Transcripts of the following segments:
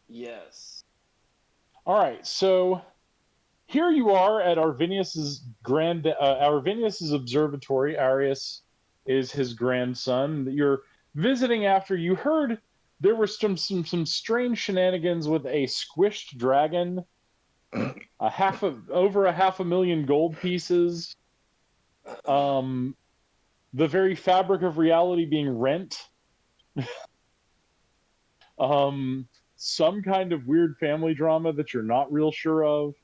Yes. All right, so here you are at Arvinius's observatory. Arius is his grandson. You're visiting after you heard there were some strange shenanigans with a squished dragon, over a half a million gold pieces, um, the very fabric of reality being rent, um, some kind of weird family drama that you're not real sure of,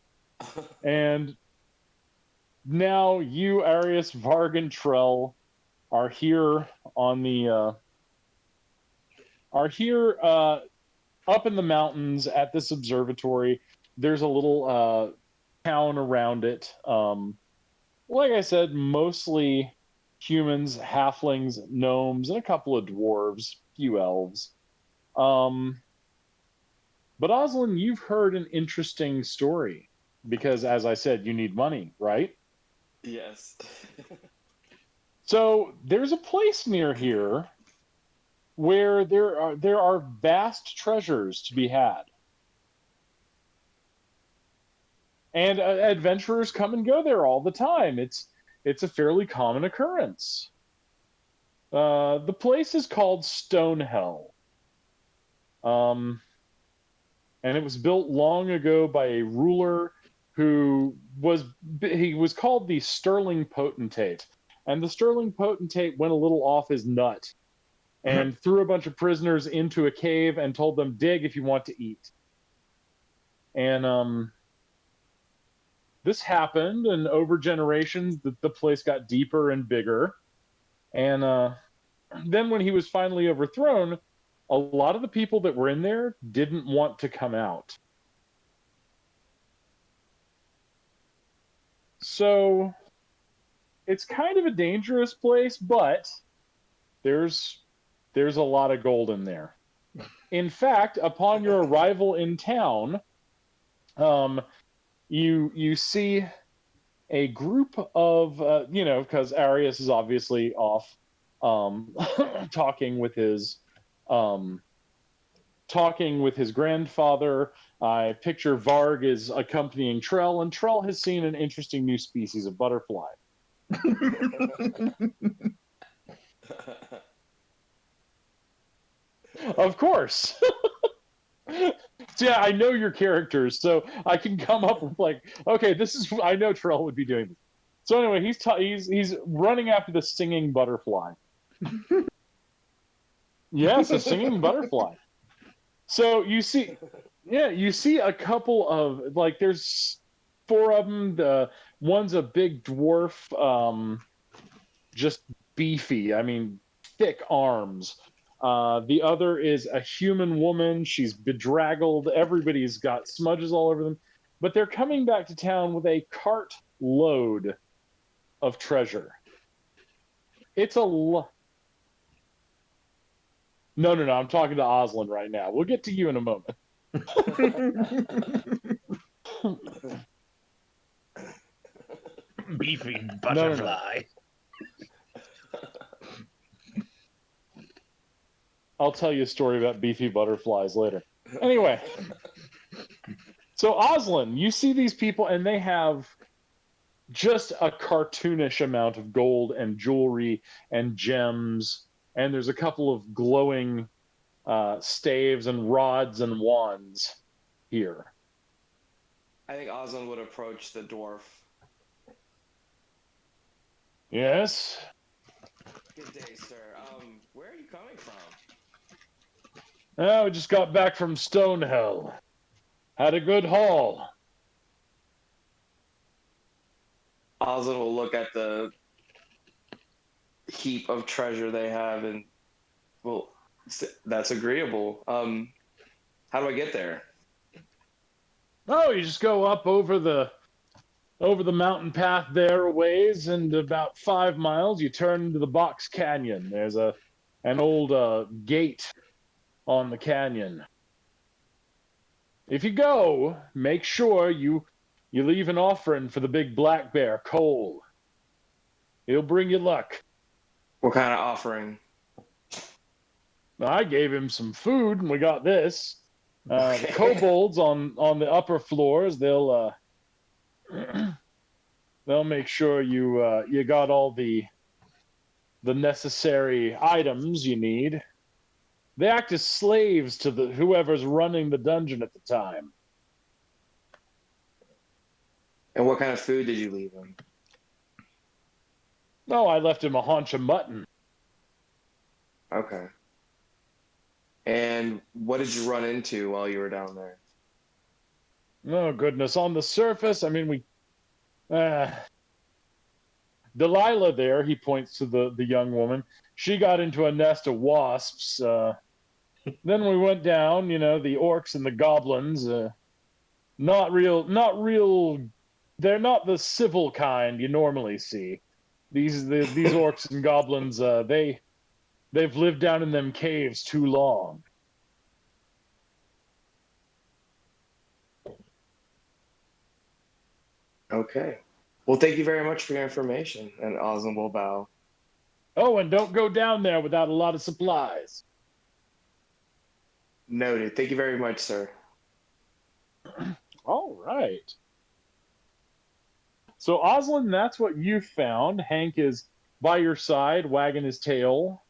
and now you, Arius, Varg, and Trell are here on the are here up in the mountains at this observatory. There's a little town around it. Like I said, mostly humans, halflings, gnomes, and a couple of dwarves, few elves. Um, but Oslin, you've heard an interesting story because, as I said, you need money, right? Yes. So there's a place near here where there are vast treasures to be had, and adventurers come and go there all the time. It's a fairly common occurrence. The place is called Stonehell, um, and it was built long ago by a ruler who was called the Sterling Potentate, and the Sterling Potentate went a little off his nut and threw a bunch of prisoners into a cave and told them dig if you want to eat. And this happened, and over generations, the place got deeper and bigger. And then, when he was finally overthrown, a lot of the people that were in there didn't want to come out. So it's kind of a dangerous place, but there's there's a lot of gold in there. In fact, upon your arrival in town, um, you see a group of because Arius is obviously off um, talking with his um, talking with his grandfather. I picture Varg is accompanying Trell, and Trell has seen an interesting new species of butterfly. Of course. So, yeah, I know your characters, so I can come up with like, okay, this is I know Trell would be doing this. So anyway, he's running after the singing butterfly. Yes, a singing butterfly. So you see a couple of like there's four of them. The one's a big dwarf, just beefy. I mean, thick arms. The other is a human woman. She's bedraggled. Everybody's got smudges all over them. But they're coming back to town with a cart load of treasure. It's a no, no, no. I'm talking to Oslin right now. We'll get to you in a moment. Beefy No, no, no. butterfly. I'll tell you a story about beefy butterflies later. Anyway, so Oslin, you see these people, and they have just a cartoonish amount of gold and jewelry and gems, and there's a couple of glowing staves and rods and wands here. I think Osmond would approach the dwarf. Yes. Good day, sir. Where are you coming from? Oh, we just got back from Stonehell. Had a good haul. Osmond will look at the heap of treasure they have and, well, that's agreeable. How do I get there? Oh, you just go up over the mountain path there a ways, and about 5 miles you turn into the Box Canyon. There's an old gate on the canyon. If you go, make sure you leave an offering for the big black bear, Cole. He'll bring you luck. What kind of offering? I gave him some food, and we got this. The Okay. kobolds on the upper floors, they'll make sure you got all the necessary items you need. They act as slaves to the whoever's running the dungeon at the time. And what kind of food did you leave him? No, I left him a haunch of mutton. Okay. And what did you run into while you were down there? Oh goodness! On the surface, I mean, we uh, Delilah there. He points to the young woman. She got into a nest of wasps. Then we went down. The orcs and the goblins. Not real. Not real. They're not the civil kind you normally see. These orcs and goblins. They've lived down in them caves too long. Okay. Well, thank you very much for your information. And Osmond will bow. Oh, and don't go down there without a lot of supplies. Noted. Thank you very much, sir. All right. So, Oslin, that's what you found. Hank is by your side, wagging his tail.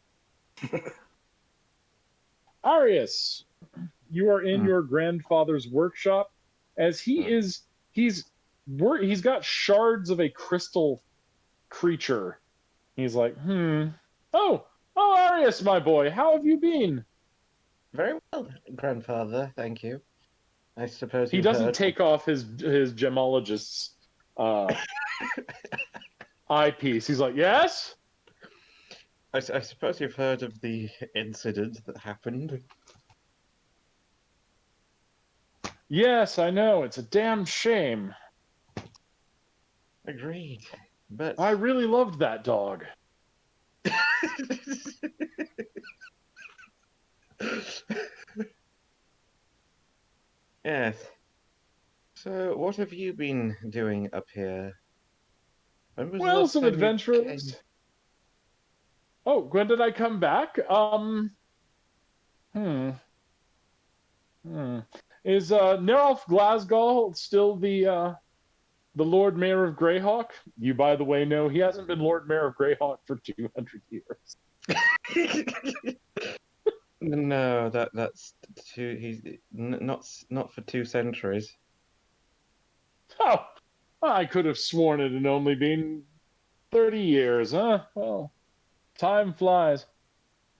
Arius, you are in your grandfather's workshop as he's got shards of a crystal creature. He's like, Oh, Arius, my boy, how have you been? Very well, grandfather, thank you. I suppose He you've doesn't heard. take off his gemologist's eyepiece. He's like, yes? I suppose you've heard of the incident that happened. Yes, I know. It's a damn shame. Agreed. But I really loved that dog. yes. So, what have you been doing up here? When was the Well, last some time you adventurers. came? Oh, when did I come back? Hmm. Hmm. Is Nerolf Glasgow still the Lord Mayor of Greyhawk? You, by the way, know he hasn't been Lord Mayor of Greyhawk for 200 years. No, that's too. He's not for 2 centuries. Oh, I could have sworn it had only been 30 years, huh? Well, time flies.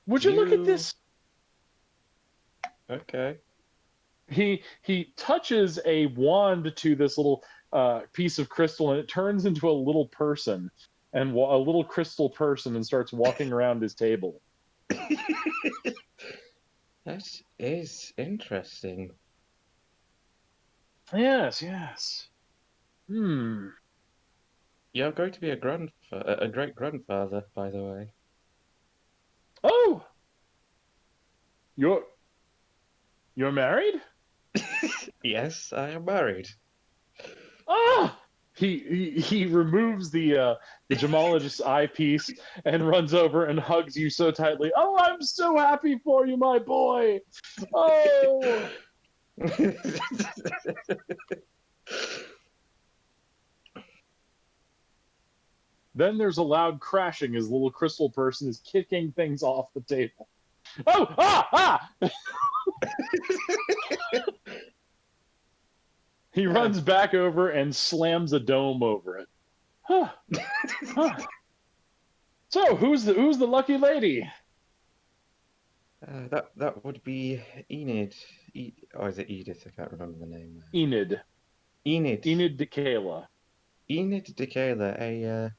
Would you look at this? Okay. He touches a wand to this little piece of crystal, and it turns into a little person, and a little crystal person, and starts walking around his table. That is interesting. Yes, yes. You're going to be a great grandfather, by the way. Oh, you're married? Yes, I am married. Ah! He removes the gemologist's eyepiece and runs over and hugs you so tightly. Oh, I'm so happy for you, my boy. Oh. Then there's a loud crashing as little crystal person is kicking things off the table. Oh, He runs back over and slams a dome over it. Huh. So, who's the lucky lady? That would be Enid. Or is it Edith? I can't remember the name. Enid. Enid. Enid de Kayla. Enid de Kayla,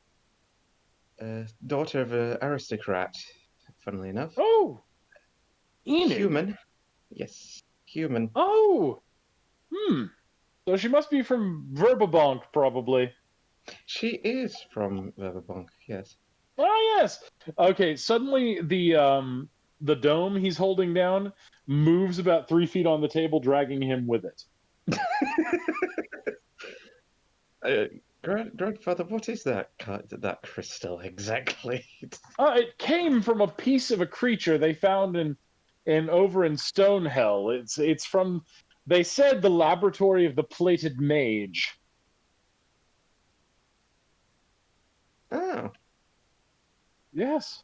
a daughter of an aristocrat, funnily enough. Oh, Enid. Human. Yes, human. Oh, So she must be from Verbabonk, probably. She is from Verbabonk, yes. Oh, yes. Okay, suddenly the dome he's holding down moves about 3 feet on the table, dragging him with it. Grandfather, what is that crystal exactly? It came from a piece of a creature they found in over in Stonehell. It's from, they said, the laboratory of the Plated Mage. Oh, Yes.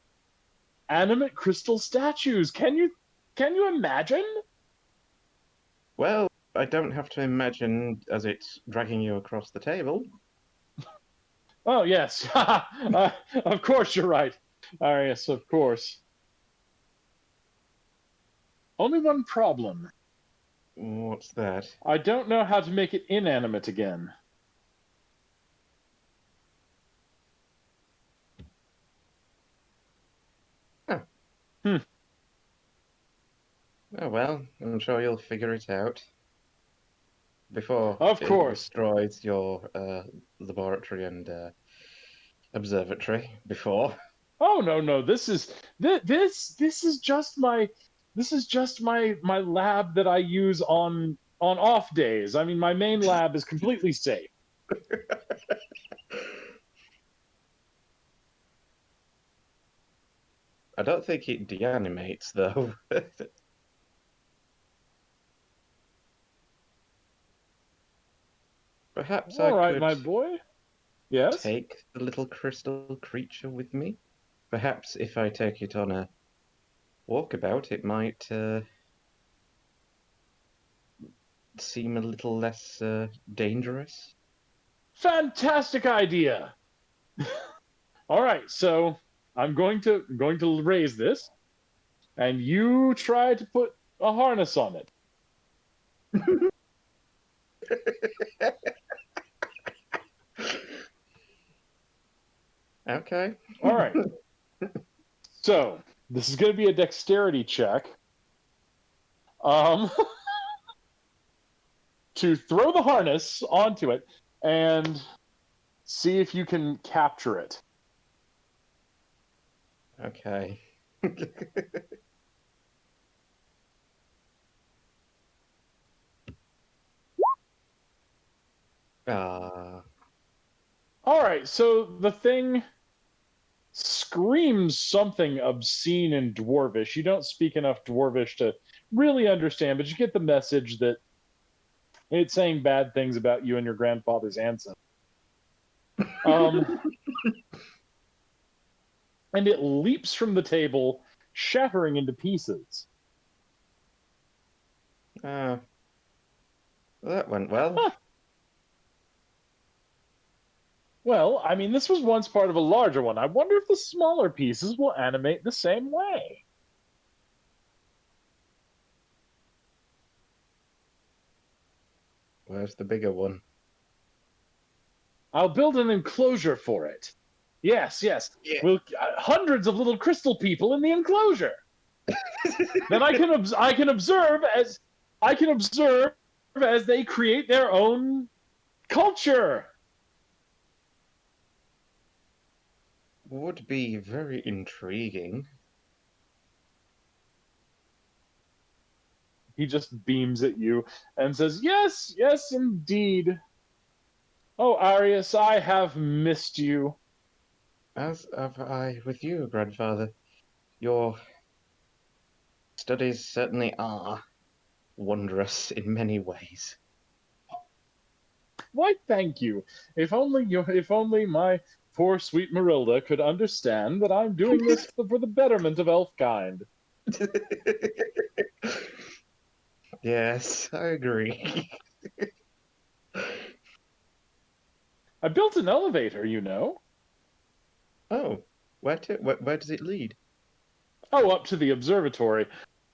Animate crystal statues. Can you imagine? well, I don't have to imagine as it's dragging you across the table. Oh yes. Of course you're right. Arius, of course. Only one problem. What's that? I don't know how to make it inanimate again. Oh, Hmm. oh well, I'm sure you'll figure it out before Of it course. destroys your laboratory and observatory. Before. Oh no. This is just my lab that I use on off days. I mean, my main lab is completely safe. I don't think it deanimates though. Perhaps I All right, could my boy. Yes. take the little crystal creature with me. Perhaps if I take it on a walkabout, it might seem a little less dangerous. Fantastic idea. All right, so I'm going to raise this, and you try to put a harness on it. Okay. All right. So this is going to be a dexterity check. Um, to throw the harness onto it and see if you can capture it. Okay. Ah. All right, so the thing screams something obscene in Dwarvish. You don't speak enough Dwarvish to really understand, but you get the message that it's saying bad things about you and your grandfather's ancestors. Um, and it leaps from the table, shattering into pieces. Well, that went well. Huh. Well, I mean, this was once part of a larger one. I wonder if the smaller pieces will animate the same way. Where's the bigger one? I'll build an enclosure for it. Yes. Yeah. We'll hundreds of little crystal people in the enclosure. Then I can observe as they create their own culture. Would be very intriguing. He just beams at you and says, "Yes, indeed. Oh, Arius, I have missed you." As have I with you, grandfather. Your studies certainly are wondrous in many ways. Why, thank you. If only my poor sweet Marilda could understand that I'm doing this for the betterment of elfkind. Yes, I agree. I built an elevator, you know. Oh, where does it lead? Oh, up to the observatory.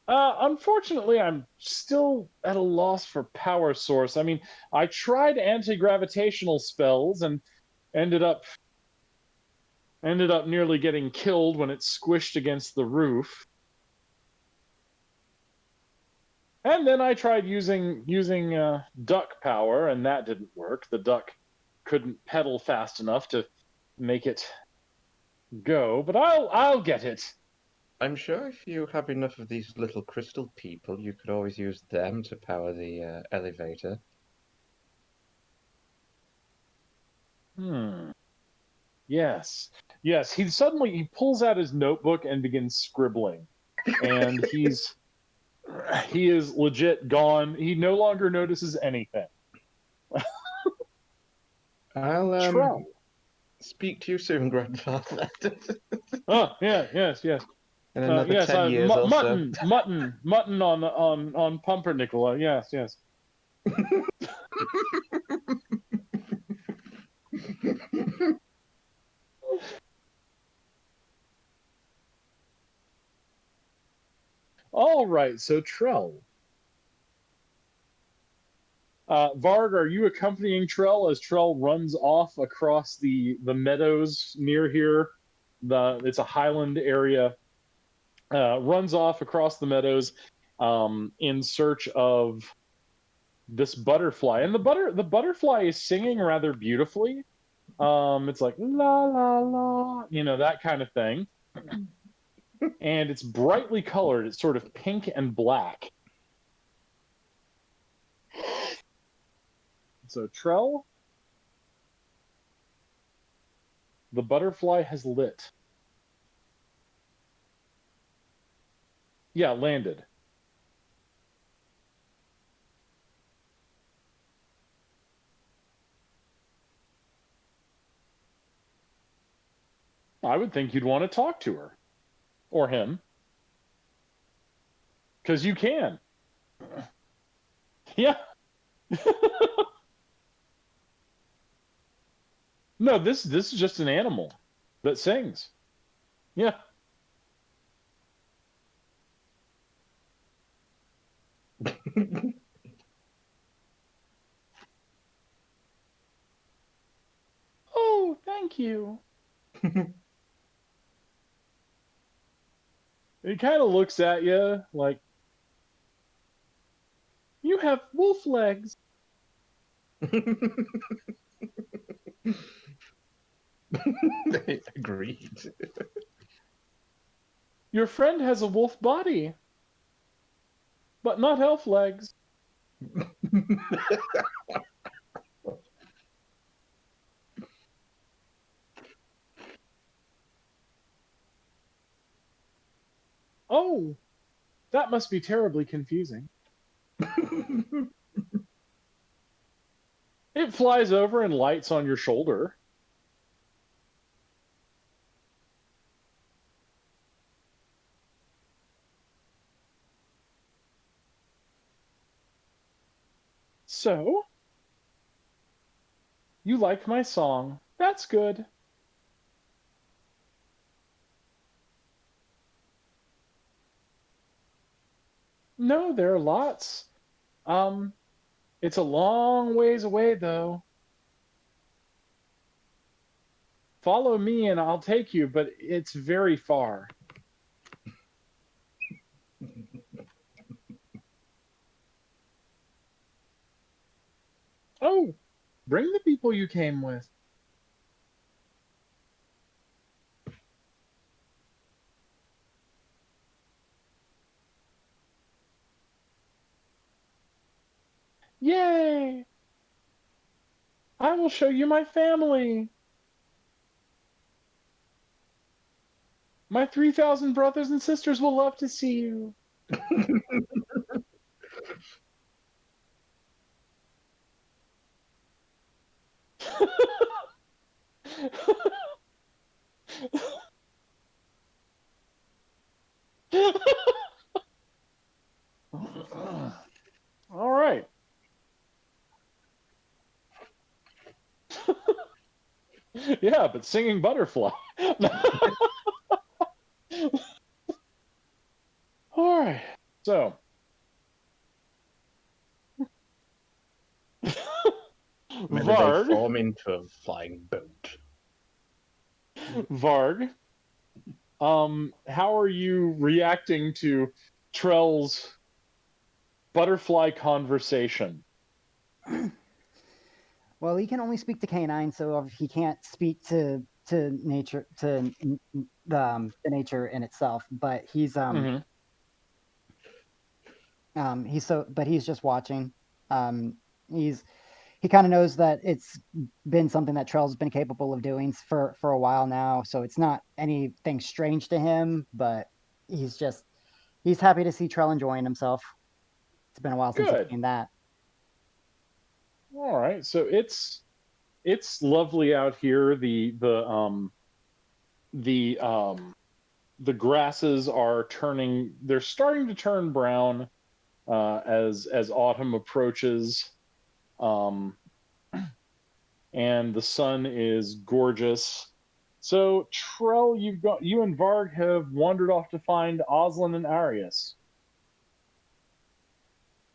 Unfortunately, I'm still at a loss for power source. I mean, I tried anti-gravitational spells and ended up nearly getting killed when it squished against the roof. And then I tried using duck power, and that didn't work. The duck couldn't pedal fast enough to make it go. But I'll get it. I'm sure if you have enough of these little crystal people, you could always use them to power the elevator. Hmm. Yes. He pulls out his notebook and begins scribbling, and he's He is legit gone. He no longer notices anything. I'll Trell. speak to you soon, grandfather. Oh, yeah, yes. In another Yes, 10 years or so. mutton on pumpernickel. Yes. All right, so Trell. Varg, are you accompanying Trell as Trell runs off across the meadows near here? It's a highland area. Runs off across the meadows in search of this butterfly, and the butterfly is singing rather beautifully. It's like la la la, that kind of thing, and it's brightly colored. It's sort of pink and black. So Trell, the butterfly has lit. Yeah, landed. I would think you'd want to talk to her or him because you can. Yeah. No, this is just an animal that sings. Yeah. Oh, thank you. He kind of looks at you like, you have wolf legs. Agreed. Your friend has a wolf body, but not elf legs. Oh, that must be terribly confusing. It flies over and lights on your shoulder. So, you like my song. That's good. No, there are lots. Um, it's a long ways away, though. Follow me and I'll take you, but it's very far. Oh, bring the people you came with. Yay! I will show you my family. My 3,000 brothers and sisters will love to see you. All right. Yeah, but singing butterfly. All right. So, Maybe they Varg, form into a flying boat. Varg, how are you reacting to Trell's butterfly conversation? Well, he can only speak to canine, so he can't speak to nature, to the nature in itself. But Mhm. he's just watching. He kind of knows that it's been something that Trell's been capable of doing for a while now, so it's not anything strange to him. But he's just He's happy to see Trell enjoying himself. It's been a while since he's Good. seen that. All right, so it's lovely out here. The grasses are turning. They're starting to turn brown as autumn approaches, um, and the sun is gorgeous. So Trell, you and Varg have wandered off to find Oslin and Arius,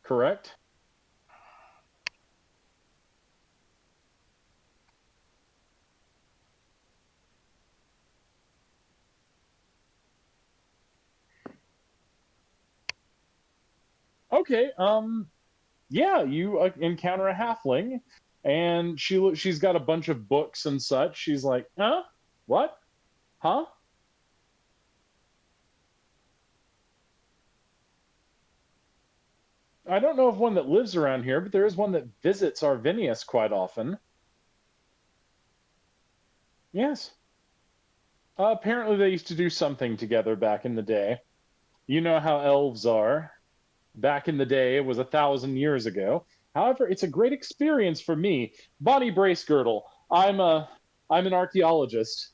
correct? Okay. Yeah, you encounter a halfling, and she's got a bunch of books and such. She's like, huh? What? Huh? I don't know of one that lives around here, but there is one that visits Arvinius quite often. Yes. Apparently, they used to do something together back in the day. You know how elves are. Back in the day, it was 1,000 years ago. However, it's a great experience for me. Bonnie Bracegirdle, I'm an archaeologist.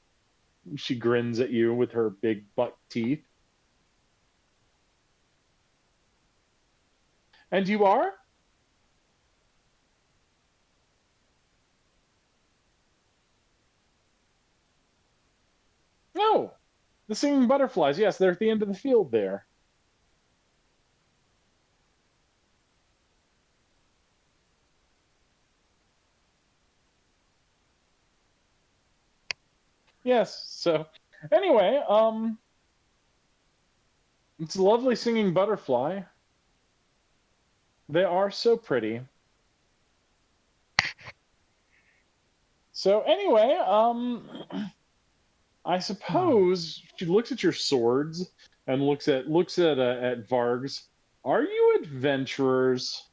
She grins at you with her big buck teeth. And you are? No. The singing butterflies. Yes, they're at the end of the field there. Yes. So, anyway, it's a lovely singing butterfly. They are so pretty. So, anyway, I suppose she looks at your swords and looks at Varg's. Are you adventurers?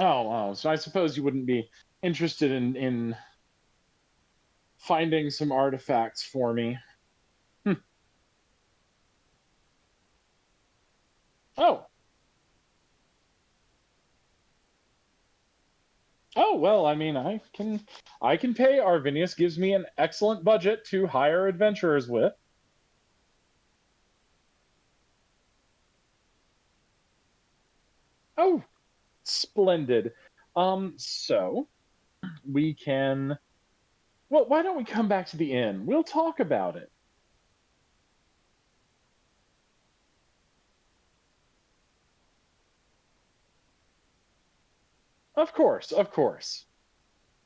Oh, so I suppose you wouldn't be interested in finding some artifacts for me. Hmm. Oh, oh well. I mean, I can pay. Arvinius gives me an excellent budget to hire adventurers with. Oh, splendid. So we can. Well, why don't we come back to the inn? We'll talk about it. Of course, of course.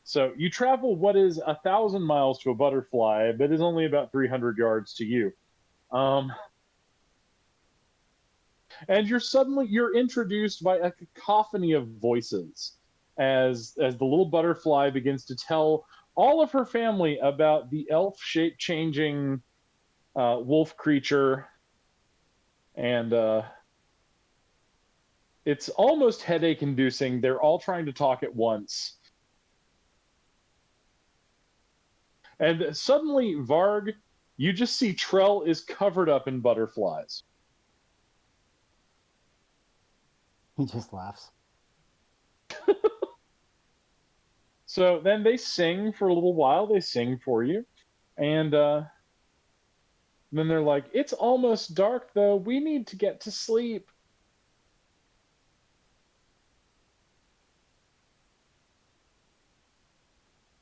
So you travel what is 1,000 miles to a butterfly, but is only about 300 yards to you. Um, and you're introduced by a cacophony of voices as the little butterfly begins to tell all of her family about the elf shape changing wolf creature, and it's almost headache inducing. They're all trying to talk at once. And suddenly, Varg, you just see Trell is covered up in butterflies. He just laughs. So then they sing for a little while. They sing for you. And then they're like, it's almost dark, though. We need to get to sleep.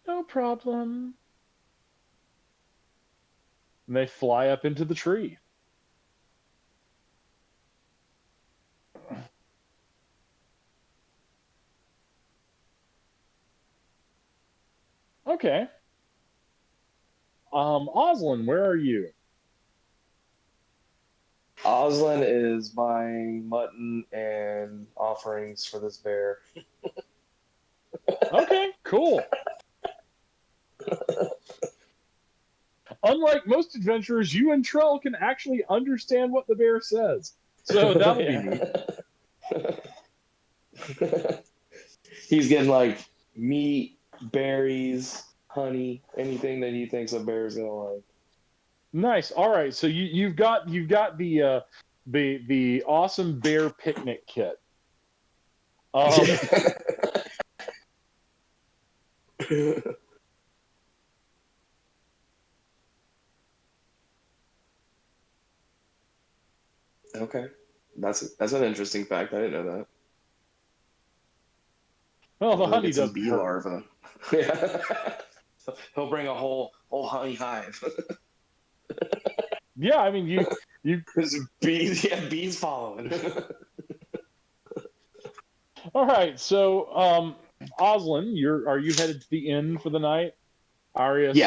No problem. And they fly up into the tree. Okay. Oslin, where are you? Oslin is buying mutton and offerings for this bear. Okay, cool. Unlike most adventurers, you and Trell can actually understand what the bear says. So that'll be neat. He's getting like meat, berries, honey, anything that he thinks a bear is gonna like. Nice. All right. So you've got the awesome bear picnic kit. Okay, that's an interesting fact. I didn't know that. Well, the I'll go honey get some doesn't bee hurt. larvae. Yeah. He'll bring a whole honey hive. Yeah, I mean you. There's bees, yeah, bees following. All right. So Oslin, are you headed to the inn for the night? Yeah. Arius,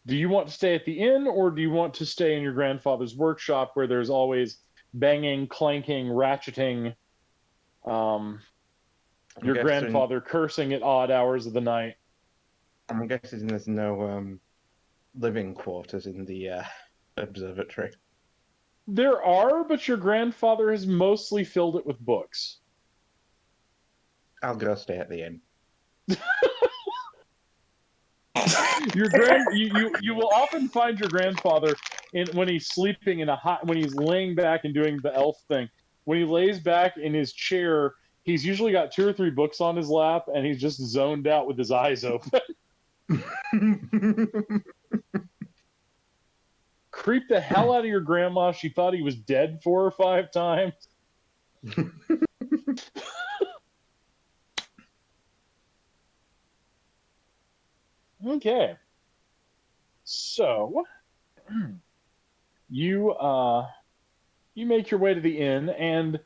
do you want to stay at the inn or do you want to stay in your grandfather's workshop where there's always banging, clanking, ratcheting, I'm your guessing. grandfather cursing at odd hours of the night? I'm guessing there's no living quarters in the observatory. There are, but your grandfather has mostly filled it with books. I'll go stay at the inn. You will often find your grandfather when he's sleeping in a hot when he's laying back and doing the elf thing. When he lays back in his chair, he's usually got 2 or 3 books on his lap and he's just zoned out with his eyes open. Creep the hell out of your grandma. She thought he was dead 4 or 5 times. Okay. So you you make your way to the inn, and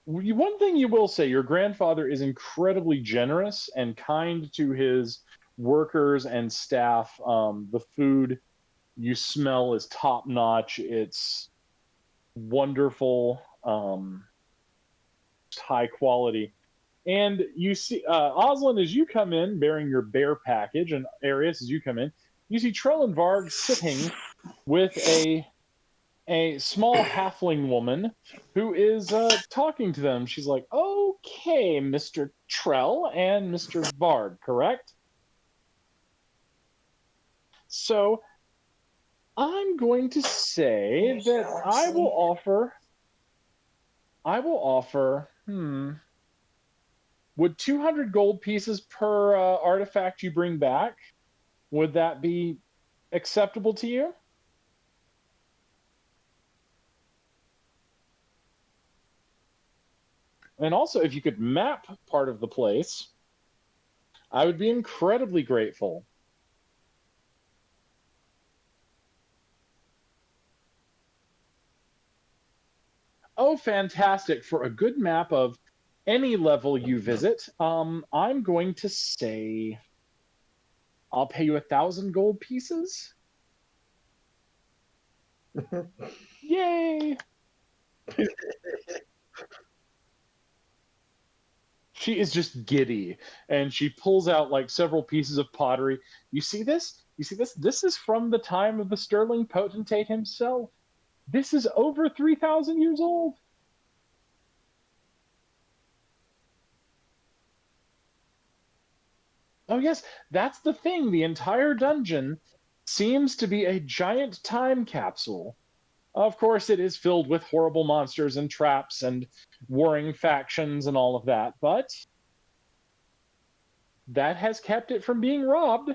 one thing you will say, your grandfather is incredibly generous and kind to his workers and staff. The food you smell is top notch. It's wonderful, high quality. And you see, Oslin, as you come in bearing your bear package, and Arius, as you come in, you see Trell and Varg sitting with a small halfling woman who is talking to them. She's like, "Okay, Mr. Trell and Mr. Varg, correct? So I'm going to say that I will offer, would 200 gold pieces per artifact you bring back, would that be acceptable to you? And also, if you could map part of the place, I would be incredibly grateful. Oh, fantastic. For a good map of any level you visit, I'm going to say I'll pay you 1,000 gold pieces. Yay! She is just giddy, and she pulls out like several pieces of pottery. You see this? You see this? This is from the time of the Sterling Potentate himself. This is over 3,000 years old. Oh, yes, that's the thing. The entire dungeon seems to be a giant time capsule. Of course, it is filled with horrible monsters and traps and warring factions and all of that, but that has kept it from being robbed.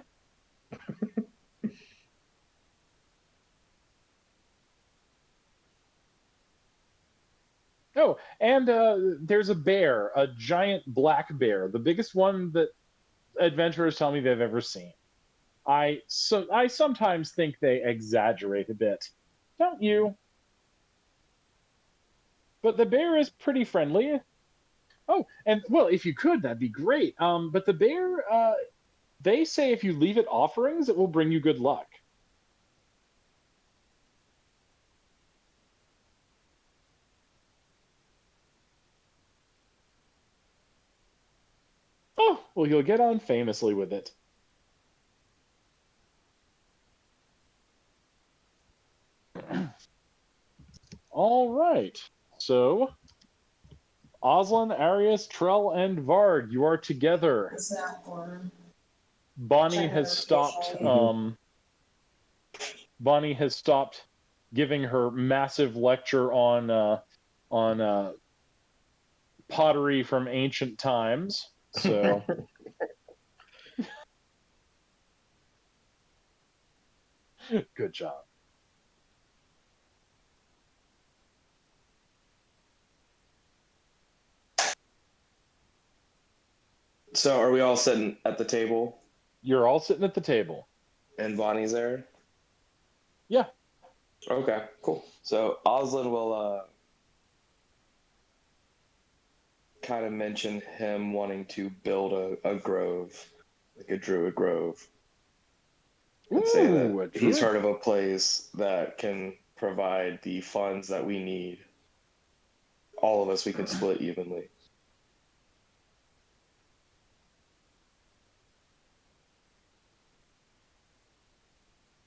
Oh, and there's a bear, a giant black bear, the biggest one that adventurers tell me they've ever seen. I sometimes think they exaggerate a bit, don't you? But the bear is pretty friendly. Oh, and well, if you could, that'd be great. But the bear, they say if you leave it offerings, it will bring you good luck. Oh, well, you'll get on famously with it. All right. So, Oslin, Arius, Trell, and Varg, you are together. Bonnie has stopped. Bonnie has stopped giving her massive lecture on pottery from ancient times. So good job. So are we all sitting at the table You're all sitting at the table. and Bonnie's there? Yeah. Okay, cool. So Oslin will kind of mention him wanting to build a grove, like a druid grove. And say Ooh, a that he's druid. heard of a place that can provide the funds that we need. All of us, we can split evenly.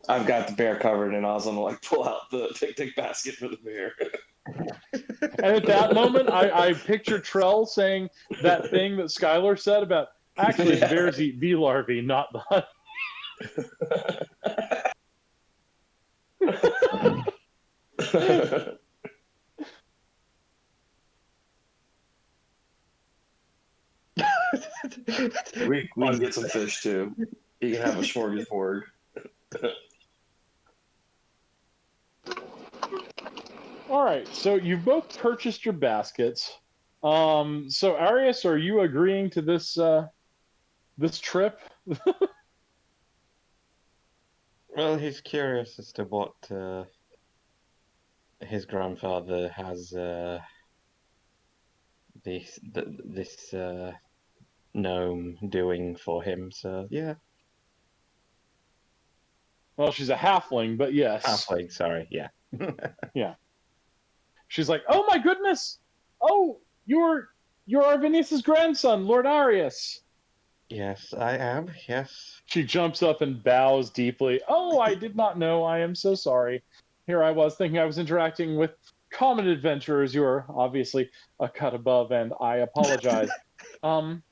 I've got the bear covered, and Oslin will like pull out the picnic basket for the bear. And at that moment, I picture Trell saying that thing that Skylar said about actually Yeah. bears eat bee larvae, not the honey. we can get some fish too. You can have a smorgasbord. All right, so you've both purchased your baskets. So Arius, are you agreeing to this trip? Well, he's curious as to what his grandfather has this gnome doing for him. So yeah, Well, she's a halfling, but yes. halfling. Sorry, yeah. Yeah. She's like, "Oh my goodness! Oh, you're Arvinius's grandson, Lord Arius." Yes, I am. Yes. She jumps up and bows deeply. "Oh, I did not know. I am so sorry. Here I was thinking I was interacting with common adventurers. You are obviously a cut above, and I apologize." um,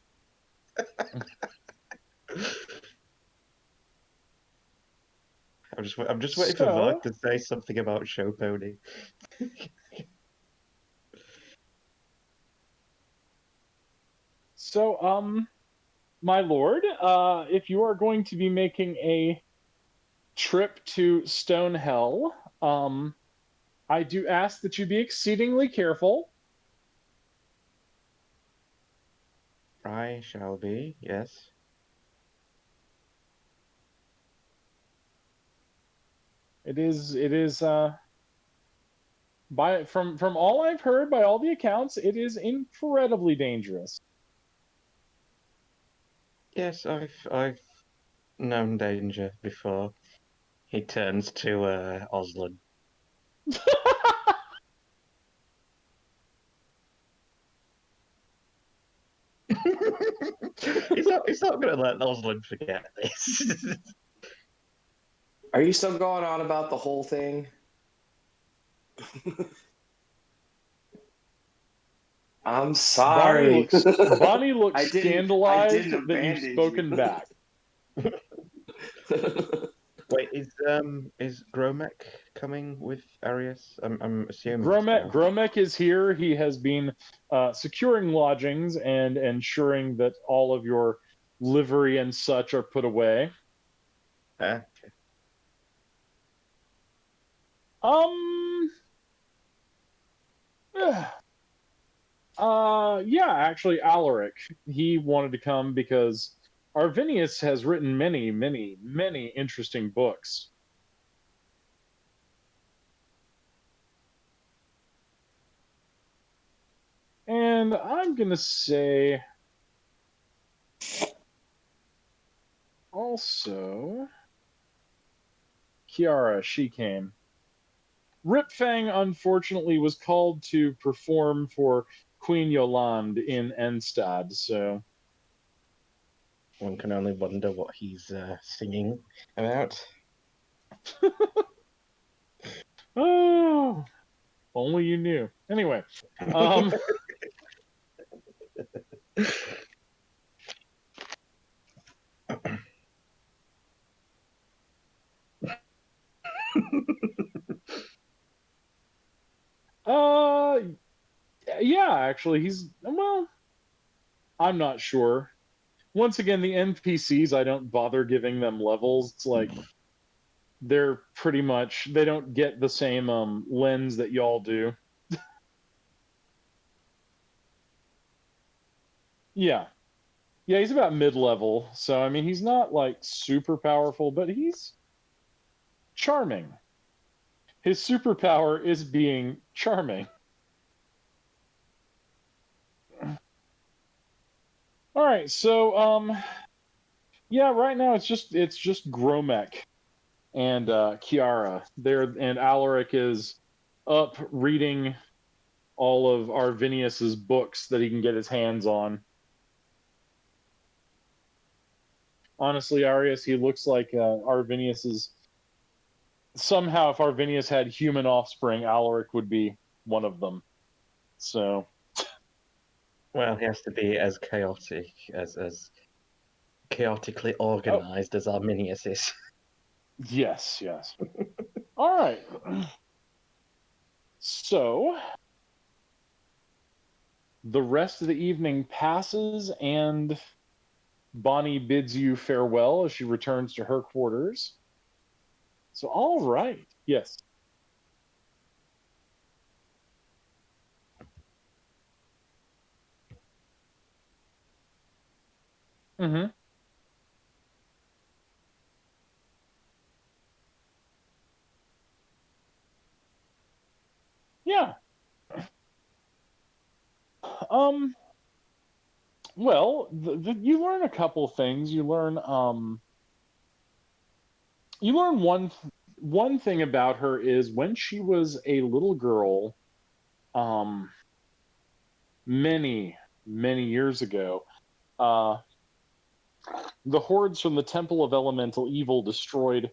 I'm just waiting for so Mark to say something about show pony. so my lord, if you are going to be making a trip to Stonehell, I do ask that you be exceedingly careful. I shall be. Yes. It is by from all I've heard, by all the accounts, it is incredibly dangerous. Yes, I've known danger before. He turns to Oslin. He's not going to let Oslin forget this. Are you still going on about the whole thing? I'm sorry. Bonnie looks I scandalized didn't that you've abandon spoken you. back. Wait, is Gromek coming with Arius? I'm assuming so. Gromek is here. He has been securing lodgings and ensuring that all of your livery and such are put away. Okay. Um. Yeah, actually, Alaric. He wanted to come because Arvinius has written many, many, many interesting books. And I'm gonna say also Kiara, she came. Ripfang unfortunately was called to perform for Queen Yolande in Enstad, so One can only wonder what he's singing about. oh, only you knew. Anyway, um, Uh, yeah, actually, well, I'm not sure. Once again, the NPCs, I don't bother giving them levels. It's like they're pretty much they don't get the same lens that y'all do. Yeah. Yeah, he's about mid-level. So I mean, he's not like super powerful, but he's charming. His superpower is being charming. All right, so yeah, right now it's just Gromek and Kiara there, and Alaric is up reading all of Arvinius's books that he can get his hands on. Honestly, Arius, he looks like Arvinius is somehow. If Arvinius had human offspring, Alaric would be one of them. So Well, he has to be as chaotic as chaotically oh organized as Arminius is. yes, yes. All right. So the rest of the evening passes, and Bonnie bids you farewell as she returns to her quarters. So, all right. Yes. Mm-hmm. Yeah. Um. Well, you learn a couple things. You learn one thing about her is when she was a little girl, um, many many years ago, uh, the hordes from the Temple of Elemental Evil destroyed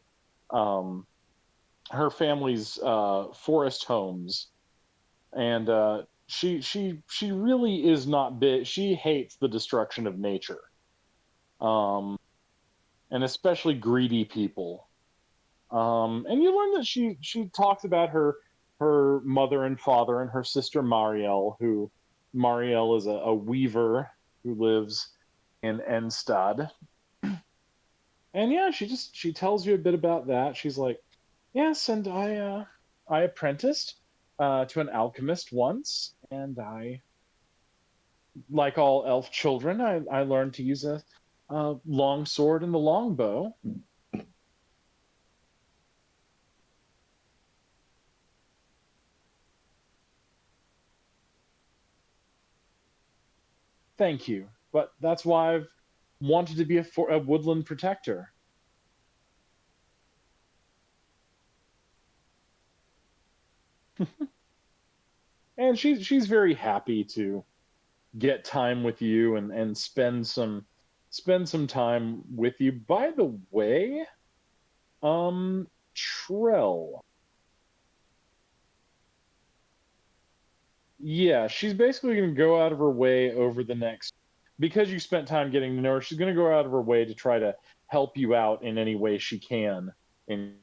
um her family's forest homes, and she really is not bit. She hates the destruction of nature, um, and especially greedy people. And you learn that she talks about her mother and father and her sister Marielle, who Marielle is a weaver who lives in Enstad. And yeah, she tells you a bit about that. She's like, yes, and I apprenticed to an alchemist once, and I, like all elf children, I learned to use a long sword and the longbow. Thank you, but that's why I've wanted to be a woodland protector. And she's very happy to get time with you and spend some time with you. By the way, Trell. Yeah, she's basically going to go out of her way over the next, because you spent time getting to know her, she's going to go out of her way to try to help you out in any way she can. And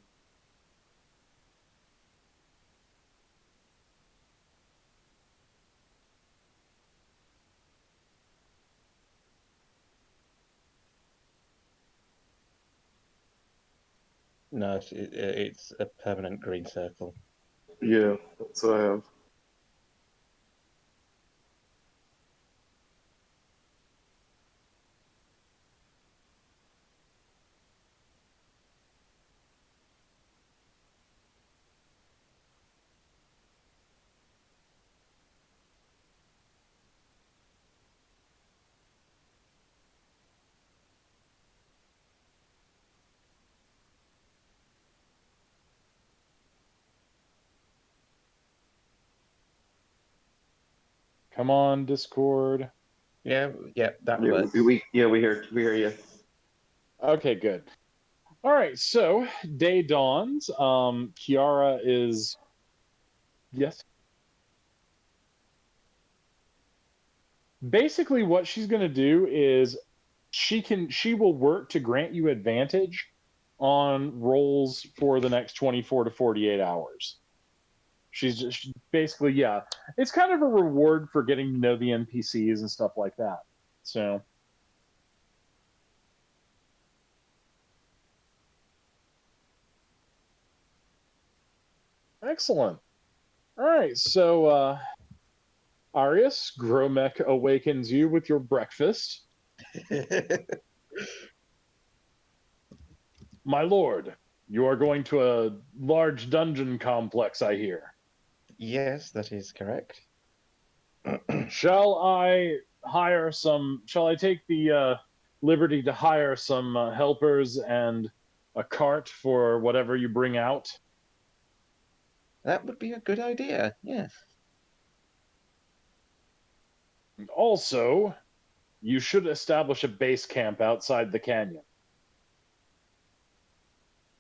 No, it's a permanent green circle. Yeah, that's what I have. come on, Discord. Yeah, that Yeah, works. we hear you. Okay, good. All right, so day dawns. Kiara is, yes. Basically, what she's going to do is she will work to grant you advantage on rolls for the next 24 to 48 hours. She's basically, yeah, it's kind of a reward for getting to know the NPCs and stuff like that. So, excellent. All right, so Arius, Gromek awakens you with your breakfast. My lord, you are going to a large dungeon complex, I hear. Yes, that is correct. Shall I take the liberty to hire some helpers and a cart for whatever you bring out? That would be a good idea, yes. And also, you should establish a base camp outside the canyon.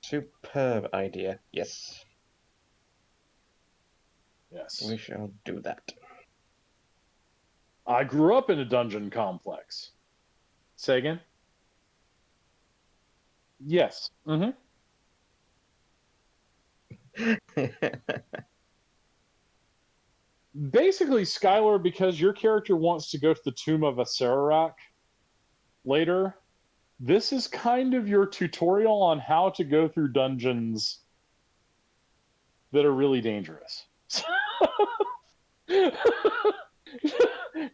Superb idea, yes. Yes. We shall do that. I grew up in a dungeon complex. Say again? Yes. Mm-hmm. Basically, Skylar, because your character wants to go to the Tomb of Acererak later, this is kind of your tutorial on how to go through dungeons that are really dangerous.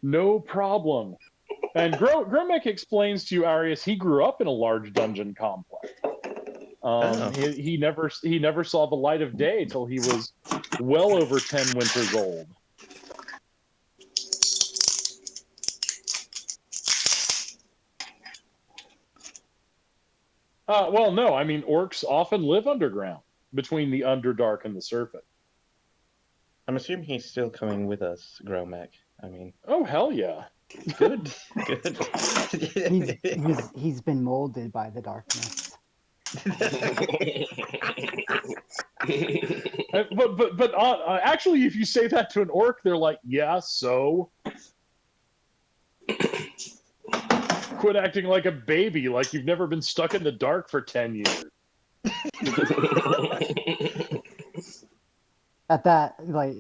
No problem. And Gromek explains to you, Arius, he grew up in a large dungeon complex. Oh. He never saw the light of day till he was well over 10 winters old. Well, no, I mean, orcs often live underground between the Underdark and the Surface. I'm assuming he's still coming with us, Gromek. I mean, Oh, hell yeah. good, good. He's been molded by the darkness. But actually, if you say that to an orc, they're like, yeah, so? Quit acting like a baby, like you've never been stuck in the dark for 10 years. At that, like,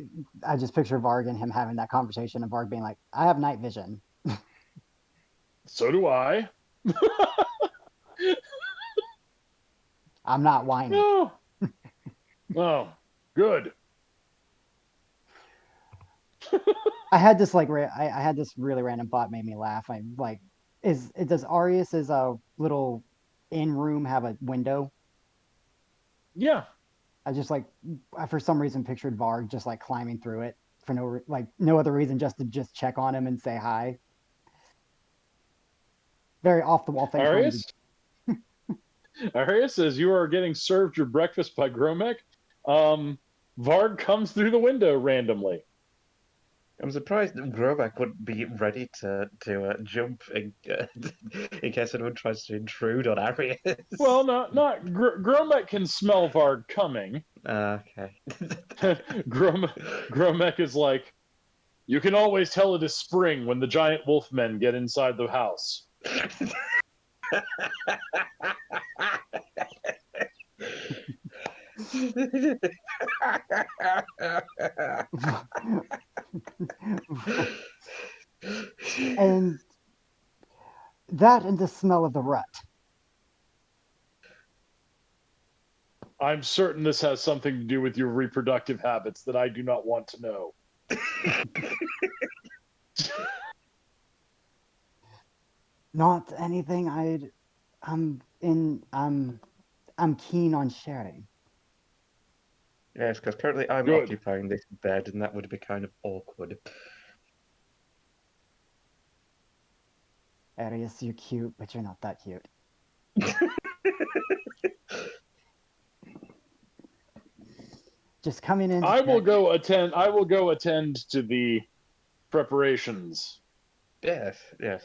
I just picture Varg and him having that conversation, and Varg being like, "I have night vision." So do I. I'm not whiny. Oh, oh, good. I had this I had this really random thought made me laugh. I like, does Arius's little in room have a window? Yeah. I just I for some reason pictured Varg just like climbing through it for no other reason, just to just check on him and say hi. Very off the wall thing for me to. Arius? Arius says you are getting served your breakfast by Gromek. Varg comes through the window randomly. I'm surprised that Gromek wouldn't be ready to jump in case anyone tries to intrude on Arius. Well, not Gromek can smell Varg coming. Okay. Gromek is like, you can always tell it is spring when the giant wolfmen get inside the house. And that and the smell of the rut. I'm certain this has something to do with your reproductive habits that I do not want to know. Not anything I'm keen on sharing. Yes, because currently I'm Good. occupying this bed, and that would be kind of awkward. Arius, you're cute, but you're not that cute. Just coming in. I will go attend to the preparations. Yes, yes.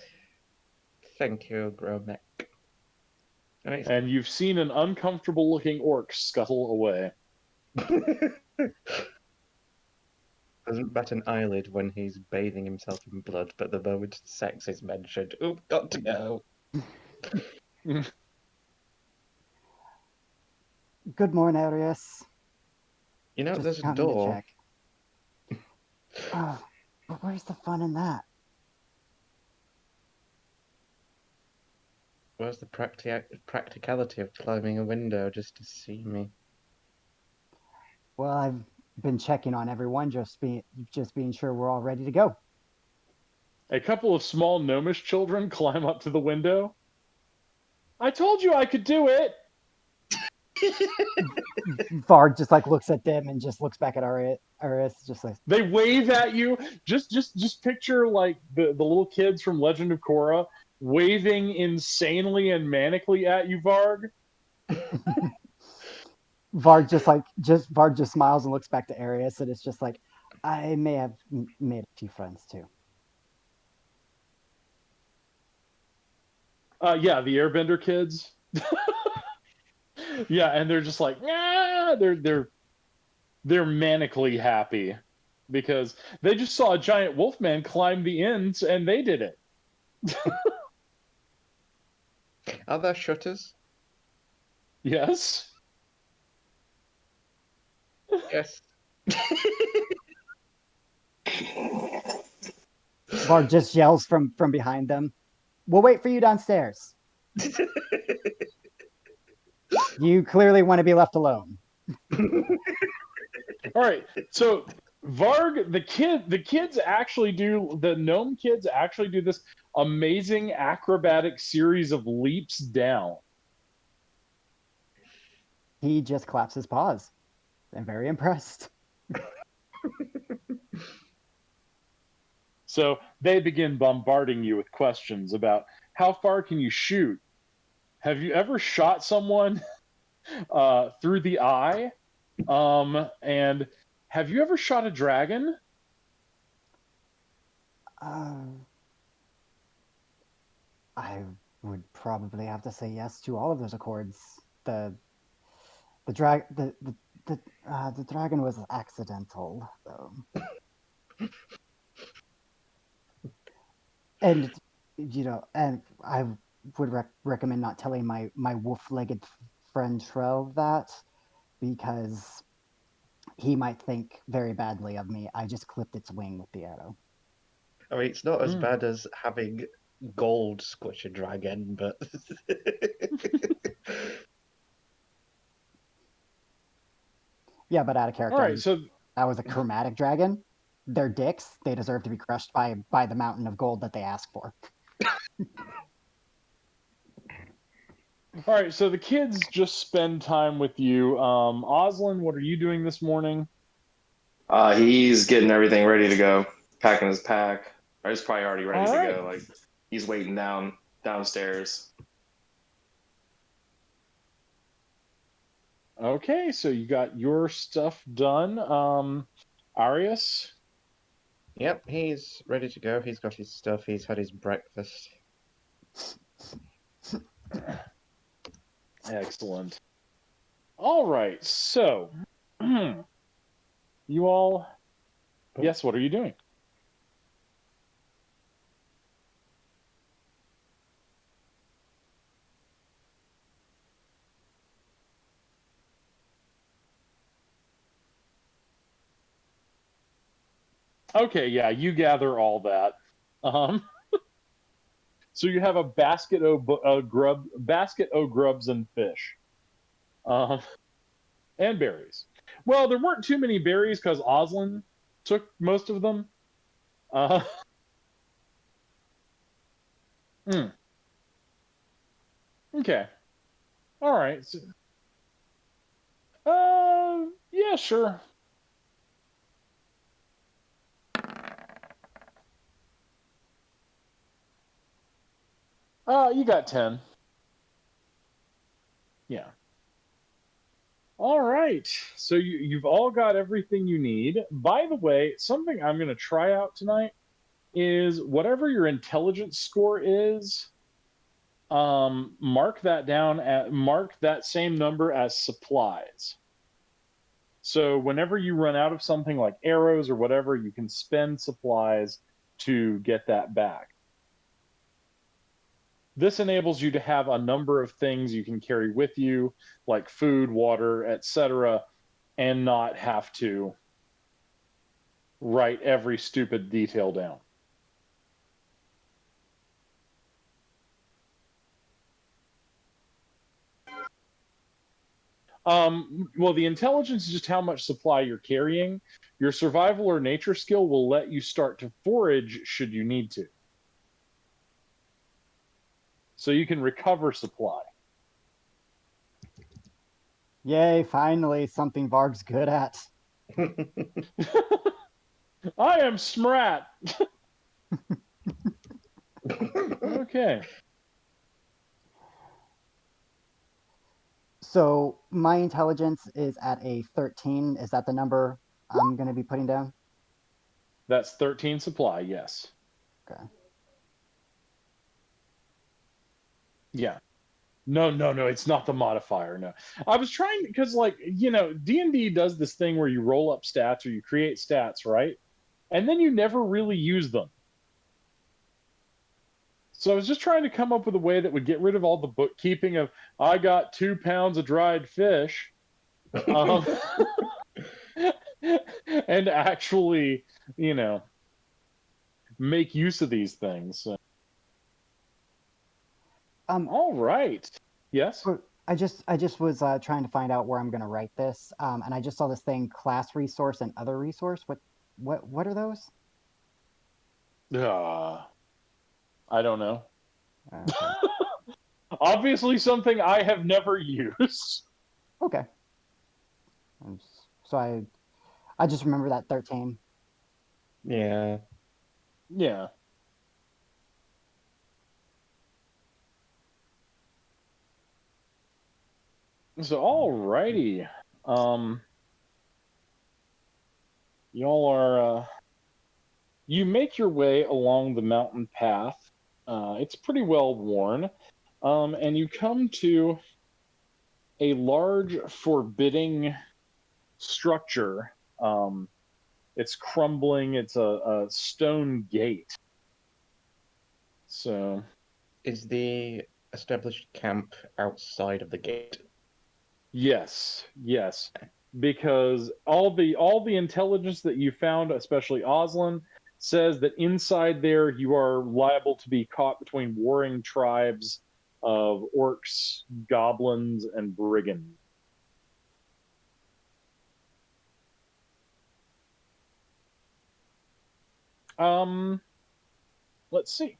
Thank you, Gromek. And you've seen an uncomfortable looking orc scuttle away. Doesn't bat an eyelid when he's bathing himself in blood, but the moment sex is mentioned, oop, got to go. Good morning, Arius. You know, Just there's a coming to door. check. Oh, but where's the fun in that? Where's the practicality of climbing a window just to see me? Well, I've been checking on everyone, just being sure we're all ready to go. A couple of small gnomish children climb up to the window. I told you I could do it. Varg just like looks at them and just looks back at Arius, just like, They wave at you. Just picture like the little kids from Legend of Korra waving insanely and manically at you, Varg. Varg just smiles and looks back to Arius, and it's just like, I may have made a few friends too. Yeah, the Airbender kids. Yeah, and they're just like, yeah, they're manically happy because they just saw a giant wolfman climb the ends and they did it. Are there shutters? Yes. Yes. Varg just yells from behind them. We'll wait for you downstairs. You clearly want to be left alone. All right. So Varg, the gnome kids actually do this amazing acrobatic series of leaps down. He just claps his paws. I'm very impressed. So they begin bombarding you with questions about how far can you shoot? Have you ever shot someone through the eye? And have you ever shot a dragon? Uh, I would probably have to say yes to all of those accords. The the drag the dragon was accidental, though, and and I would recommend not telling my wolf-legged friend Trell that because he might think very badly of me. I just clipped its wing with the arrow. I mean, it's not as Mm. bad as having gold squish a dragon, but Yeah, but out of All character, right, so that was a chromatic dragon. They're dicks. They deserve to be crushed by the mountain of gold that they ask for. the kids just spend time with you. Oslin, what are you doing this morning? He's getting everything ready to go, packing his pack. Or he's probably already ready All to right. go. Like he's waiting downstairs. Okay, so you got your stuff done. Arius? yep, he's ready to go. He's got his stuff. He's had his breakfast. Excellent. All right, so you all, yes, what are you doing? Okay, yeah, you gather all that. Um, so you have a basket o' grubs and fish, um, and berries. Well, there weren't too many berries because Oslin took most of them. Uh, mm, okay, all right. So, yeah, sure. You got 10. Yeah. All right. So you've all got everything you need. By the way, something I'm going to try out tonight is whatever your intelligence score is, mark that same number as supplies. So whenever you run out of something like arrows or whatever, you can spend supplies to get that back. This enables you to have a number of things you can carry with you, like food, water, etc., and not have to write every stupid detail down. Well, the intelligence is just how much supply you're carrying. Your survival or nature skill will let you start to forage should you need to. So you can recover supply. Yay, finally, something Varg's good at. I am smrat. Okay. So my intelligence is at a 13. Is that the number I'm going to be putting down? That's 13 supply, yes. Okay. Yeah. No, it's not the modifier. No. I was trying because like, D&D does this thing where you roll up stats or you create stats, right? And then you never really use them. So I was just trying to come up with a way that would get rid of all the bookkeeping of I got 2 pounds of dried fish. And actually, make use of these things. All right. Yes. I just was trying to find out where I'm going to write this, and I just saw this thing: class resource and other resource. What are those? I don't know. Okay. Obviously, something I have never used. Okay. So I just remember that 13. Yeah. Yeah. So, alrighty. Y'all are. You make your way along the mountain path. It's pretty well worn. And you come to a large, forbidding structure. It's crumbling. It's a stone gate. So, Is the established camp outside of the gate? yes, because all the intelligence that you found, especially Oslin, says that inside there you are liable to be caught between warring tribes of orcs, goblins, and brigands. Let's see.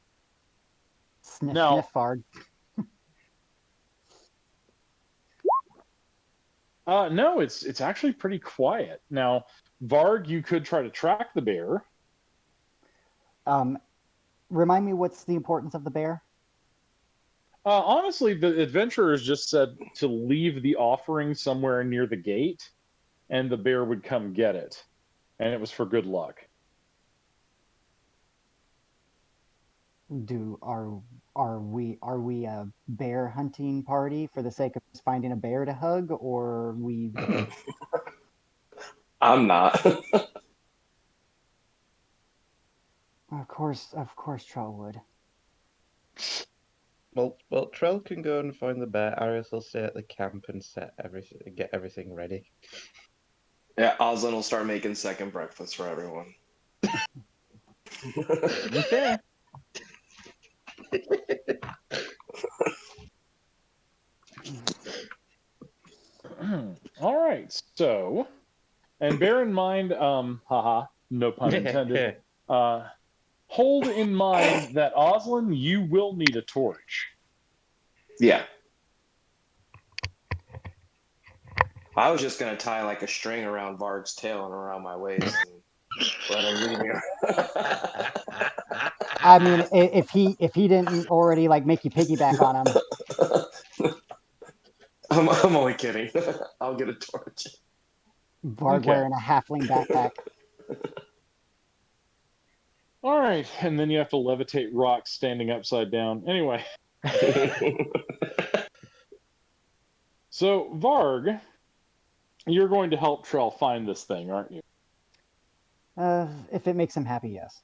Sniff, Now, sniff, Varg. no, it's actually pretty quiet. Now, Varg, you could try to track the bear. Remind me, what's the importance of the bear? Honestly, the adventurers just said to leave the offering somewhere near the gate, and the bear would come get it, and it was for good luck. Are we a bear hunting party for the sake of just finding a bear to hug, or we? I'm not. Of course, Troll would. Well, Trell can go and find the bear. Arius will stay at the camp and get everything ready. Yeah, Oslin will start making second breakfast for everyone. Okay. All right. So, and bear in mind, haha, no pun intended. Hold in mind that Oslin, you will need a torch. Yeah. I was just gonna tie like a string around Varg's tail and around my waist and let him lead me. I mean, if he didn't already like make you piggyback on him, I'm only kidding. I'll get a torch. Varg Okay. wearing a halfling backpack. All right, and then you have to levitate rocks standing upside down. Anyway, so Varg, you're going to help Trell find this thing, aren't you? If it makes him happy, yes.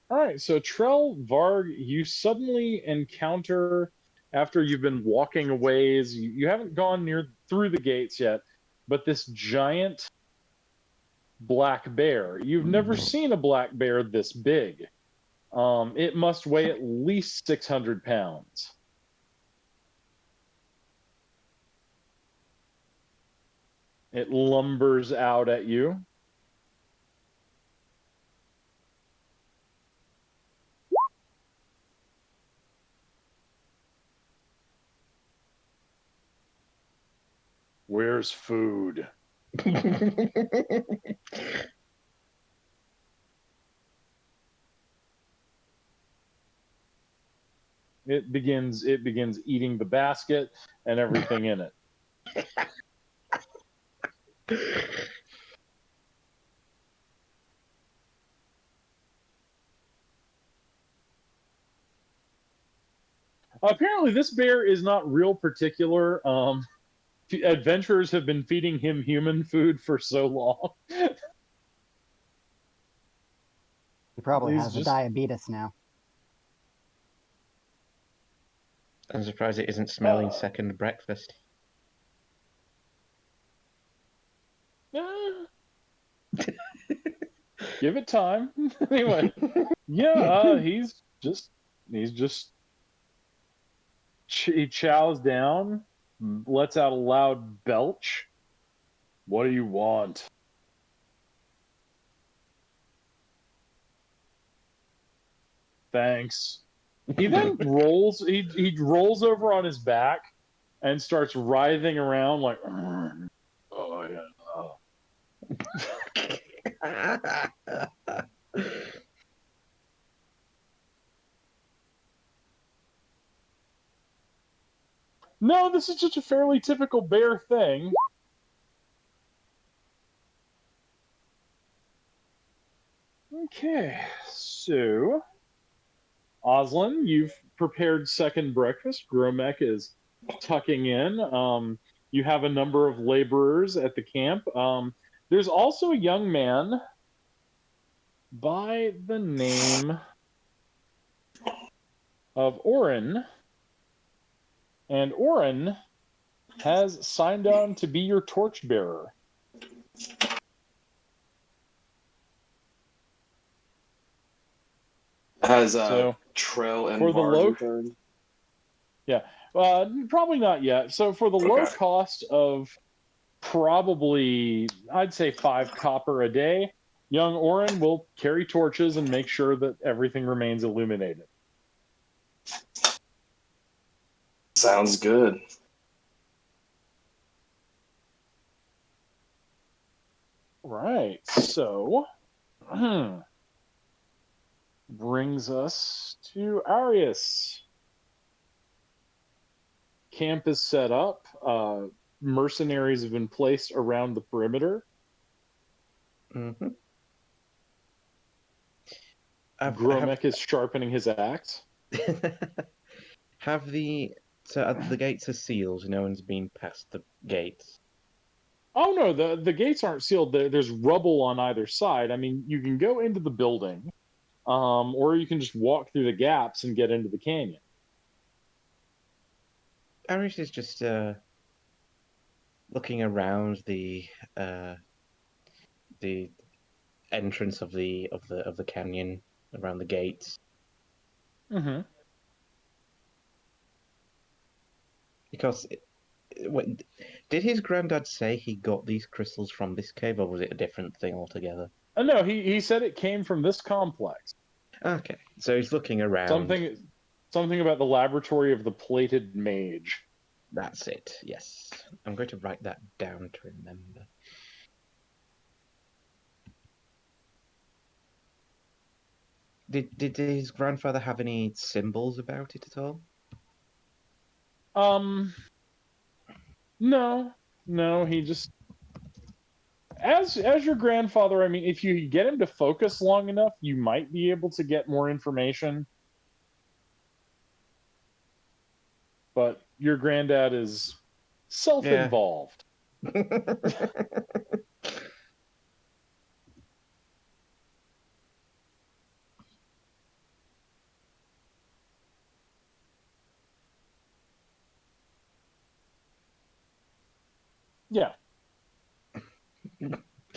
All right, so Trell Varg, you suddenly encounter after you've been walking a ways. You haven't gone near through the gates yet, but this giant black bear. You've never seen a black bear this big. It must weigh at least 600 pounds. It lumbers out at you. Where's food? It begins eating the basket and everything in it. Apparently, this bear is not real particular. Adventurers have been feeding him human food for so long. He probably He's has a just diabetes now. I'm surprised it isn't smelling second breakfast. give it time. Anyway, yeah, he's just he chows down, lets out a loud belch. What do you want? Thanks. He then rolls. He rolls over on his back and starts writhing around like. Oh yeah. No, this is just a fairly typical bear thing. Okay, so Oslin, you've prepared second breakfast. Gromek is tucking in. You have a number of laborers at the camp. There's also a young man by the name of Orin, and Orin has signed on to be your torchbearer. Has So Trell and for the Varg low, returned? yeah, probably not yet. So for the low Okay. cost of probably, I'd say 5 copper a day, young Orin will carry torches and make sure that everything remains illuminated. Sounds good. Right. So brings us to Arius. Camp is set up. Mercenaries have been placed around the perimeter. Mm-hmm. Gromek is sharpening his axe. Have the gates are sealed. No one's been past the gates. Oh no, the gates aren't sealed. There's rubble on either side. I mean, you can go into the building, or you can just walk through the gaps and get into the canyon. Arish is just looking around the entrance of the canyon around the gates Mm-hmm. because did his granddad say he got these crystals from this cave, or was it a different thing altogether? No, he said it came from this complex. Okay, so he's looking around. Something about the laboratory of the plated mage. That's it. Yes, I'm going to write that down to remember. Did his grandfather have any symbols about it at all? No, he just as your grandfather. I mean, if you get him to focus long enough, you might be able to get more information. But your granddad is self-involved. Yeah.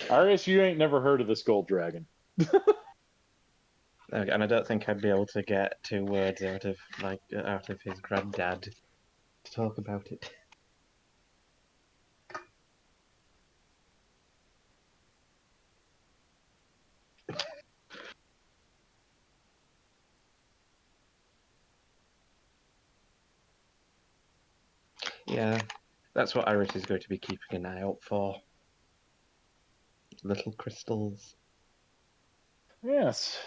Arius, you ain't never heard of this gold dragon. Okay, and I don't think I'd be able to get 2 words out of his granddad to talk about it. Yeah, that's what Iris is going to be keeping an eye out for. Little crystals. Yes.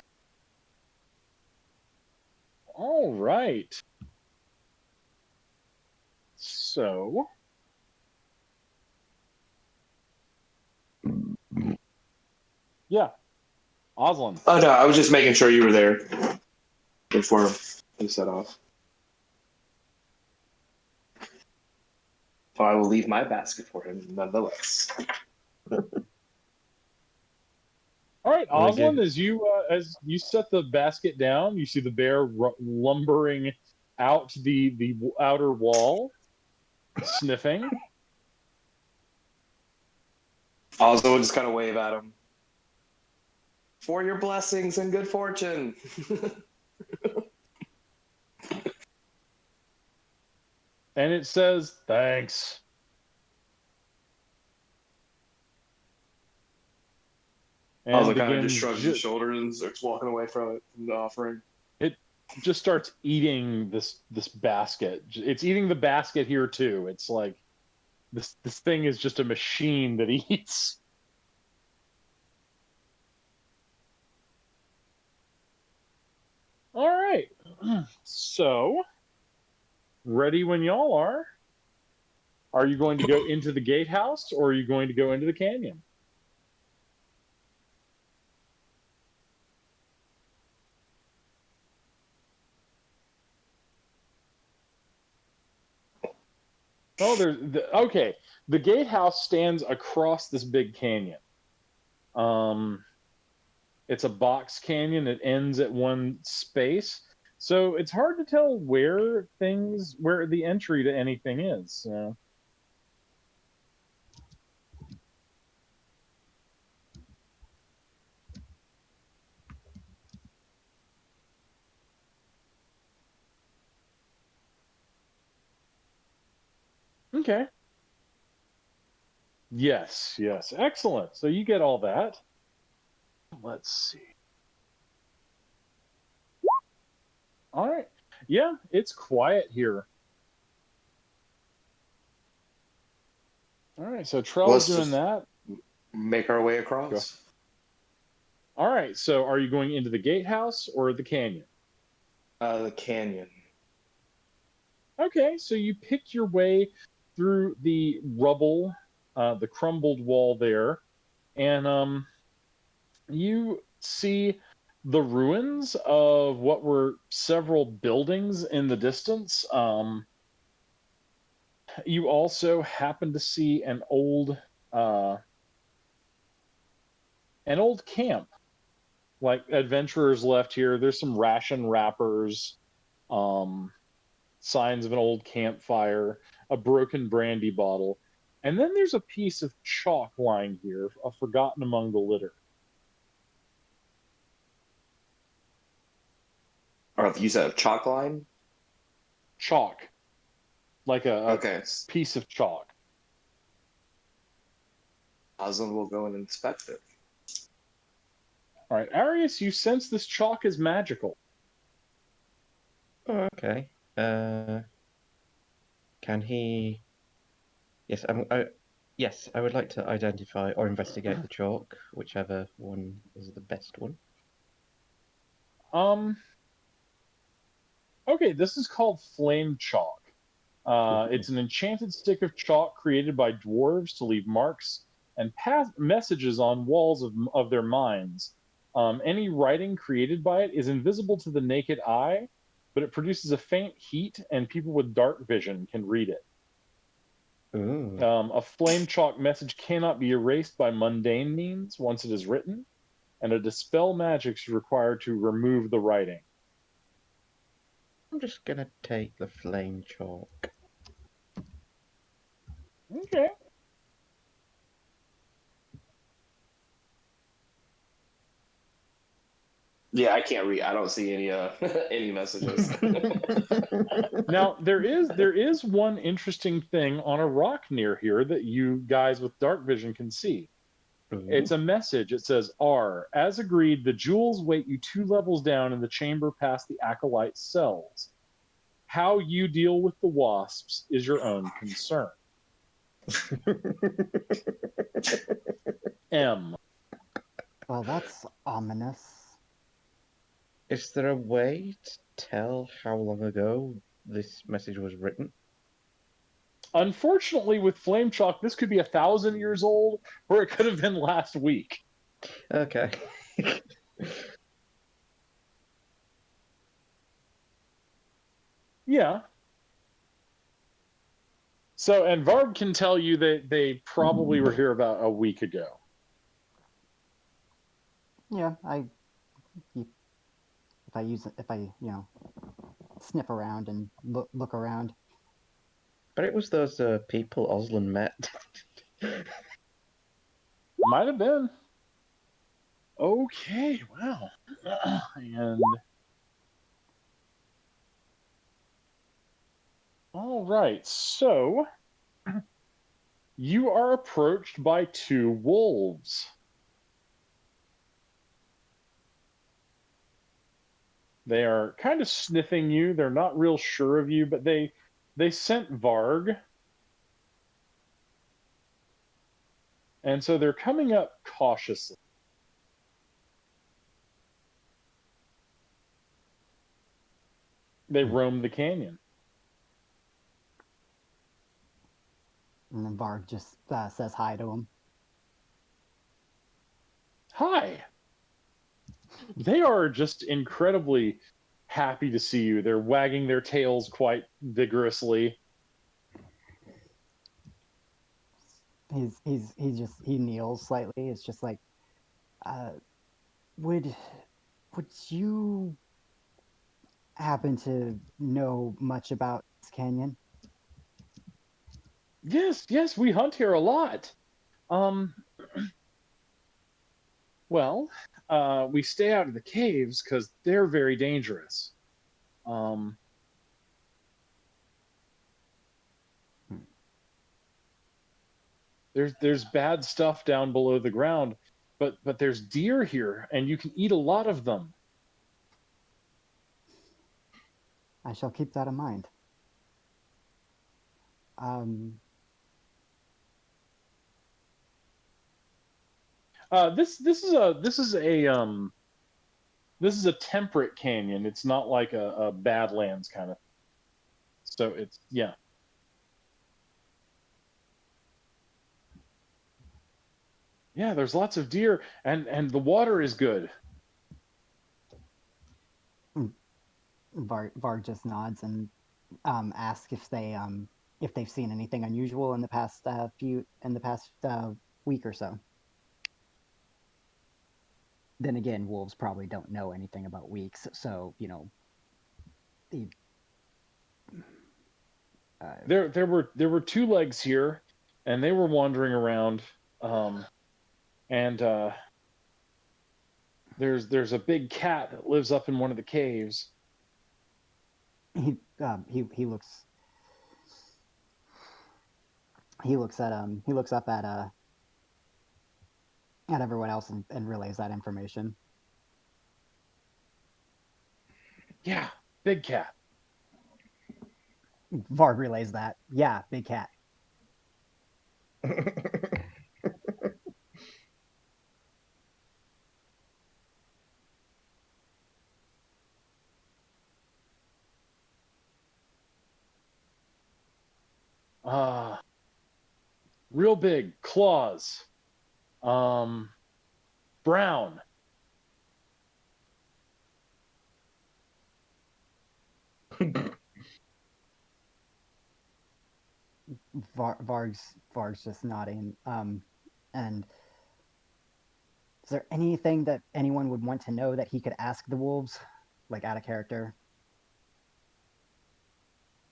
All right. So, yeah, Oslin. Oh no, I was just making sure you were there before we set off. So I will leave my basket for him nonetheless. All right, Well, Oslin, as you set the basket down, you see the bear lumbering out the outer wall, sniffing. Also, just kind of wave at him. For your blessings and good fortune. And it says, thanks. And Also, kind of just begins, shrugs his shoulders and starts walking away from it, from the offering. it just starts eating this basket. It's eating the basket here too. It's like this thing is just a machine that eats. All right. So, ready when y'all are. Are you going to go into the gatehouse or are you going to go into the canyon? Oh, okay. The gatehouse stands across this big canyon. It's a box canyon. It ends at one space, so it's hard to tell where the entry to anything is. Okay. Yes, yes. Excellent. So you get all that. Let's see. All right. Yeah, it's quiet here. All right. So Trell's Let's doing just that. make our way Go. across. All right. So are you going into the gatehouse or the canyon? The canyon. Okay. So you picked your way through the rubble, the crumbled wall there, and you see the ruins of what were several buildings in the distance. You also happen to see uh, an old camp, like adventurers left here. There's some ration wrappers, um, signs of an old campfire, a broken brandy bottle, and then there's a piece of chalk lying here, forgotten among the litter. Or you said chalk line? Chalk, like a Okay. piece of chalk. Osmond will go and inspect it. All right, Arius, you sense this chalk is magical. Oh, okay. Can he? Yes, yes, I would like to identify or investigate the chalk, whichever one is the best one. Um, okay, this is called flame chalk. It's an enchanted stick of chalk created by dwarves to leave marks and pass messages on walls of their minds. Any writing created by it is invisible to the naked eye, but it produces a faint heat, and people with dark vision can read it. Ooh. A flame chalk message cannot be erased by mundane means once it is written, and a dispel magic is required to remove the writing. I'm just gonna take the flame chalk. Okay. Yeah, I can't read. I don't see any any messages. Now there is one interesting thing on a rock near here that you guys with dark vision can see. Ooh. It's a message. It says, R, as agreed, the jewels wait you 2 levels down in the chamber past the acolyte cells. How you deal with the wasps is your own concern. M. Well, that's ominous. Is there a way to tell how long ago this message was written? Unfortunately, with Flame Chalk, this could be 1,000 years old, or it could have been last week. Okay. Yeah. So, and Varg can tell you that they probably were here about a week ago. Yeah, if I use it, if I sniff around and look around. But it was those people Oslin met. Might have been. Okay, wow. And all right, so you are approached by 2 wolves. They are kind of sniffing you. They're not real sure of you, but they scent Varg. And so they're coming up cautiously. They roam the canyon. And then Varg just says hi to him. Hi. They are just incredibly happy to see you. They're wagging their tails quite vigorously. He kneels slightly. It's just like, uh, would you happen to know much about this canyon? Yes, yes, we hunt here a lot. Um, well, we stay out of the caves because they're very dangerous. Um, Hmm. there's bad stuff down below the ground, but there's deer here, and you can eat a lot of them. I shall keep that in mind. Um, This is a temperate canyon. It's not like a Badlands kind of. So it's yeah. Yeah, there's lots of deer and the water is good. Varg just nods and asks if they've seen anything unusual in the past week or so. Then again, wolves probably don't know anything about weeks, so the There were 2 legs here, and they were wandering around. And there's a big cat that lives up in one of the caves. he looks up at everyone else and relays that information. Yeah, big cat. Varg relays that. Yeah, big cat. Uh real big claws. Um, brown. Varg's just nodding. And is there anything that anyone would want to know that he could ask the wolves, like out of character?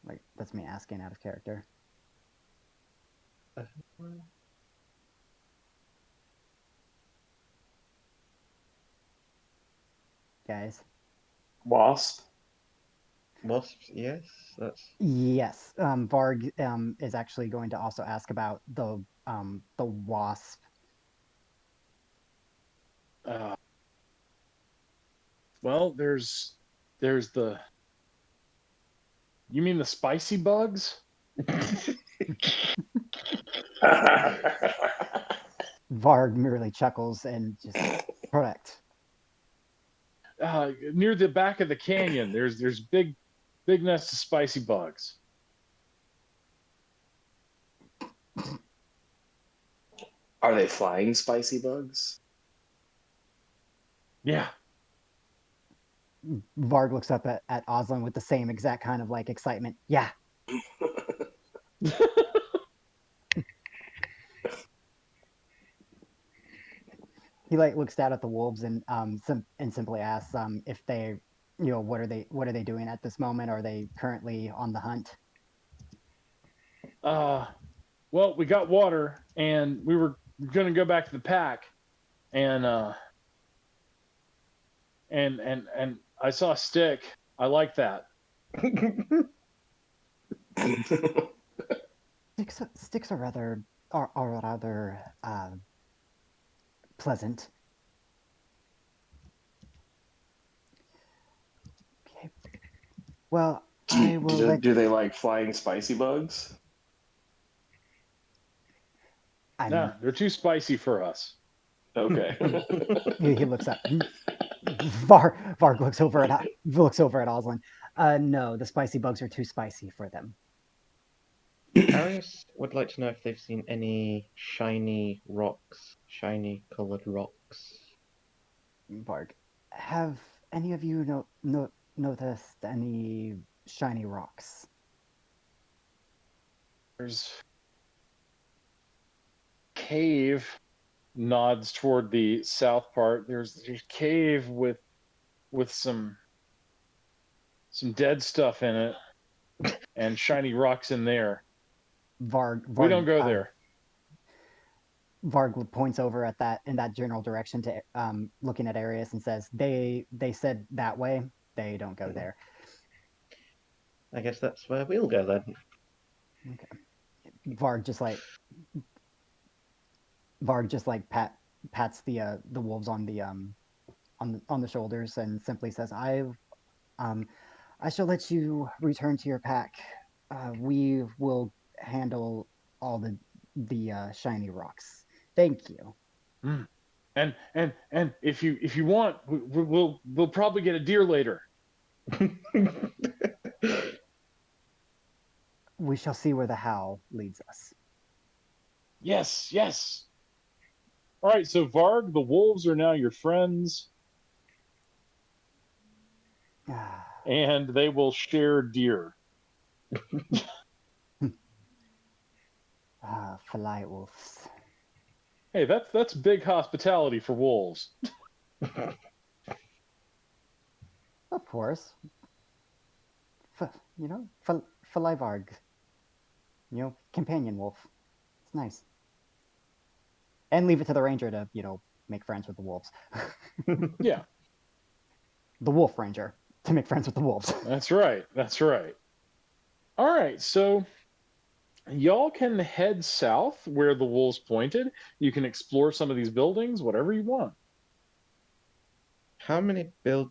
Like that's me asking out of character. guys. Wasp. Wasps, yes, that's. Yes, Varg is actually going to also ask about the wasp. Uh, well, there's the. You mean the spicy bugs? Varg merely chuckles and just correct. Near the back of the canyon, there's big nests of spicy bugs. Are they flying spicy bugs? Yeah. Varg looks up at Oslin with the same exact kind of like excitement. Yeah, he like looks down at the wolves and simply asks if they, what are they doing at this moment? Are they currently on the hunt? uh, well, we got water, and we were gonna go back to the pack, and and I saw a stick. I like that. Sticks are rather pleasant. Okay. Well, I will let. Do they like flying spicy bugs? I Nah, mean, they're too spicy for us. Okay. he looks up. Varg looks over at Oslin. No, the spicy bugs are too spicy for them. Arius would like to know if they've seen any shiny rocks, shiny colored rocks. Varg, have any of you noticed any shiny rocks? There's cave nods toward the south part. There's cave with some dead stuff in it and shiny rocks in there. Varg We Varg don't go there. Varg points over at that in that general direction to looking at Arius and says, "They said that way. They don't go there." I guess that's where we'll go then. Okay. Varg just like Varg just like pats the wolves on the shoulders and simply says, um I shall let you return to your pack. We will handle all the shiny rocks. Thank you." Mm. And if you want, we'll probably get a deer later. We shall see where the howl leads us. Yes, yes. All right, so Varg, the wolves are now your friends, and they will share deer. Fly wolves. Hey, that's big hospitality for wolves. Of course. You know, Fly Varg. Companion wolf. It's nice. And leave it to the ranger to, make friends with the wolves. Yeah, The wolf ranger to make friends with the wolves. that's right. That's right. All right, so y'all can head south where the wolves pointed. You can explore some of these buildings, whatever you want. How many build?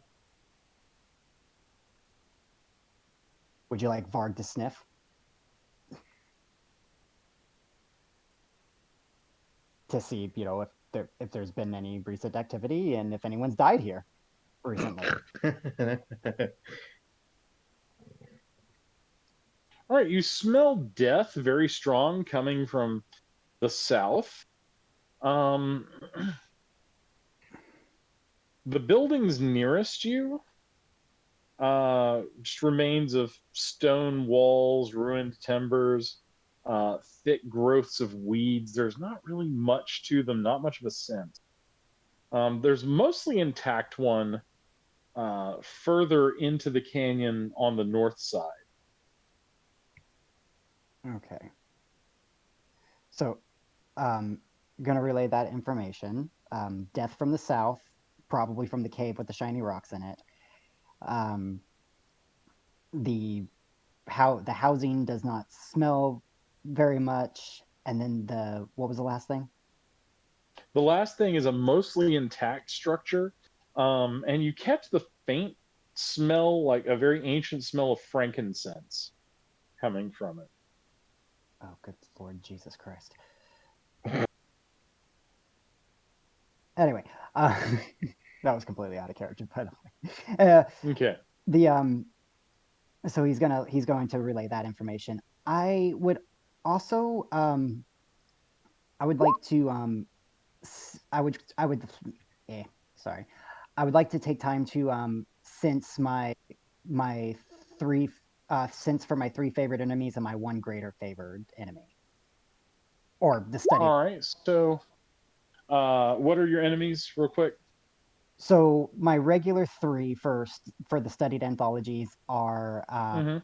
Would you like Varg to sniff? To see, if there's been any recent activity and if anyone's died here recently. All right, you smell death very strong coming from the south. Um, the buildings nearest you, just remains of stone walls, ruined timbers, thick growths of weeds. There's not really much to them, not much of a scent. There's mostly intact one further into the canyon on the north side. Okay. So, gonna relay that information. Death from the south, probably from the cave with the shiny rocks in it. Um, the the housing does not smell very much, and then the what was the last thing? The last thing is a mostly intact structure, and you catch the faint smell, like a very ancient smell of frankincense coming from it. Oh, good Lord Jesus Christ. Anyway, that was completely out of character, by the way. Okay. The so he's going to relay that information. I would also I would like to I would eh, sorry. I would like to take time to sense my three sense for my three favorite enemies and my one greater favored enemy. Or the study. All right. So, what are your enemies, real quick? So my regular three first for the studied anthologies are Mm-hmm.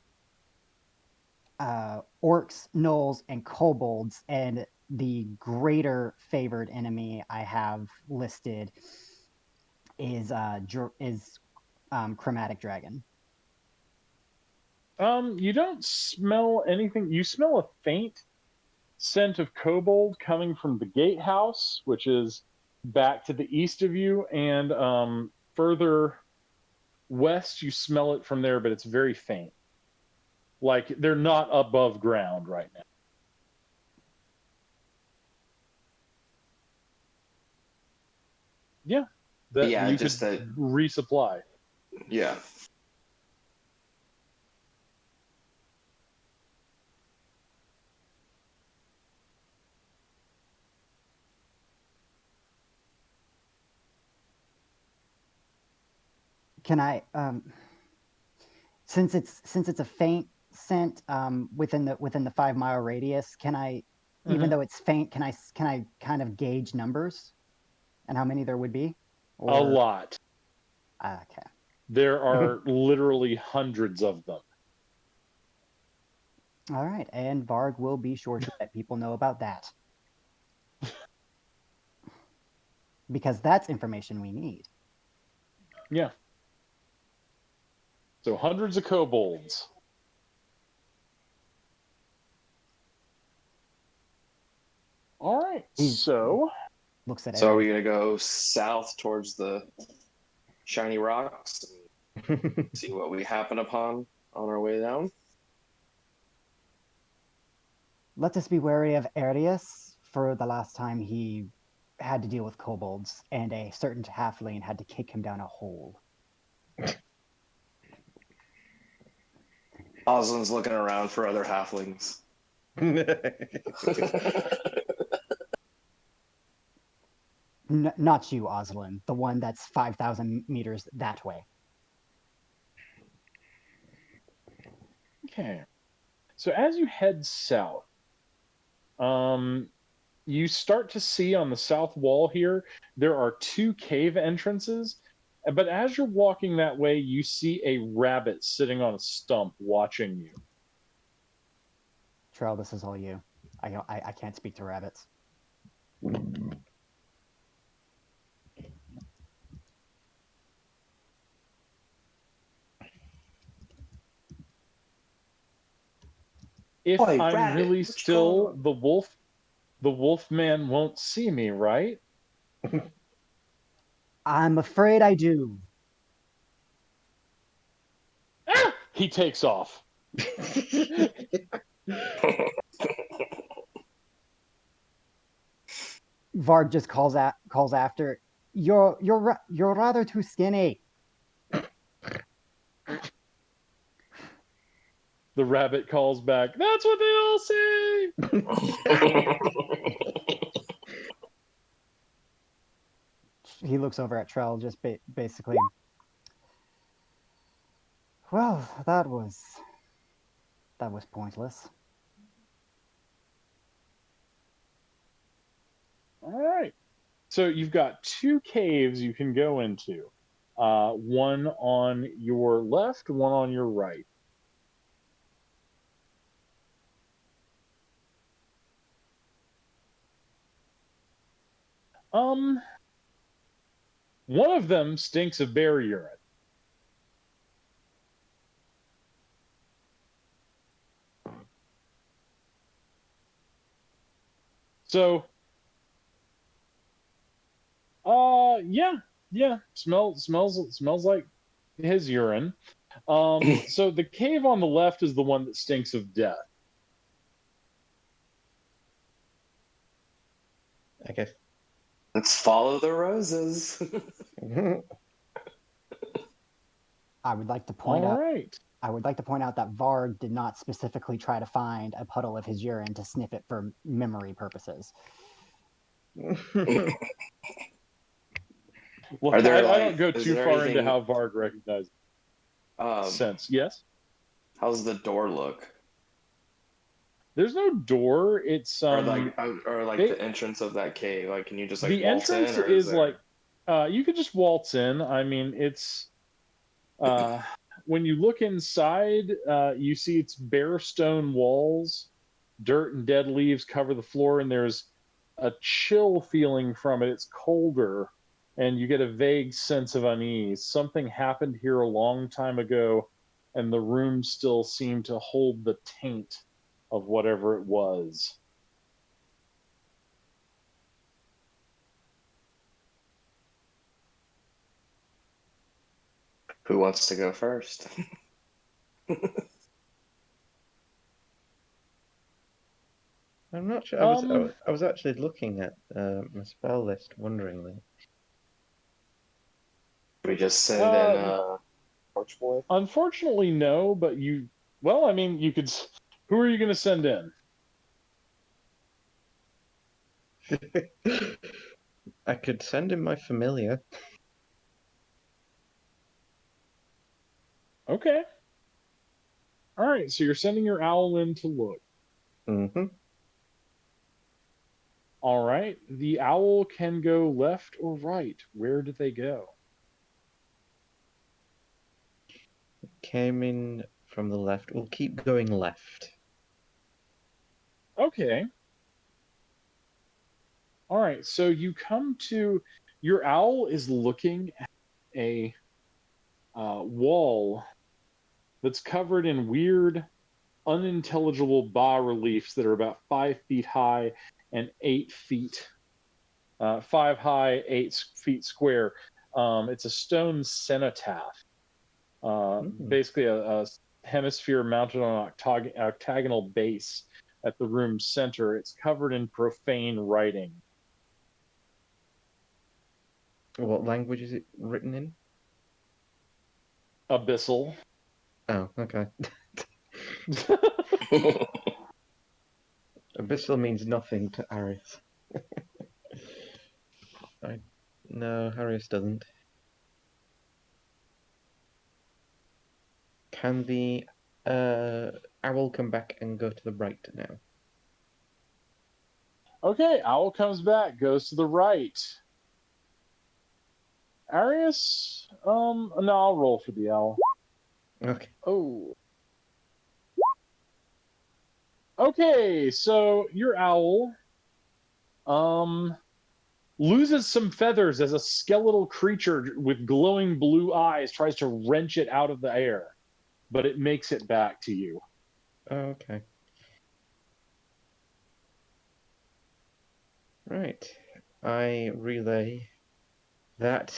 orcs, gnolls, and kobolds, and the greater favored enemy I have listed is chromatic dragon. You don't smell anything. You smell a faint scent of kobold coming from the gatehouse, which is back to the east of you, and further west, you smell it from there, but it's very faint. Like they're not above ground right now. Yeah, that Yeah, you could just that. resupply. Yeah. Can I since it's a faint scent within the 5 mile radius, can I, even Mm-hmm. though it's faint, can I kind of gauge numbers and how many there would be? A Or lot. okay. There are literally hundreds of them. All right, and Varg will be sure to let people know about that because that's information we need. Yeah. So hundreds of kobolds. All right. He So looks at So are Arius. we gonna go south towards the shiny rocks and see what we happen upon on our way down? Let us be wary of Arius for the last time he had to deal with kobolds, and a certain halfling had to kick him down a hole. Oslin's looking around for other halflings. Not you, Oslin, the one that's 5,000 meters that way. okay. So as you head south, um, you start to see on the south wall here there are two cave entrances. But as you're walking that way, you see a rabbit sitting on a stump watching you. Trell, this is all you. I can't speak to rabbits. If Oi, I'm rabbit, really what you going still on? the wolf man won't see me, right? I'm afraid I do. Ah! He takes off. Varg just calls after. You're rather too skinny. The rabbit calls back. That's what they all say. He looks over at Trell, just basically. Well, that was pointless. All right. So you've got two caves you can go into. One on your left, one on your right. Um, One of them stinks of bear urine. So, yeah, smells like his urine. So the cave on the left is the one that stinks of death. I guess. Let's follow the roses. I would like to point All out. right. I would like to point out that Varg did not specifically try to find a puddle of his urine to sniff it for memory purposes. Well, Are there I don't go is too there far into anything? how Varg recognizes sense. Yes. How's the door look? There's no door. It's Or like they the entrance of that cave? Like, can you just like the waltz in, entrance or is is like there? you could just waltz in. I mean, it's uh when you look inside, you see it's bare stone walls, dirt and dead leaves cover the floor, and there's a chill feeling from it. It's colder, and you get a vague sense of unease. Something happened here a long time ago, and the room still seemed to hold the taint of whatever it was. Who wants to go first? I'm not sure. Um, I was actually looking at my spell list wonderingly. We just send in uh, Torch Boy. unfortunately, no, but well, I mean, you could. Who are you going to send in? I could send him my familiar. Okay. All right. So you're sending your owl in to look. Mm-hmm. All right. The owl can go left or right. Where do they go? Came in from the left. We'll keep going left. Okay. All right. So you come to your owl is looking at a wall that's covered in weird, unintelligible bas reliefs that are about 5 feet high and 8 feet 5 high, 8 feet square. It's a stone cenotaph, Mm. basically a hemisphere mounted on an octagonal base at the room's center. It's covered in profane writing. What language is it written in? Abyssal. Oh, okay. Abyssal means nothing to Arius. No, Arius doesn't. Can the owl come back and go to the right now? Okay, owl comes back, goes to the right. Arius, no, I'll roll for the owl. Okay. Oh. Okay, so your owl, loses some feathers as a skeletal creature with glowing blue eyes tries to wrench it out of the air, but it makes it back to you. Okay. Right. I relay that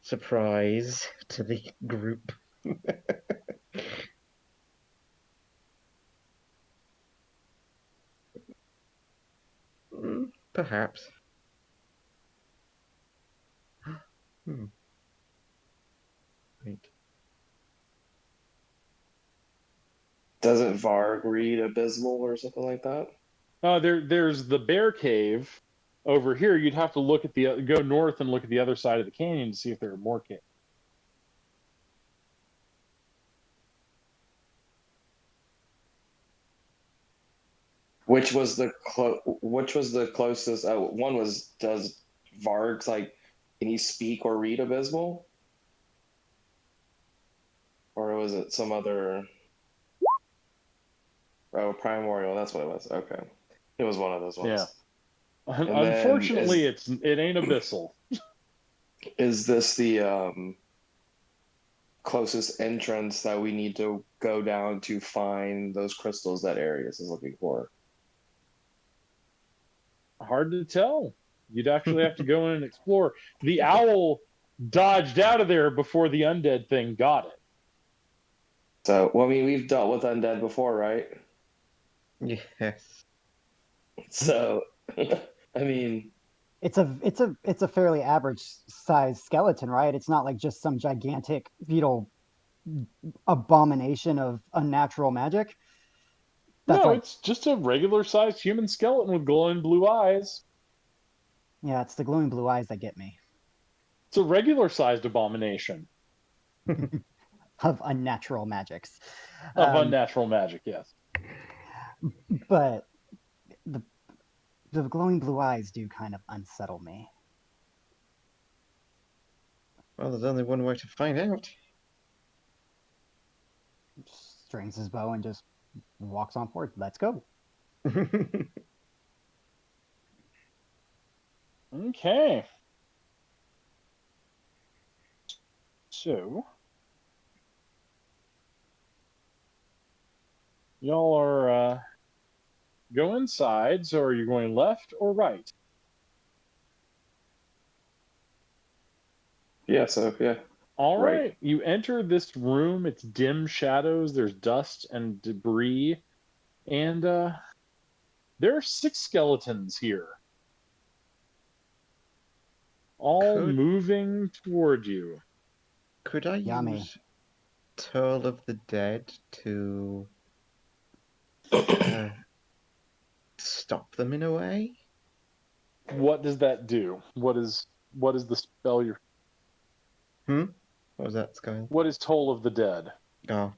surprise to the group. Perhaps. Hmm. Wait. Doesn't Varg read Abysmal or something like that? There's the bear cave over here. You'd have to look at go north and look at the other side of the canyon to see if there are more caves. Which was the closest? One was, does Varg's like, can he speak or read Abysmal, or was it some other? Oh, Primordial. That's what it was. Okay, it was one of those Yeah. ones. And then Unfortunately, it ain't abyssal. Is this the closest entrance that we need to go down to find those crystals that Arius is looking for? Hard to tell. You'd actually have to go in and explore. The owl dodged out of there before the undead thing got it. So, well, I mean, we've dealt with undead before, right? Yes. So, I mean, It's a fairly average sized skeleton, right? It's not like just some gigantic, abomination of unnatural magic. That's No, like, it's just a regular sized human skeleton with glowing blue eyes. yeah, it's the glowing blue eyes that get me It's a regular sized abomination of unnatural magics. of unnatural magic, yes. But the the glowing blue eyes do kind of unsettle me. Well, there's only one way to find out. Strings his bow and just walks on forward. Let's go. Okay. So, y'all are go inside. So, are you going left or right? yeah, so yeah. All Right. right. You enter this room. It's dim shadows. There's dust and debris. And there are 6 skeletons here, all Could moving toward you. could I Yummy. use Toll of the Dead to stop them in a way? What does that do? What is the spell you're What was that, Skyle? What is Toll of the Dead? Oh,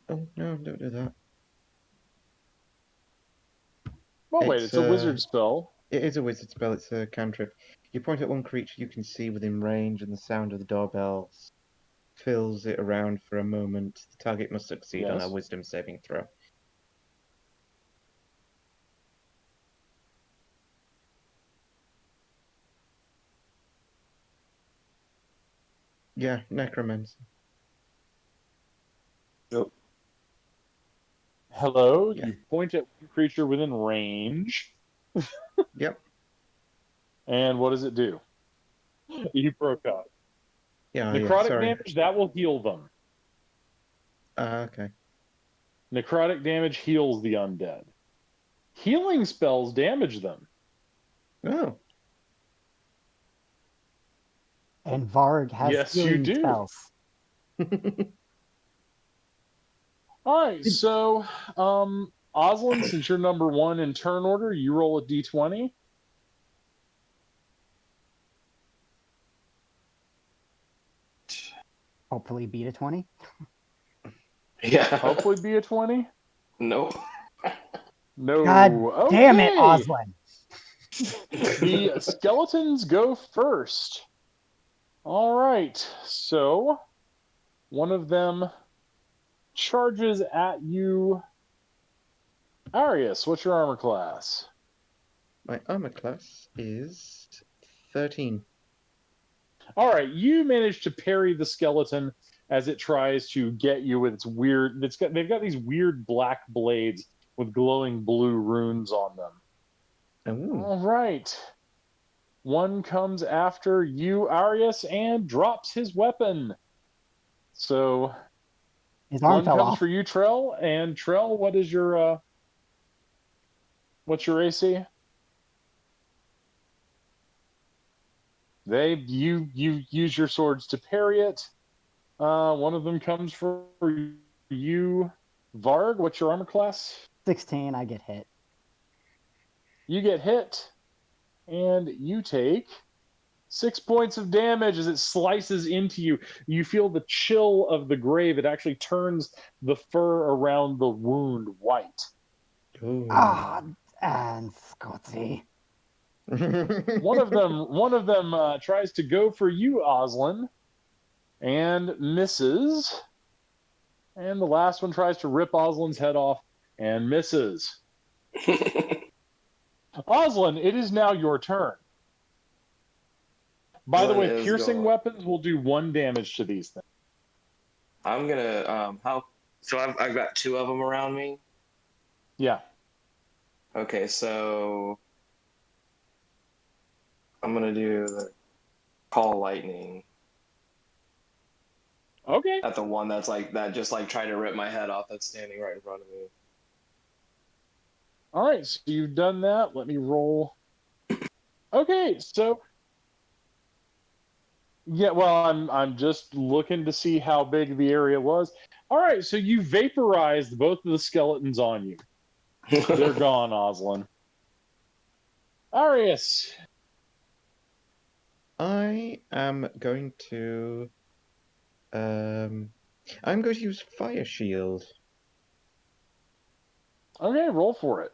oh no, don't do that. Oh wait, it's a wizard spell. It is a wizard spell. It's a cantrip. You point at one creature you can see within range, and the sound of the doorbell fills it around for a moment. The target must succeed on a Yes. wisdom saving throw. Yeah, necromancy. Yep. Hello, Yeah. you point at one creature within range. Yep. And what does it do? You broke up. Yeah, yeah, Necrotic sorry. damage, that will heal them. Okay. Necrotic damage heals the undead. Healing spells damage them. Oh. And Varg has Yes, you healing do. spells. All right, so Oslin, since you're number 1 in turn order, you roll a d20. Hopefully beat a 20. Yeah. Hopefully be a 20. No. No. God damn it, Okay. Oslin. The skeletons go first. All right. So one of them charges at you. Arius, what's your armor class? My armor class is 13. All right, you manage to parry the skeleton as it tries to get you with its weird. They've got these weird black blades with glowing blue runes on them. Ooh. All right. One comes after you, Arius, and drops his weapon. So His arm one fell comes off. for you, Trell. And Trell, what is your what's your AC? You use your swords to parry it. One of them comes for you, Varg. What's your armor class? 16, I get hit. You get hit, and you take 6 points of damage as it slices into you. You feel the chill of the grave. It actually turns the fur around the wound white. Ooh. Ah, and Scotty. One of them tries to go for you, Oslin, and misses. And the last one tries to rip Oslin's head off and misses. Oslin, it is now your turn. By the Oslin way, is piercing going. weapons will do 1 damage to these things. I'm gonna how. So I've got two of them around me. Yeah. Okay, so I'm gonna do the call lightning Okay. at the one that's like that, just like trying to rip my head off. That's standing right in front of me. All right. So you've done that. Let me roll. Okay. So yeah. Well, I'm just looking to see how big the area was. All right. So you vaporized both of the skeletons on you. They're gone, Oslin. Arius. I am going to. I'm going to use Fire Shield. Okay. Roll for it.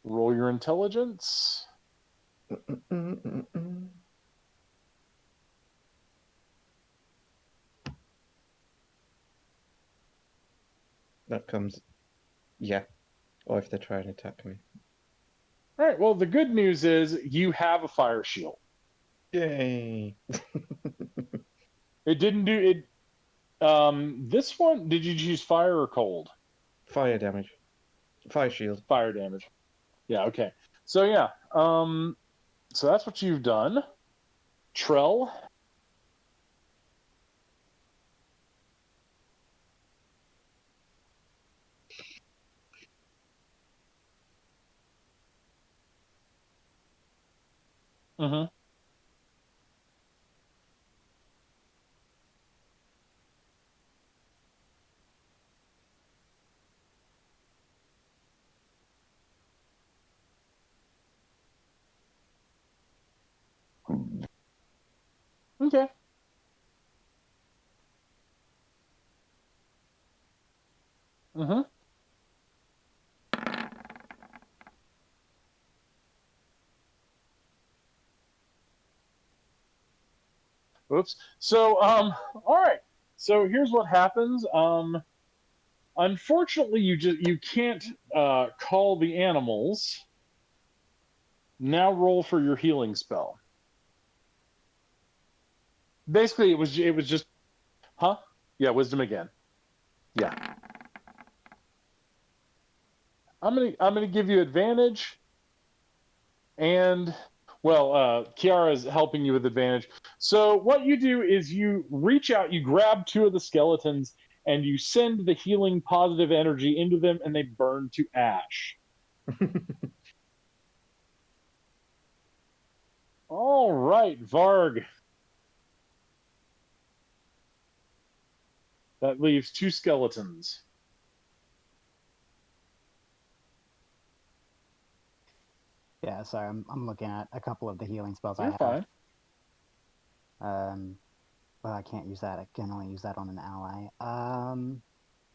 Roll your intelligence. Mm-mm-mm-mm. That comes. Yeah. Or if they try and attack me. All right. Well, the good news is you have a fire shield. Yay! It didn't do it. This one, did you choose fire or cold? Fire damage. Fire shield. Fire damage. Yeah. Okay. So yeah. So that's what you've done. Trell. Mm-hmm. Okay. Mm-hmm. Oops. So all right. So here's what happens. Unfortunately, you can't call the animals. Now roll for your healing spell. Basically, it was just, huh? Yeah, wisdom again. Yeah. I'm gonna give you advantage, and well, Kiara is helping you with advantage. So what you do is you reach out, you grab two of the skeletons, and you send the healing positive energy into them, and they burn to ash. All right, Varg. That leaves two skeletons. Yeah, sorry, I'm looking at a couple of the healing spells I You're have. fine. Well, I can't use that. I can only use that on an ally.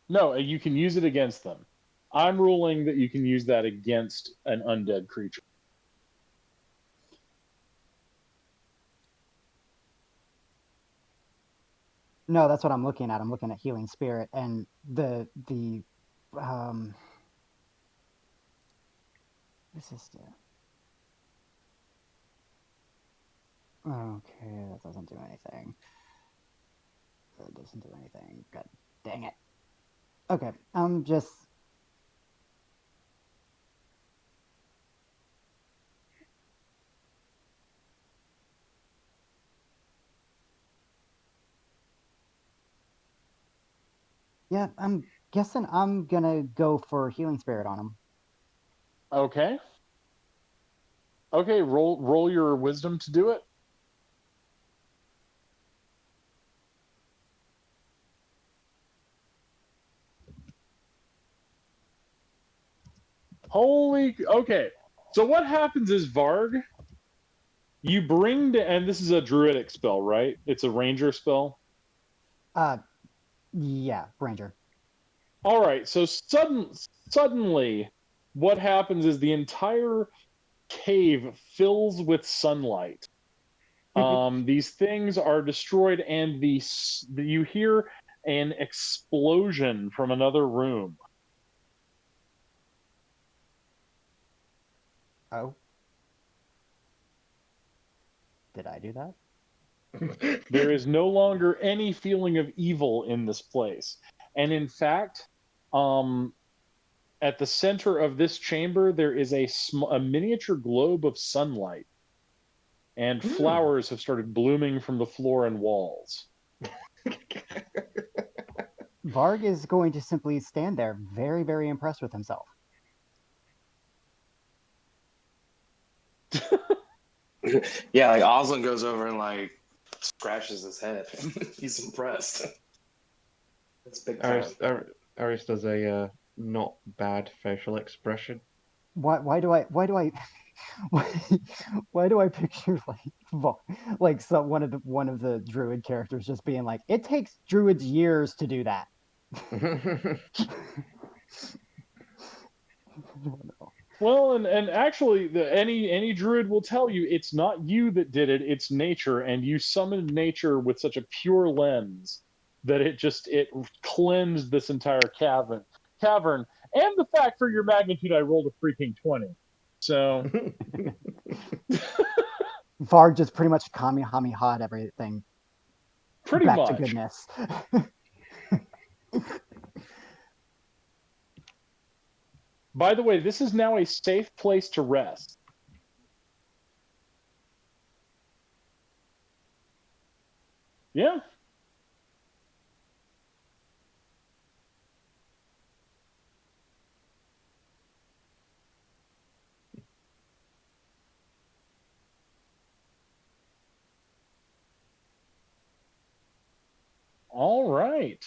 No, you can use it against them. I'm ruling that you can use that against an undead creature. No, that's what I'm looking at. I'm looking at healing spirit and the um. What's this do? Okay, that doesn't do anything. That doesn't do anything. God dang it. Okay, I'm just. Yeah, I'm guessing I'm gonna go for healing spirit on him. Okay. Okay, roll your wisdom to do it. Holy, okay. So what happens is Varg, you bring to, and this is a druidic spell, right? It's a ranger spell. Uh, yeah, ranger. All right. So suddenly, what happens is the entire cave fills with sunlight. These things are destroyed, and you hear an explosion from another room. Oh, did I do that? There is no longer any feeling of evil in this place. And in fact, um, at the center of this chamber, there is a miniature globe of sunlight, and Hmm. flowers have started blooming from the floor and walls. Varg is going to simply stand there, very, very impressed with himself. Yeah, like Oslin goes over and like scratches his head. He's impressed. It's big time. Aris does a not bad facial expression. Why do I why, why do I picture like one of the druid characters just being like, it takes druids years to do that. Well, and actually, any druid will tell you it's not you that did it; it's nature, and you summoned nature with such a pure lens that it cleansed this entire cavern. And the fact, for your magnitude, I rolled a freaking 20. So Varg just pretty much Kamehameha everything pretty back to much. goodness. By the way, this is now a safe place to rest. Yeah. All right.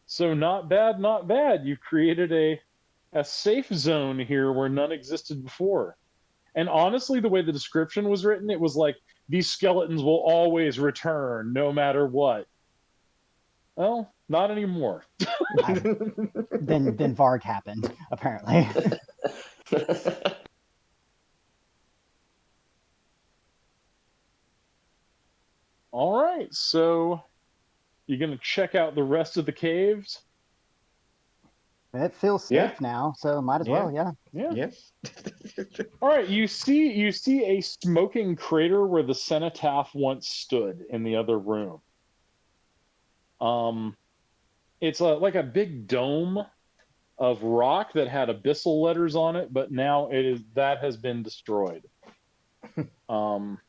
So not bad, not bad. You've created a safe zone here where none existed before. And honestly, the way the description was written, it was like these skeletons will always return no matter what. Well, not anymore. Then Varg happened, apparently. All right, so you're gonna check out the rest of the caves. It feels Yeah, safe now, so might as Yeah. well, yeah. yeah. Yes. All right, you see a smoking crater where the cenotaph once stood in the other room. Um, it's like a big dome of rock that had abyssal letters on it, but now that has been destroyed. Um,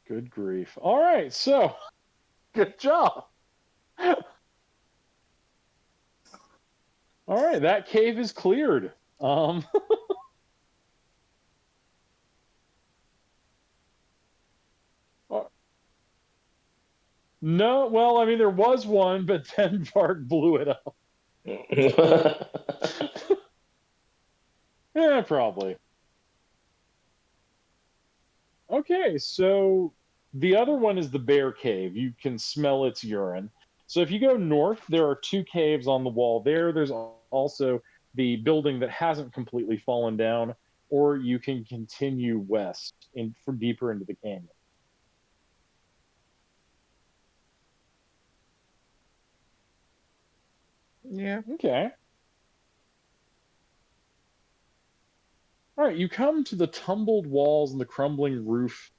good grief! All right, so good job. All right, that cave is cleared. Um, uh, no, well, I mean there was one, but then Varg blew it up. Yeah, probably. Okay, so the other one is the bear cave. You can smell its urine. So if you go north, there are two caves on the wall there. There's also the building that hasn't completely fallen down, or you can continue west for deeper into the canyon. Yeah. Okay. All right, you come to the tumbled walls and the crumbling roof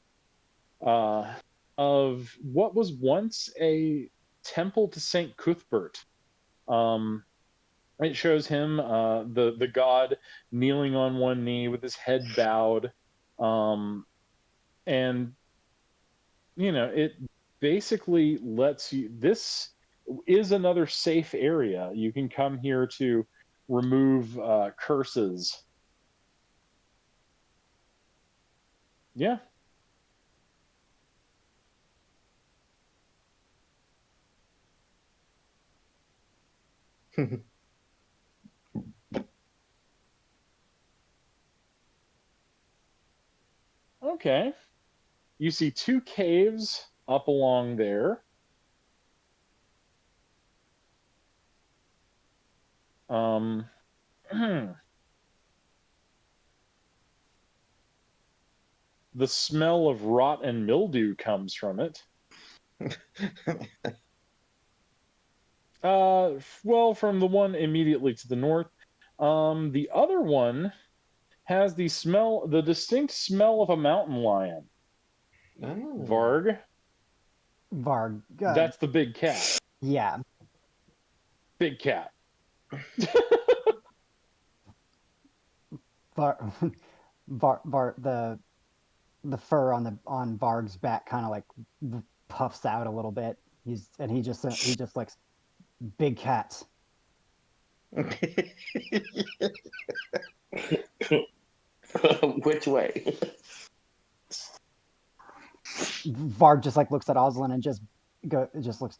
uh, of what was once a temple to Saint Cuthbert. Um, it shows him, the god, kneeling on one knee with his head bowed, um, and it basically lets you. This is another safe area. You can come here to remove curses. Yeah. Okay. You see two caves up along there. Um, the smell of rot and mildew comes from it. Well, from the one immediately to the north. The other one has the distinct smell of a mountain lion. Oh. Varg, Varg. that's the big cat. Yeah. Big cat. Var, the fur on Varg's back kind of like puffs out a little bit. He just looks big cat. Which way? Varg just like looks at Oslin and just looks.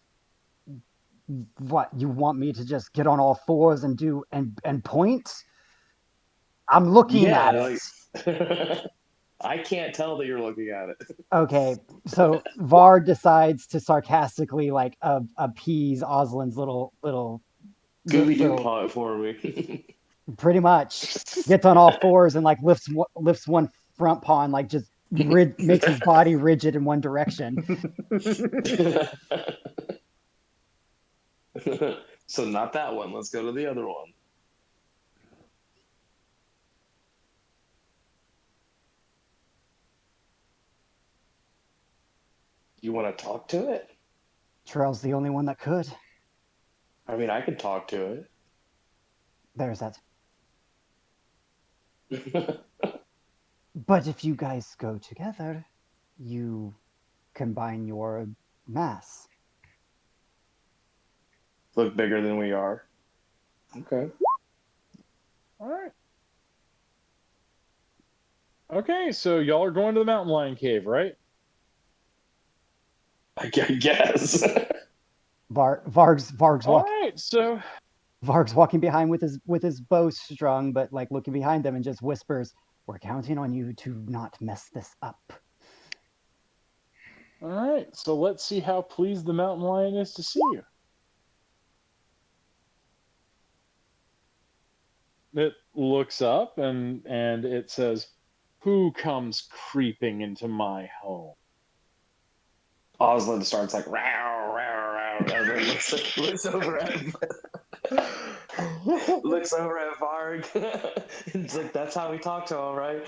What, you want me to just get on all fours and do and point? I'm looking at Yeah, it. like I can't tell that you're looking at it. Okay, so Varg decides to sarcastically like appease Oslin's Scooby Doo little, paw it for me. pretty much gets on all fours and like lifts one front paw and like just makes his body rigid in one direction. So not that one. Let's go to the other one. You want to talk to it? Terrell's the only one that could. I mean, I could talk to There's that. it. But if you guys go together, you combine your mass. Look bigger than we are. Okay. All right. Okay, so y'all are going to the mountain lion cave, right? I guess. All right, so Varg's walking behind with his bow strung, but like looking behind them and just whispers, "We're counting on you to not mess this up." all right, so let's see how pleased the mountain lion is to see you. It looks up and it says, "Who comes creeping into my home?" Oslin starts like row row row, and then looks over at looks over at Varg. It's like that's how we talk to him, right?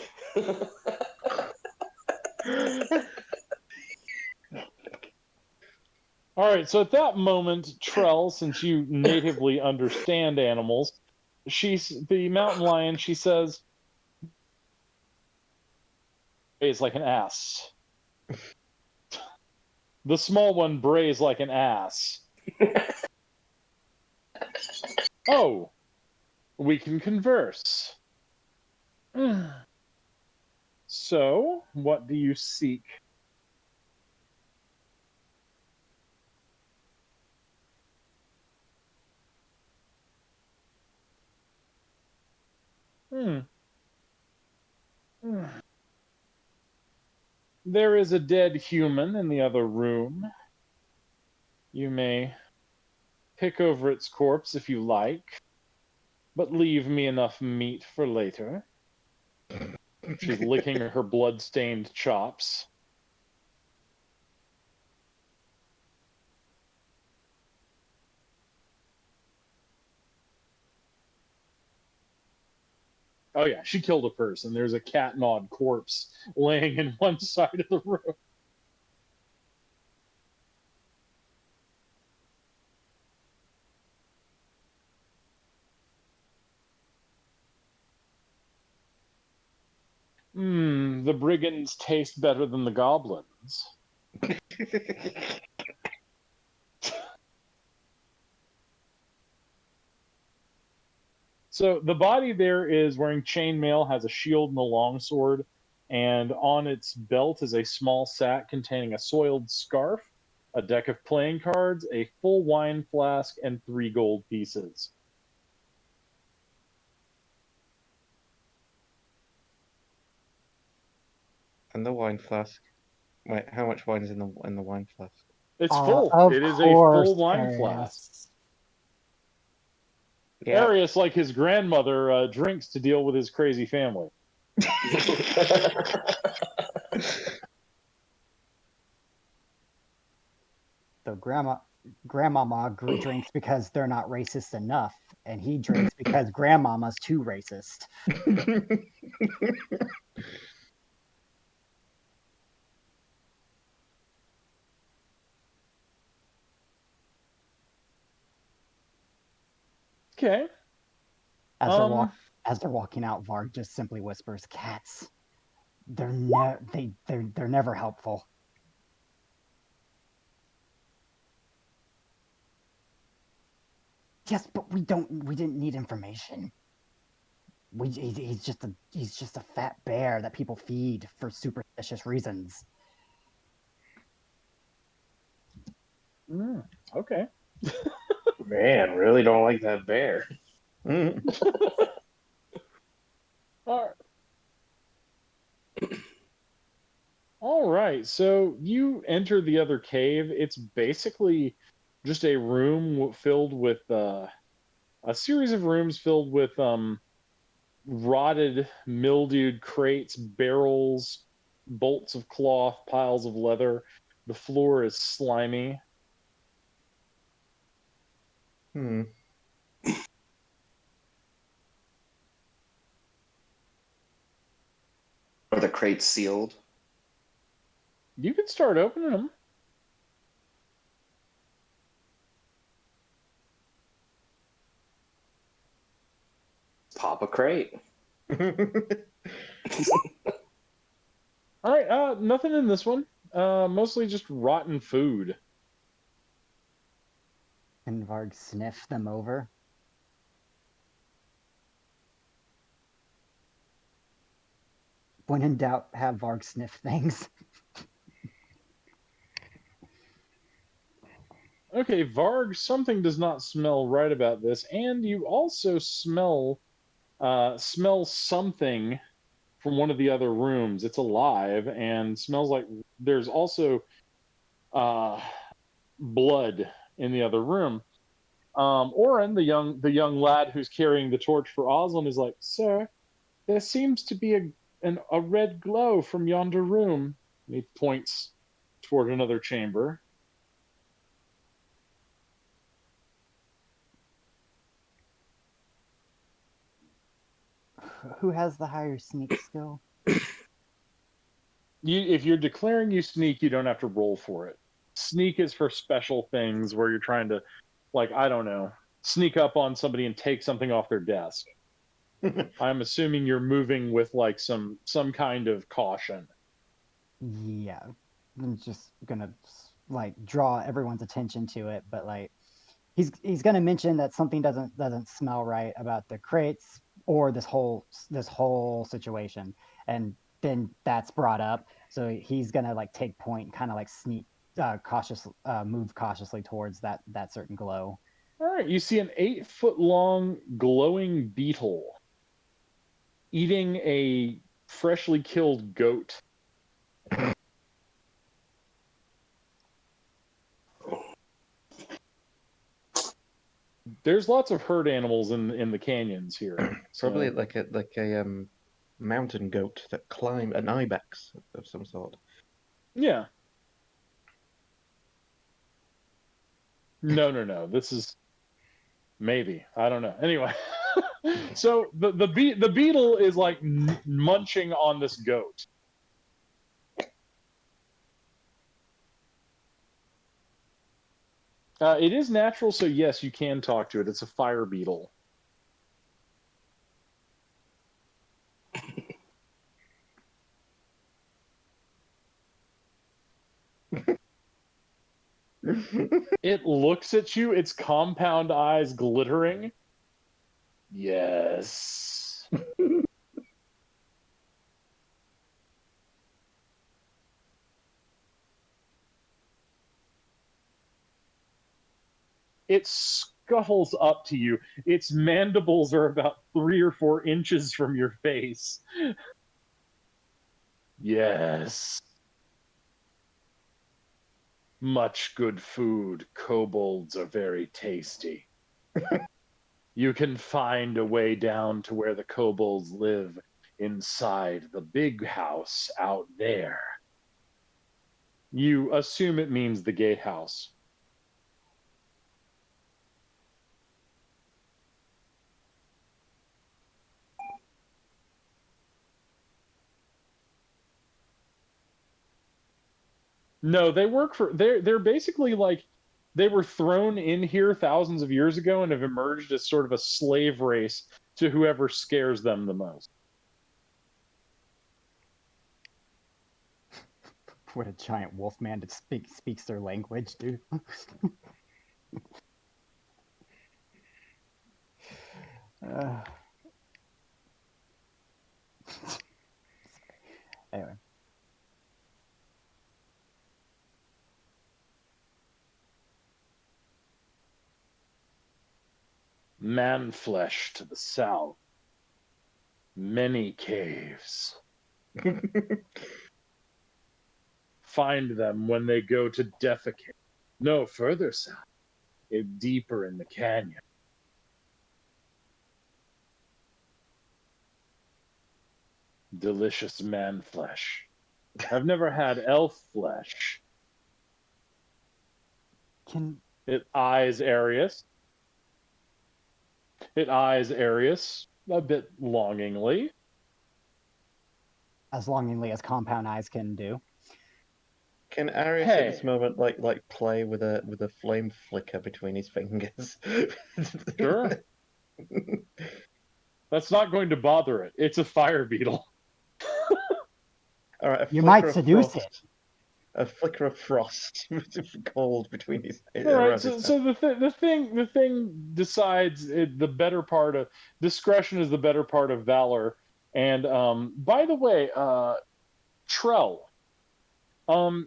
All right, so at that moment, Trell, since you natively understand animals, the mountain lion. She says, "Brays like an ass." The small one brays like an ass. Oh, we can converse. So, what do you seek? Hmm. There is a dead human in the other room. You may pick over its corpse if you like, but leave me enough meat for later. She's licking her blood-stained chops. Oh yeah, she killed a person. There's a cat-gnawed corpse laying in one side of the room. The brigands taste better than the goblins. So the body there is wearing chainmail, has a shield and a longsword, and on its belt is a small sack containing a soiled scarf, a deck of playing cards, a full wine flask, and 3 gold pieces. And the wine flask. Wait, how much wine is in the wine flask? It's full. Of It is a course, full wine flask. Arius. Yeah. Arius, like his grandmother, drinks to deal with his crazy family. So grandma Grandmama drinks because they're not racist enough, and he drinks because Grandmama's too racist. Okay. As they're Um. walk as they're walking out, Varg just simply whispers, "Cats. They're never helpful." Yes, but we didn't need information. He's just a fat bear that people feed for superstitious reasons. Okay. Man, really don't like that bear. All right. All right. So you enter the other cave. It's basically just a room filled with a series of rooms filled with rotted, mildewed crates, barrels, bolts of cloth, piles of leather. The floor is slimy. Hmm. Are the crates sealed? You can start opening them. Pop a crate. All right. Nothing in this one. Mostly just rotten food. And Varg sniff them over. When in doubt, have Varg sniff things. Okay, Varg, something does not smell right about this, and you also smell something from one of the other rooms. It's alive and smells like there's also uh, blood in the other room. Oren, the young lad who's carrying the torch for Oslam, is like, "Sir, there seems to be a red glow from yonder room." And he points toward another chamber. Who has the higher sneak skill? If you're declaring you sneak, you don't have to roll for it. Sneak is for special things where you're trying to, like, I don't know, sneak up on somebody and take something off their desk. I'm assuming you're moving with like some kind of caution. Yeah, I'm just gonna like draw everyone's attention to it, but like he's gonna mention that something doesn't smell right about the crates or this whole situation, and then that's brought up. So he's gonna like take point, kind of like sneak, move cautiously towards that certain glow. All right, you see an 8 foot long glowing beetle eating a freshly killed goat. There's lots of herd animals in the canyons here. Probably So like a mountain goat that climb an ibex of some sort. yeah. No. This is maybe. I don't know. Anyway, so the beetle is like munching on this goat. It is natural, so yes, you can talk to it. It's a fire beetle. It looks at you, its compound eyes glittering. Yes. It scuttles up to you. Its mandibles are about 3 or 4 inches from your face. Yes. Much good food. Kobolds are very tasty. You can find a way down to where the kobolds live inside the big house out there. You assume it means the gatehouse. No, they work for they're basically like they were thrown in here thousands of years ago and have emerged as sort of a slave race to whoever scares them the most. What a giant wolf man that speaks their language, dude. uh, anyway, Man flesh to the south. Many caves. Find them when they go to defecate. No further south, deeper in the canyon. Delicious man flesh. I've never had elf flesh. can It eyes Arius. It eyes Arius a bit longingly. as longingly as compound eyes can do. Can Arius at this Hey, moment like play with a flame flicker between his fingers? sure. That's not going to bother it. It's a fire beetle. All right, You might seduce it. a flicker of frost cold between All right, around his so hand. so the thing decides the better part of discretion is the better part of valor. And by the way, Trell,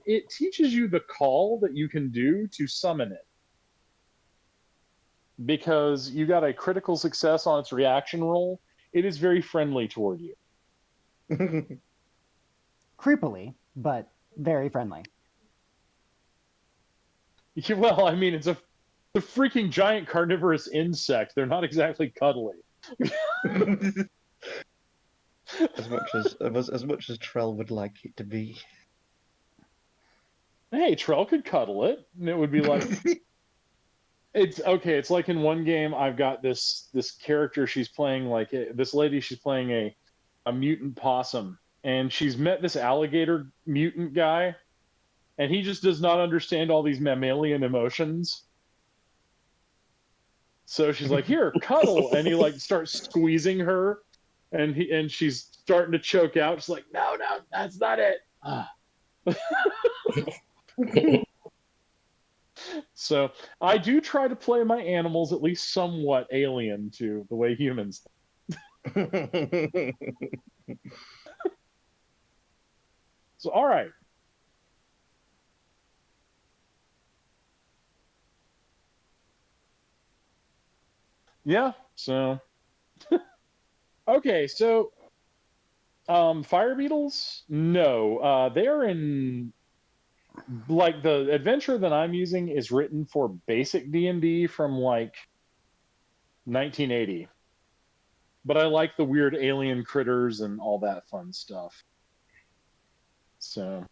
it teaches you the call that you can do to summon it because you got a critical success on its reaction roll. It is very friendly toward you. Creepily, but very friendly. Well, I mean, it's a the freaking giant carnivorous insect. They're not exactly cuddly. as much as Trell would like it to be. Hey, Trell could cuddle it, and it would be like it's okay. It's like in one game, I've got this character. She's playing like this lady. She's playing a mutant possum, and she's met this alligator mutant guy, and he just does not understand all these mammalian emotions. So she's like, "Here, cuddle," and he like starts squeezing her, and she's starting to choke out. She's like, "No, no, that's not it." So I do try to play my animals at least somewhat alien to the way humans think. So all right. Yeah. So okay. So fire beetles? No. They are in like the adventure that I'm using is written for basic D&D from like 1980. But I like the weird alien critters and all that fun stuff. So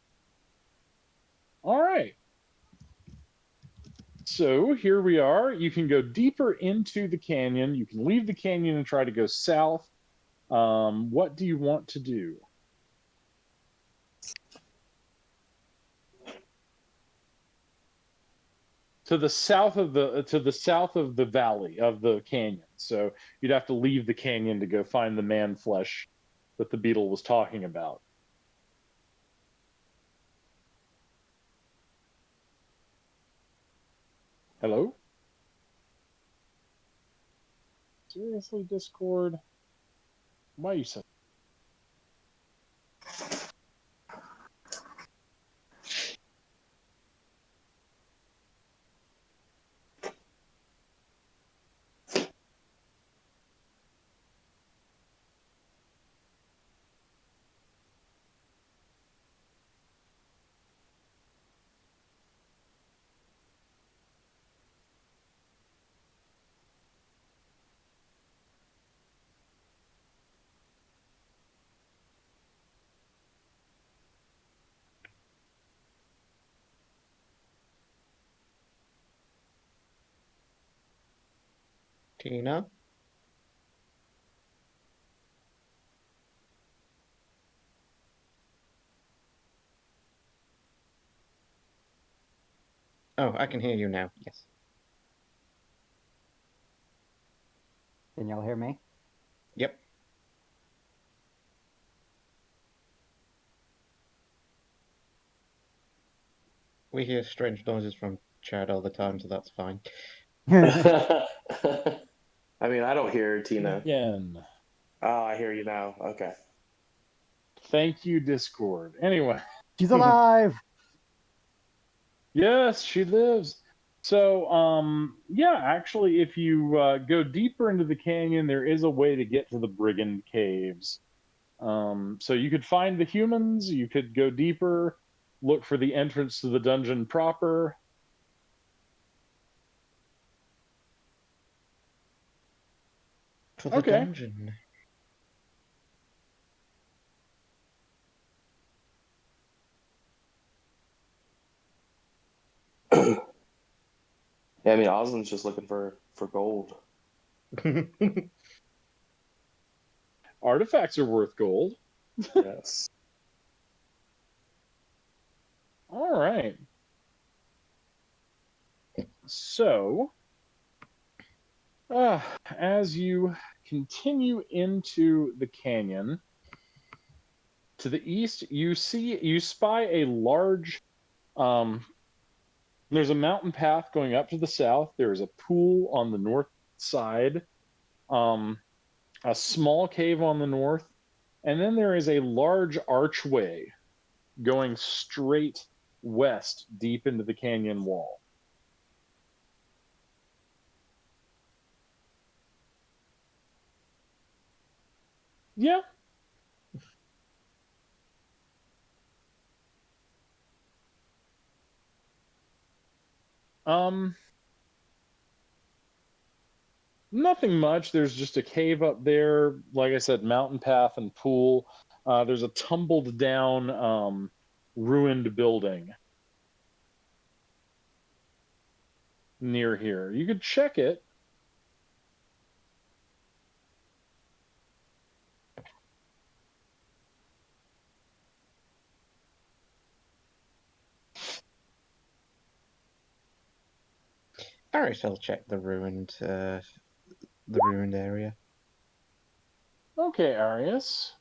all right. So here we are. You can go deeper into the canyon. You can leave the canyon and try to go south. What do you want to do? To the south of the valley of the canyon. So you'd have to leave the canyon to go find the man flesh that the beetle was talking about. Hello? Seriously, Discord? Why are you so Tina? Oh, I can hear you now. Yes. Can y'all hear me? Yep. We hear strange noises from Chad all the time, so that's fine. I mean, I don't hear Tina. Again. Oh, I hear you now. Okay. Thank you, Discord. Anyway. She's alive. Yes, she lives. So, yeah, actually, if you go deeper into the canyon, there is a way to get to the Brigand Caves. So you could find the humans, you could go deeper, look for the entrance to the dungeon proper. For the Okay. dungeon. Yeah, I mean, Oslin's just looking for gold. Artifacts are worth gold. Yes. All right. So, as you continue into the canyon, to the east, you spy a large. There's a mountain path going up to the south. There's a pool on the north side, um, a small cave on the north, and then there is a large archway going straight west, deep into the canyon wall. Yeah. Um, Nothing much. There's just a cave up there. Like I said, mountain path and pool. There's a tumbled down, ruined building near here. You could check it. Alright, I'll check the ruined area. Okay, Arius.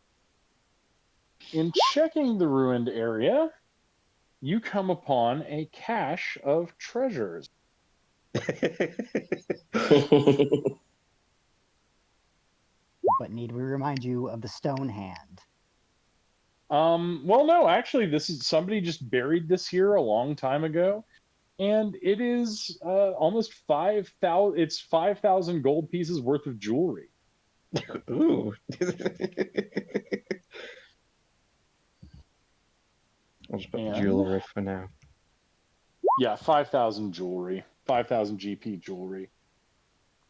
In checking the ruined area, you come upon a cache of treasures. But need we remind you of the stone hand? Well, no, actually, this is somebody just buried this here a long time ago, and it is almost 5,000. It's 5,000 gold pieces worth of jewelry. Ooh. I'll just put And jewelry for now. yeah, 5,000 jewelry, 5,000 GP jewelry.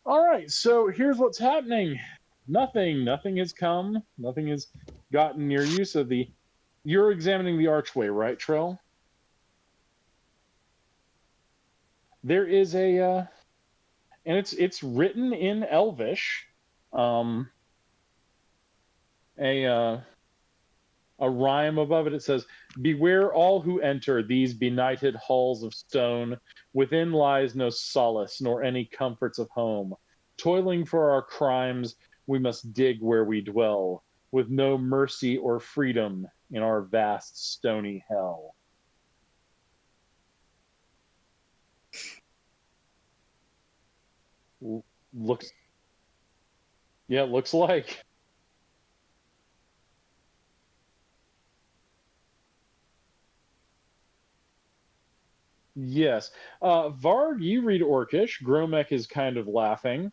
All right, so here's what's happening. Nothing has come. Nothing has gotten near you. So you're examining the archway, right, Trell? There is and it's written in Elvish, um, a uh, a rhyme above it. It says, "Beware all who enter these benighted halls of stone. Within lies no solace nor any comforts of home. Toiling for our crimes, we must dig where we dwell, with no mercy or freedom in our vast stony hell." Looks, yeah, it looks like. Yes. Varg, you read Orcish. Gromek is kind of laughing.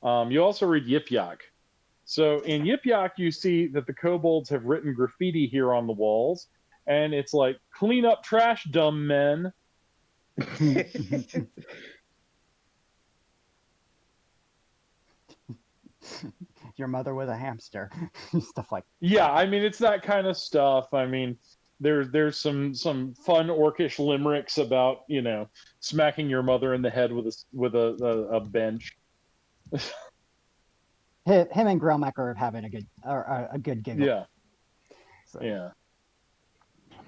You also read Yip Yak. So in Yip Yak, you see that the kobolds have written graffiti here on the walls, and it's like, "Clean up trash, dumb men." Your mother was a hamster. Stuff like Yeah, I mean, it's that kind of stuff. I mean, there's some fun Orcish limericks about, smacking your mother in the head with a bench. him and Grelmack are having a good giggle. Yeah, So. yeah.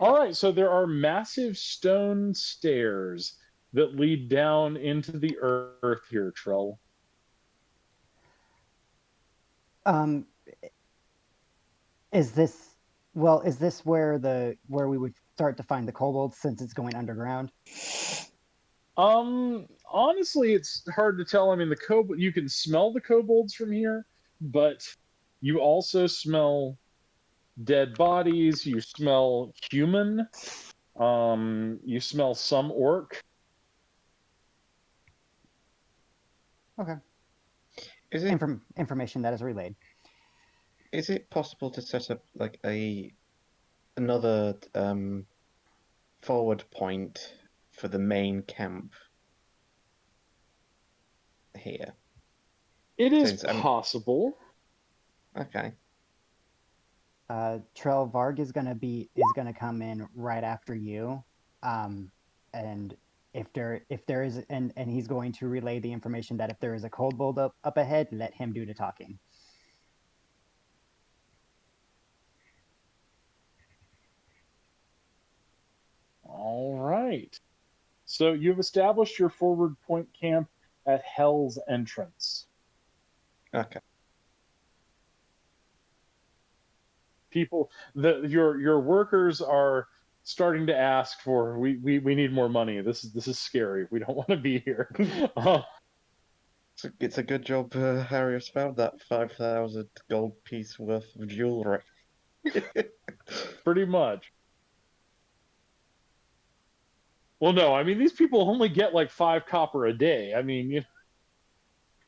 All right, so there are massive stone stairs that lead down into the earth here, Trell. Um, is this well? Is this where we would start to find the kobolds since it's going underground? Honestly, it's hard to tell. I mean, the kobold, you can smell the kobolds from here, but you also smell dead bodies, you smell human, you smell some orc. Okay, Is it information that is relayed. is it possible to set up like another forward point for the main camp here? It is Since possible. okay. Trell Varg is gonna come in right after you, and if there is and he's going to relay the information that if there is a kobold up ahead, let him do the talking. All right. So you've established your forward point camp at Hell's Entrance. Okay. People, your workers are starting to ask for we need more money. This is scary. We don't want to be here. It's a good job Harry has found that 5,000 gold piece worth of jewelry. Pretty much. Well, no, I mean these people only get like 5 copper a day. I mean,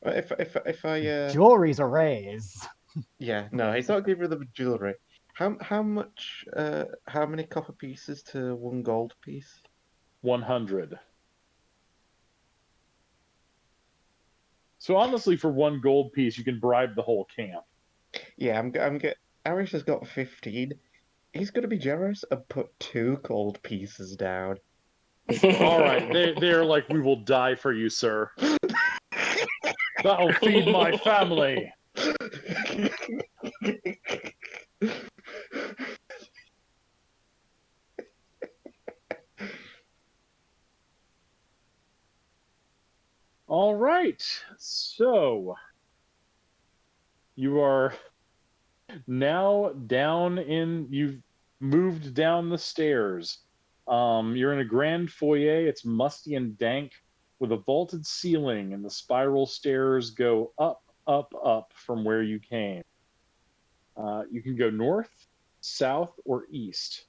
If I Jewelry's a raise. yeah, no, he's not giving them jewelry. How much how many copper pieces to one gold piece? 100. So honestly, for 1 gold piece, you can bribe the whole camp. Yeah, I'm get Arish has got 15. He's gonna be generous and put 2 gold pieces down. All right, they're like, we will die for you, sir. That'll feed my family. All right, so you are now down in. You've moved down the stairs. You're in a grand foyer. It's musty and dank, with a vaulted ceiling, and the spiral stairs go up, up, up from where you came. You can go north, south, or east.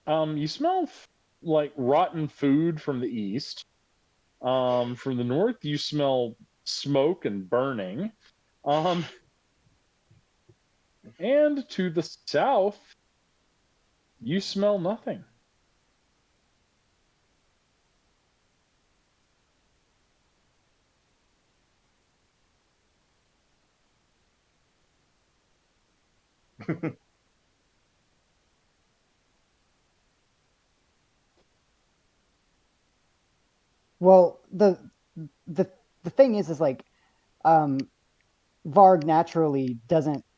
You smell like rotten food from the east. From the north, you smell smoke and burning. Um, and to the south, you smell nothing. Well, the the thing is like um Varg naturally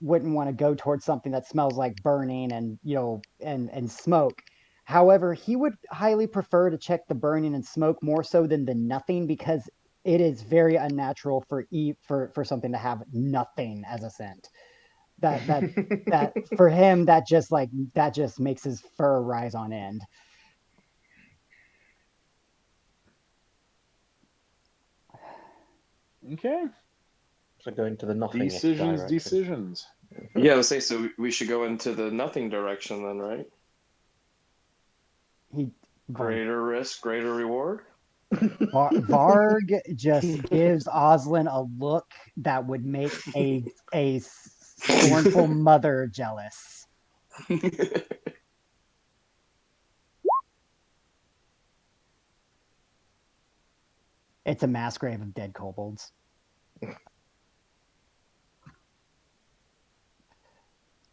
wouldn't want to go towards something that smells like burning and and smoke. However, he would highly prefer to check the burning and smoke more so than the nothing because it is very unnatural for something to have nothing as a scent. That for him that just makes his fur rise on end. Okay. So going to the nothingish Decisions, direction. decisions. Yeah, I would say so. We should go into the nothing direction then, right? He Varg Greater risk, greater reward. Varg just gives Oslin a look that would make a scornful mother jealous. It's a mass grave of dead kobolds.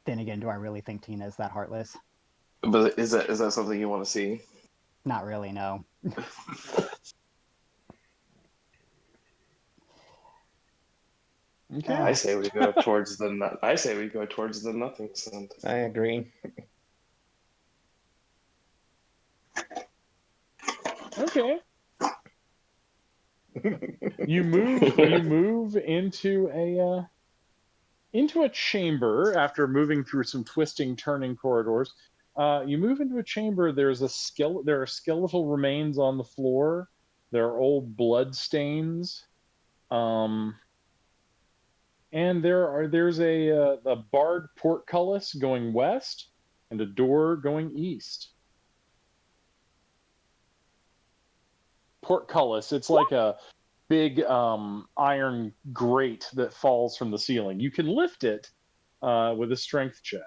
Then again, do I really think Tina is that heartless? But is that something you want to see? Not really, no. Okay. I say we go towards the. I say we go towards the nothing center. I agree. Okay. You move into a chamber after moving through some twisting, turning corridors. You move into a chamber. There are skeletal remains on the floor. There are old blood stains. And there's a barred portcullis going west and a door going east. Portcullis. It's like a big iron grate that falls from the ceiling. You can lift it with a strength check.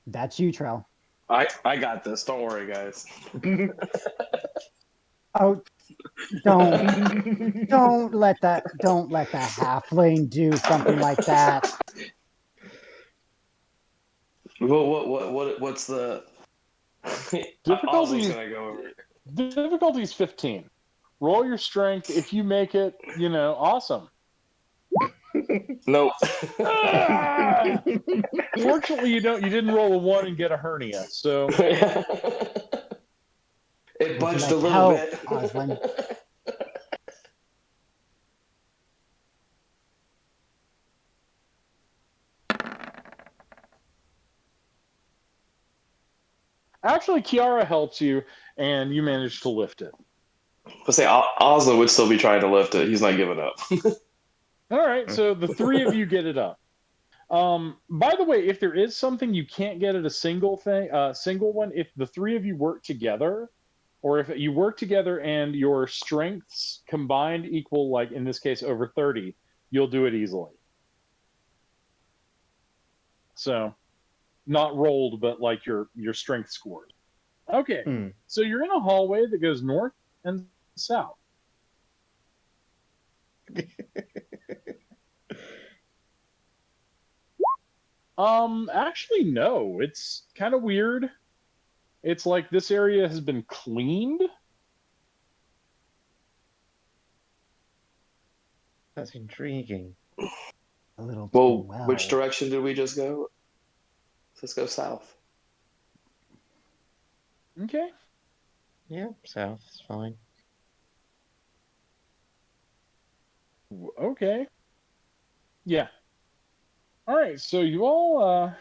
That's you, Trell. I got this. Don't worry, guys. Oh, don't let the halfling do something like that. What's the Difficulty Oswald's gonna go over it. difficulty is 15. Roll your strength. If you make it, awesome. Nope. Ah! Fortunately, you didn't roll a 1 and get a hernia. So It budged like a little help, bit. Oswin? actually, Kiara helps you, and you manage to lift it. Let's say Oswald would still be trying to lift it. He's not giving up. All right, so the three of you get it up. By the way, if there is something you can't get at a single one, if the three of you work together, or if you work together and your strengths combined equal, like in this case, over 30, you'll do it easily. So, not rolled, but like your strength scores. Okay, so you're in a hallway that goes north and south. Actually, no. It's kind of weird. It's like this area has been cleaned. That's intriguing. A little too Well, well. which direction did we just go? Let's go south. Okay. Yeah, south is fine. Okay. Yeah. All right. So you all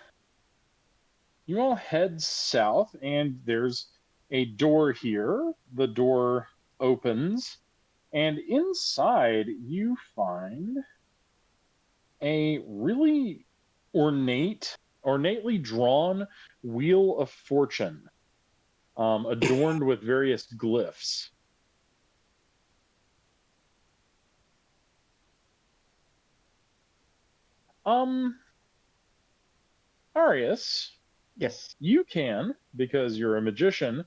head south, and there's a door here. The door opens, and inside you find a really ornately drawn wheel of fortune, adorned with various glyphs. Arius, Yes. you can, because you're a magician.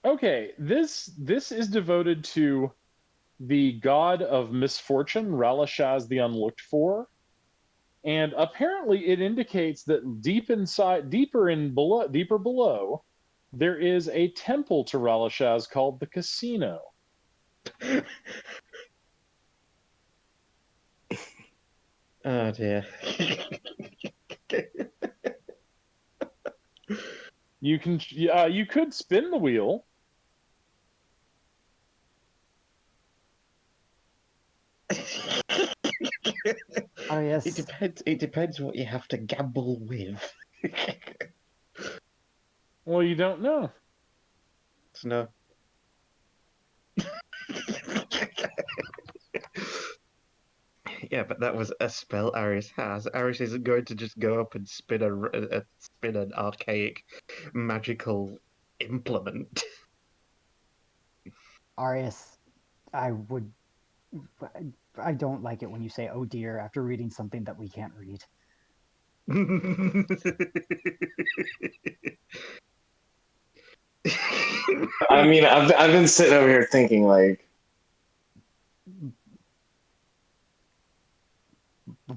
Okay, this is devoted to the god of misfortune, Ralashaz the Unlooked For. And apparently it indicates that deeper below, there is a temple to Ralashaz called the Casino. Oh dear. You could spin the wheel. Oh yes. It depends what you have to gamble with. Well, you don't know. No. Yeah, but that was a spell Arius has. Arius isn't going to just go up and spin an archaic magical implement. Arius, I don't like it when you say "oh dear" after reading something that we can't read. I mean, I've been sitting over here thinking like,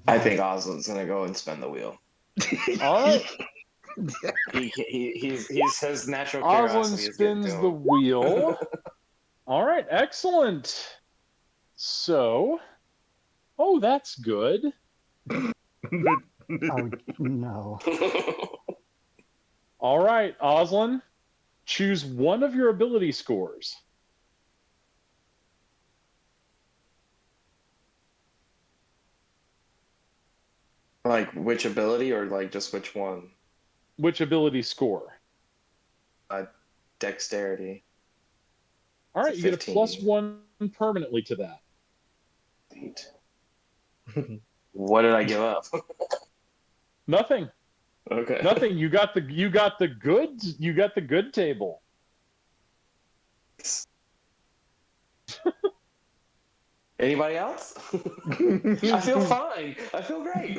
I think Oswald's gonna go and spin the wheel. All right. He's his natural Oswald curiosity is getting to spins him. the wheel. All right, excellent. So, oh, that's good. Oh no. All right, Oslin, choose one of your ability scores. Like which ability or like just which one? Which ability score? Uh, Dexterity. All It's right, a you get a 15. +1 permanently to that. Neat. What did I give up? Nothing. Okay. Nothing. You got the good table. Anybody else? I feel fine. I feel great.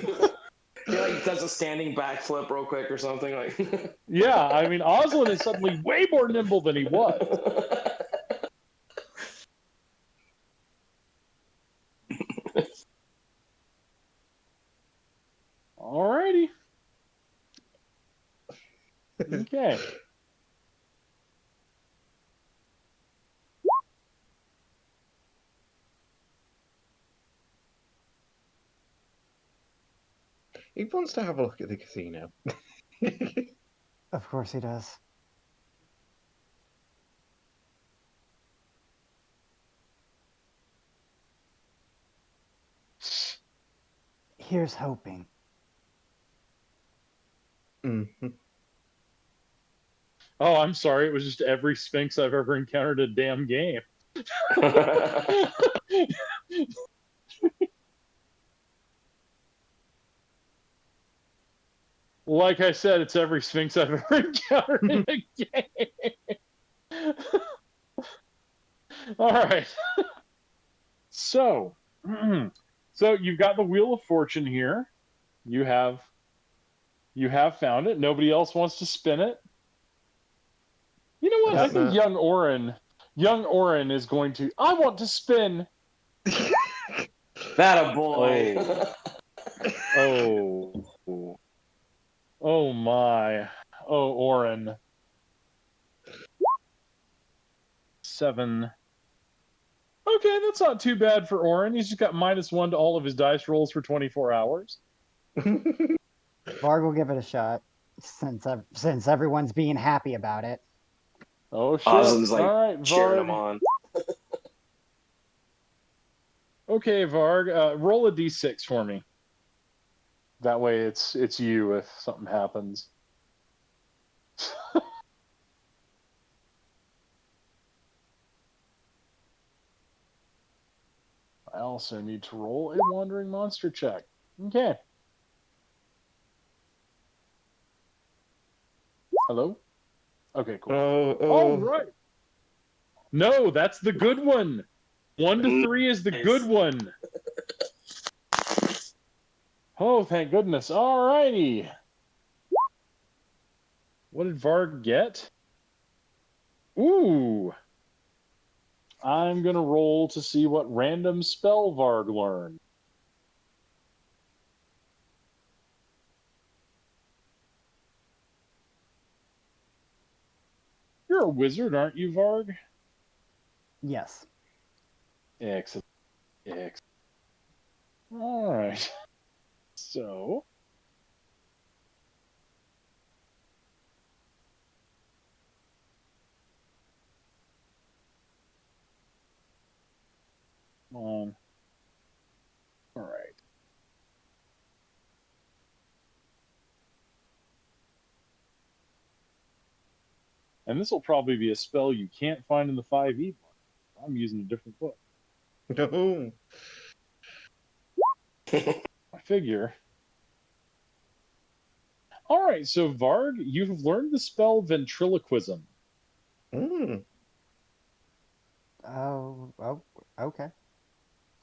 He like does a standing backflip real quick or something like. Yeah, I mean, Oslin is suddenly way more nimble than he was. All righty. Okay. He wants to have a look at the casino. Of course he does. Here's hoping. Mhm. Oh, I'm sorry. It was just every Sphinx I've ever encountered in a damn game. Like I said, it's every Sphinx I've ever encountered in a game. All right. So, so you've got the Wheel of Fortune here. You have found it. Nobody else wants to spin it. You know what? I think No. young Oren is going to. I want to spin. That a boy. Oh, oh my. Oh, Oren. 7. Okay, that's not too bad for Oren. He's just got -1 to all of his dice rolls for 24 hours. Varg will give it a shot since everyone's being happy about it. Oh shit! Ozlin's All like right, cheering him Varg. on. Okay, Varg, roll a d6 for me. That way, it's you if something happens. I also need to roll a wandering monster check. Okay. Hello? Okay, cool. All Oh. right. No, that's the good one. 1 to 3 is the good Nice. one. Oh, thank goodness. All righty. What did Varg get? Ooh. I'm going to roll to see what random spell Varg learned. You're a wizard, aren't you, Varg? Yes. Excellent. Excellent. All right. So, all right. And this will probably be a spell you can't find in the 5e book. I'm using a different book. No. I figure. All right, so Varg, you've learned the spell ventriloquism. Mm. Oh, okay.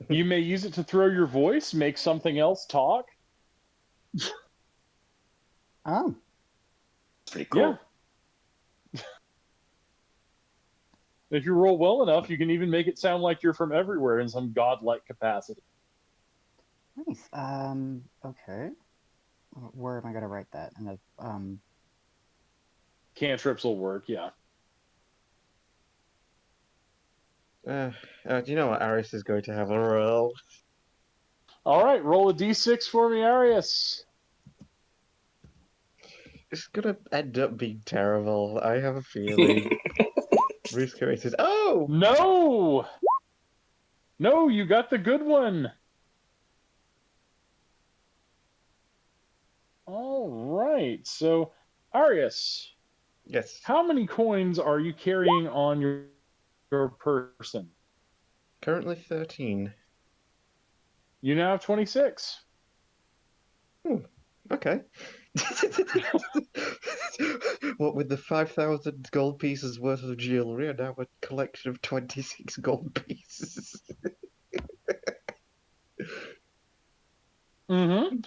You may use it to throw your voice, make something else talk. Oh, It's pretty Yeah. cool. If you roll well enough, you can even make it sound like you're from everywhere in some godlike capacity. nice. Okay. Where am I gonna write that? And Cantrips will work, yeah. Do you know what? Aris is going to have a roll. All right, roll a d6 for me, Arius. It's gonna end up being terrible. I have a feeling. Bruce Carey says, "Oh, No! No, you got the good one. All right. So, Arius, yes, how many coins are you carrying on your person? currently 13." You now have 26. Hmm, okay. What with the 5,000 gold pieces worth of jewelry and now a collection of 26 gold pieces. Mm-hmm.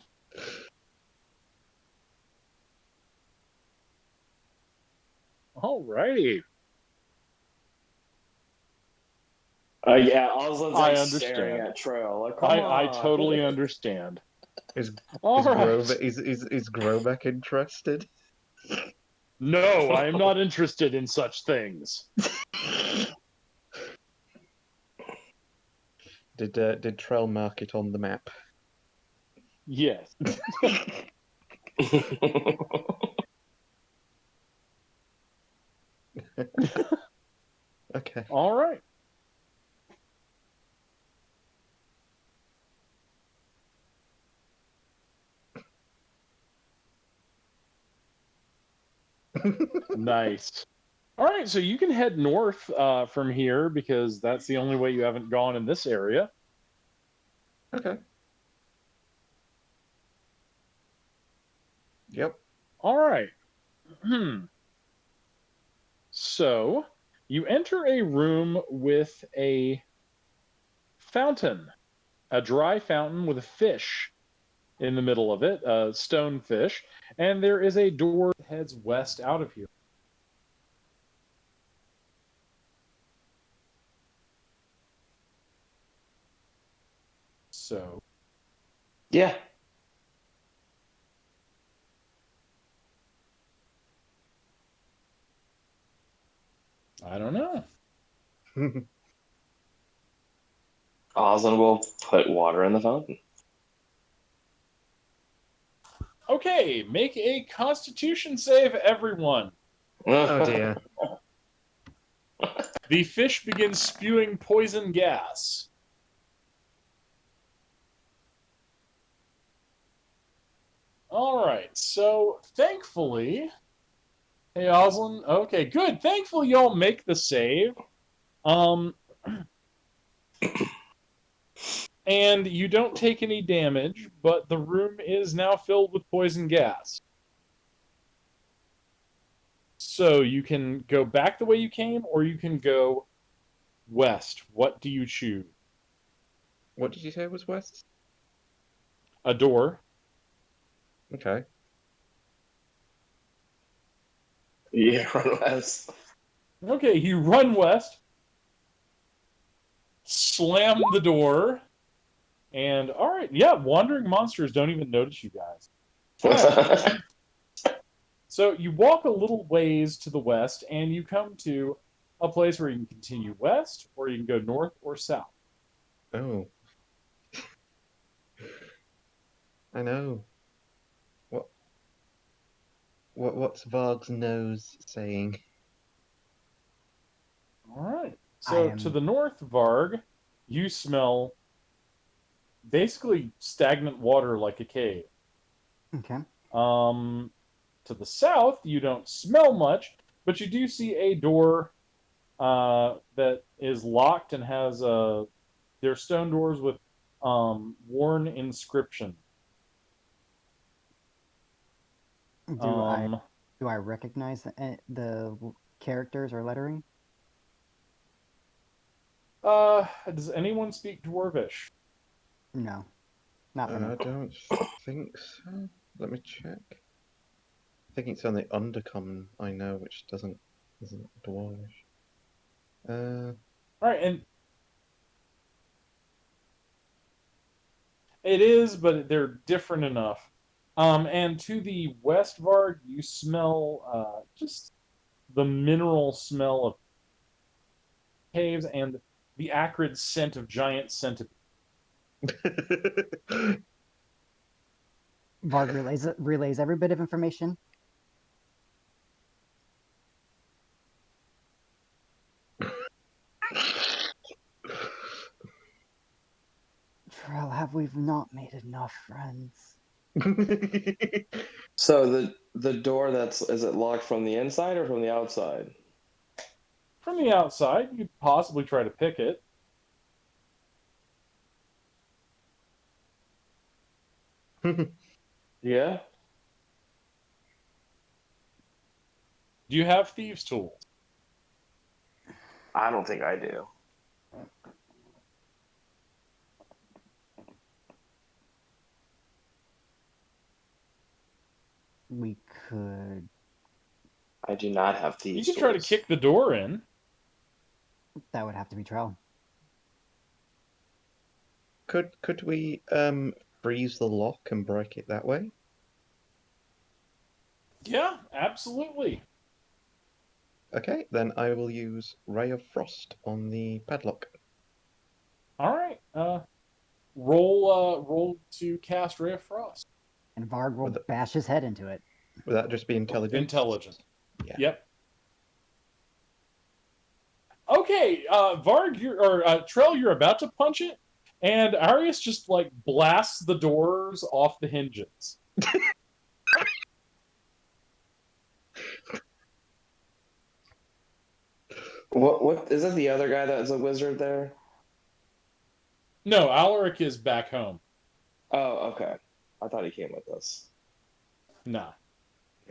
All righty. Yeah, Oslin's I like staring understand. at Trail. Like, come I on. totally understand. Is All is right. Gromek interested? No, I am not interested in such things. Did Trell mark it on the map? Yes. Okay. All right. Nice. All right, so you can head north from here because that's the only way you haven't gone in this area. Okay. Yep. All right. So you enter a room with a fountain, a dry fountain with a fish in the middle of it, a stone fish, and there is a door that heads west out of here. So, Yeah. I don't know. Oslin will put water in the fountain. Okay, make a constitution save, everyone. Oh dear. The fish begins spewing poison gas. All right, so thankfully, hey Oslin, okay, good. Thankfully, y'all make the save. Um, and you don't take any damage, but the room is now filled with poison gas. So you can go back the way you came, or you can go west. What do you choose? What did you say was west? A door. Okay. Yeah, run west. Okay, you run west, slam the door, and all right, yeah, wandering monsters don't even notice you guys. All right. So you walk a little ways to the west, and you come to a place where you can continue west, or you can go north or south. Oh, I know. What what's Varg's nose saying? All right. I So to am the north, Varg, you smell basically stagnant water like a cave. okay. Um, to the south, you don't smell much, but you do see a door that is locked and has they're stone doors with worn inscription. Do I Um, do I recognize the characters or lettering? does anyone speak Dwarvish? No, not for me. I don't think so. Let me check. I think it's only Undercommon I know, which isn't Dwarvish. All right, and it is, but they're different enough. And to the west, Varg, you smell just the mineral smell of caves, and the acrid scent of giant centipede. Varg relays every bit of information. Trell, have we not made enough friends? So the door is it locked from the inside or from the outside? From the outside, you could possibly try to pick it. Yeah. Do you have thieves' tools? I don't think I do. We could. I do not have You thieves could try to tools. kick the door in. That would have to be Trell. Could we freeze the lock and break it that way? Yeah, absolutely. Okay, then I will use Ray of Frost on the padlock. All right. Roll to cast Ray of Frost. And Varg will Would that, bash his head into it. would that just be intelligence? Intelligent. Yeah. Yep. Okay, Varg, Trell, you're about to punch it, and Arius just like blasts the doors off the hinges. What is it? The other guy that's a wizard there? No, Alaric is back home. Oh, okay. I thought he came with us. Nah.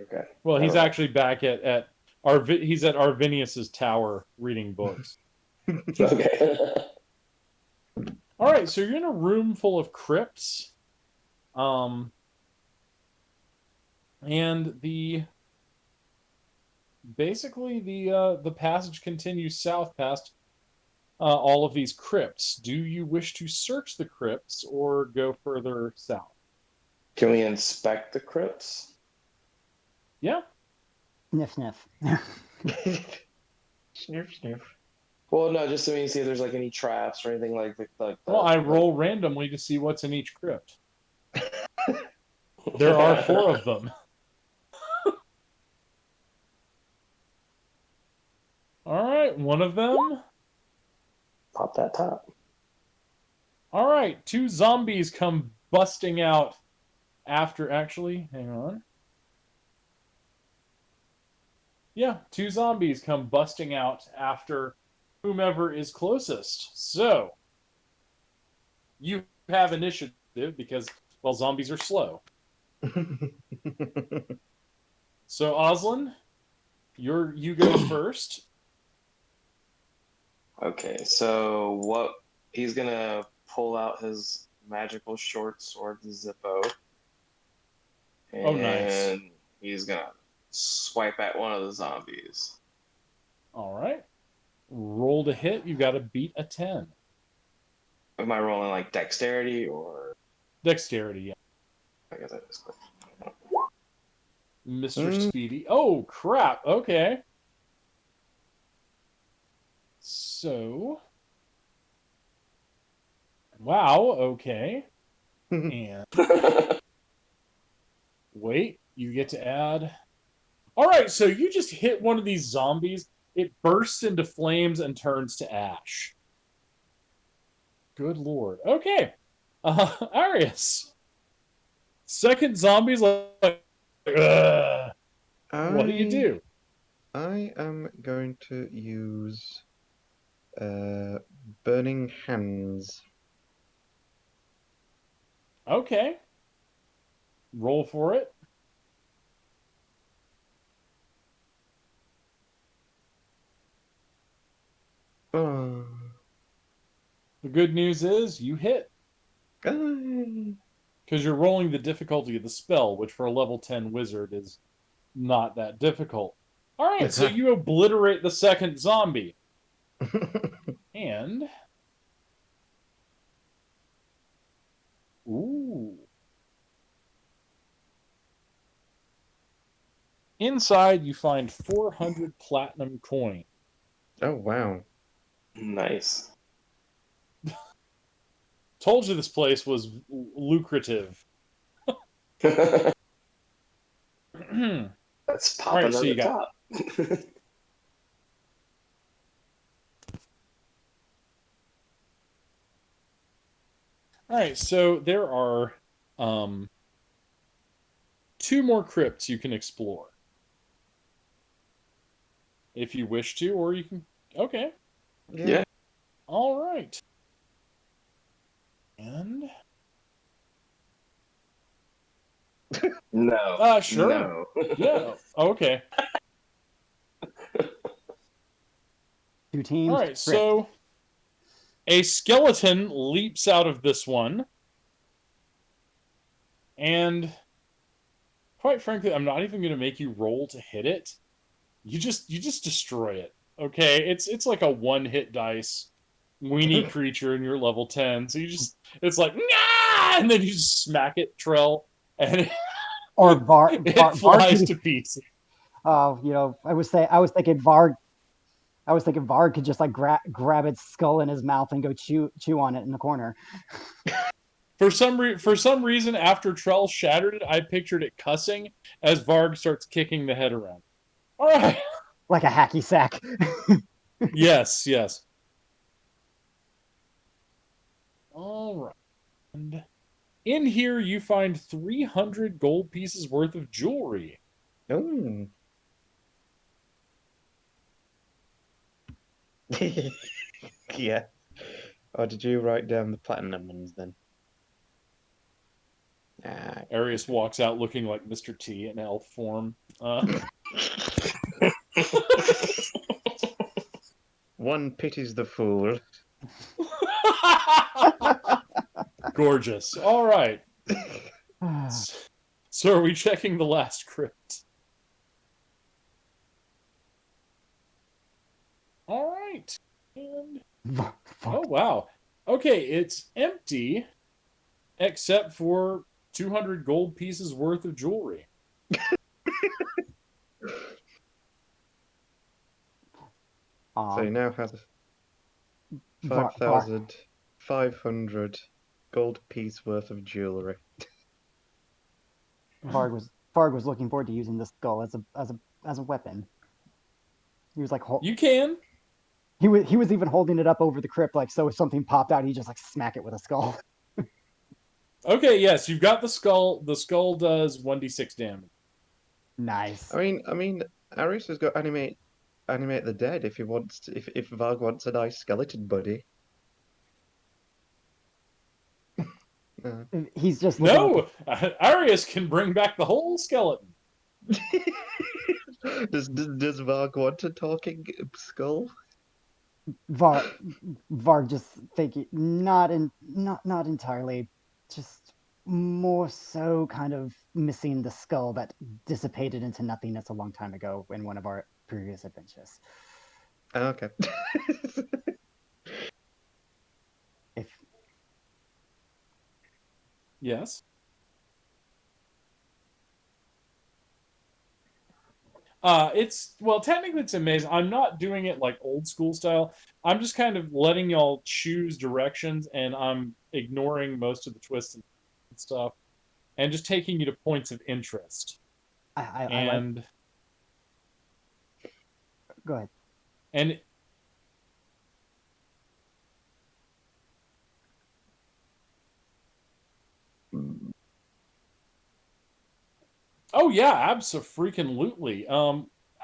Okay. Well, he's Never mind. actually back he's at Arvinius's tower reading books. Okay. All right, so you're in a room full of crypts, and the passage continues south past all of these crypts. Do you wish to search the crypts or go further south? Can we inspect the crypts? Yeah. Sniff, sniff. Sniff, sniff. Well, no, just so we can see if there's like any traps or anything like that. Well, I roll randomly to see what's in each crypt. There are 4 of them. All right, one of them. Pop that top. All right, 2 zombies come busting out after. Actually, hang on. Yeah, 2 zombies come busting out after whomever is closest. So, you have initiative because, well, zombies are slow. So, Oslin, you go first. Okay, so what he's gonna pull out his magical short sword, the Zippo, and Oh, nice. he's gonna swipe at one of the zombies. All right. Roll to hit. You got to beat a 10. Am I rolling like dexterity or? Dexterity, yeah. I guess I just click. Mr. Speedy. Oh, crap. Okay. So. Wow, okay. And wait, you get to add. All right, so you just hit one of these zombies. It bursts into flames and turns to ash. Good lord. Okay. Arius. Second zombie's like, ugh. What do you do? I am going to use Burning Hands. Okay. Roll for it. Oh. The good news is you hit. Ah. Because you're rolling the difficulty of the spell, which for a level 10 wizard is not that difficult. Alright, so you obliterate the second zombie. And. Ooh. Inside, you find 400 platinum coin. Oh, wow. Nice. Told you this place was lucrative. That's All right, popping so at you the got. top. All right, so there are um, two more crypts you can explore if you wish to, or you can. Okay, Yeah. Yeah. all right. And No. sure. No. Yeah. Okay. Two All teams, right. script. So a skeleton leaps out of this one, and quite frankly, I'm not even going to make you roll to hit it. You just destroy it. Okay. It's like a one hit dice weenie creature, and you're level 10. So it's like nah, and then you just smack it, Trell, and Or it Varg flies could, to pieces. I was thinking Varg could just like grab its skull in his mouth and go chew on it in the corner. For some reason, after Trell shattered it, I pictured it cussing as Varg starts kicking the head around. All right. Like a hacky sack. Yes, yes. All right. And in here, you find 300 gold pieces worth of jewelry. Oh. Yeah. Or did you write down the platinum ones then? Ah. Arius walks out looking like Mr. T in elf form. One pities the fool. Gorgeous. All right. So are we checking the last crypt? All right. And oh wow. Okay, it's empty except for 200 gold pieces worth of jewelry. So he now has Var, Var, 5,500 gold piece worth of jewelry. Varg was looking forward to using this skull as a weapon. He was like You can. he was even holding it up over the crypt, like so if something popped out, he just like smack it with a skull. Okay, yes, you've got the skull. The skull does 1d6 damage. Nice. I mean, Aris has got animate the dead if he wants to, if Varg wants a nice skeleton buddy. He's just looking at the No, Arius can bring back the whole skeleton. Does Varg want a talking skull? Varg just thinking not entirely, just more so kind of missing the skull that dissipated into nothingness a long time ago in one of our previous adventures. Okay. If Yes. It's well, technically it's amazing. I'm not doing it like old school style. I'm just kind of letting y'all choose directions, and I'm ignoring most of the twists and stuff, and just taking you to points of interest. I like And go ahead. and oh yeah, absolutely.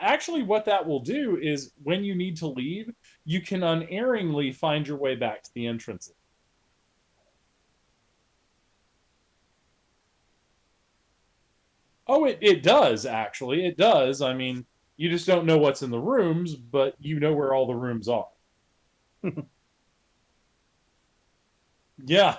Actually, what that will do is when you need to leave, you can unerringly find your way back to the entrance. Oh, it does actually. It does. I mean, you just don't know what's in the rooms, but you know where all the rooms are. Yeah.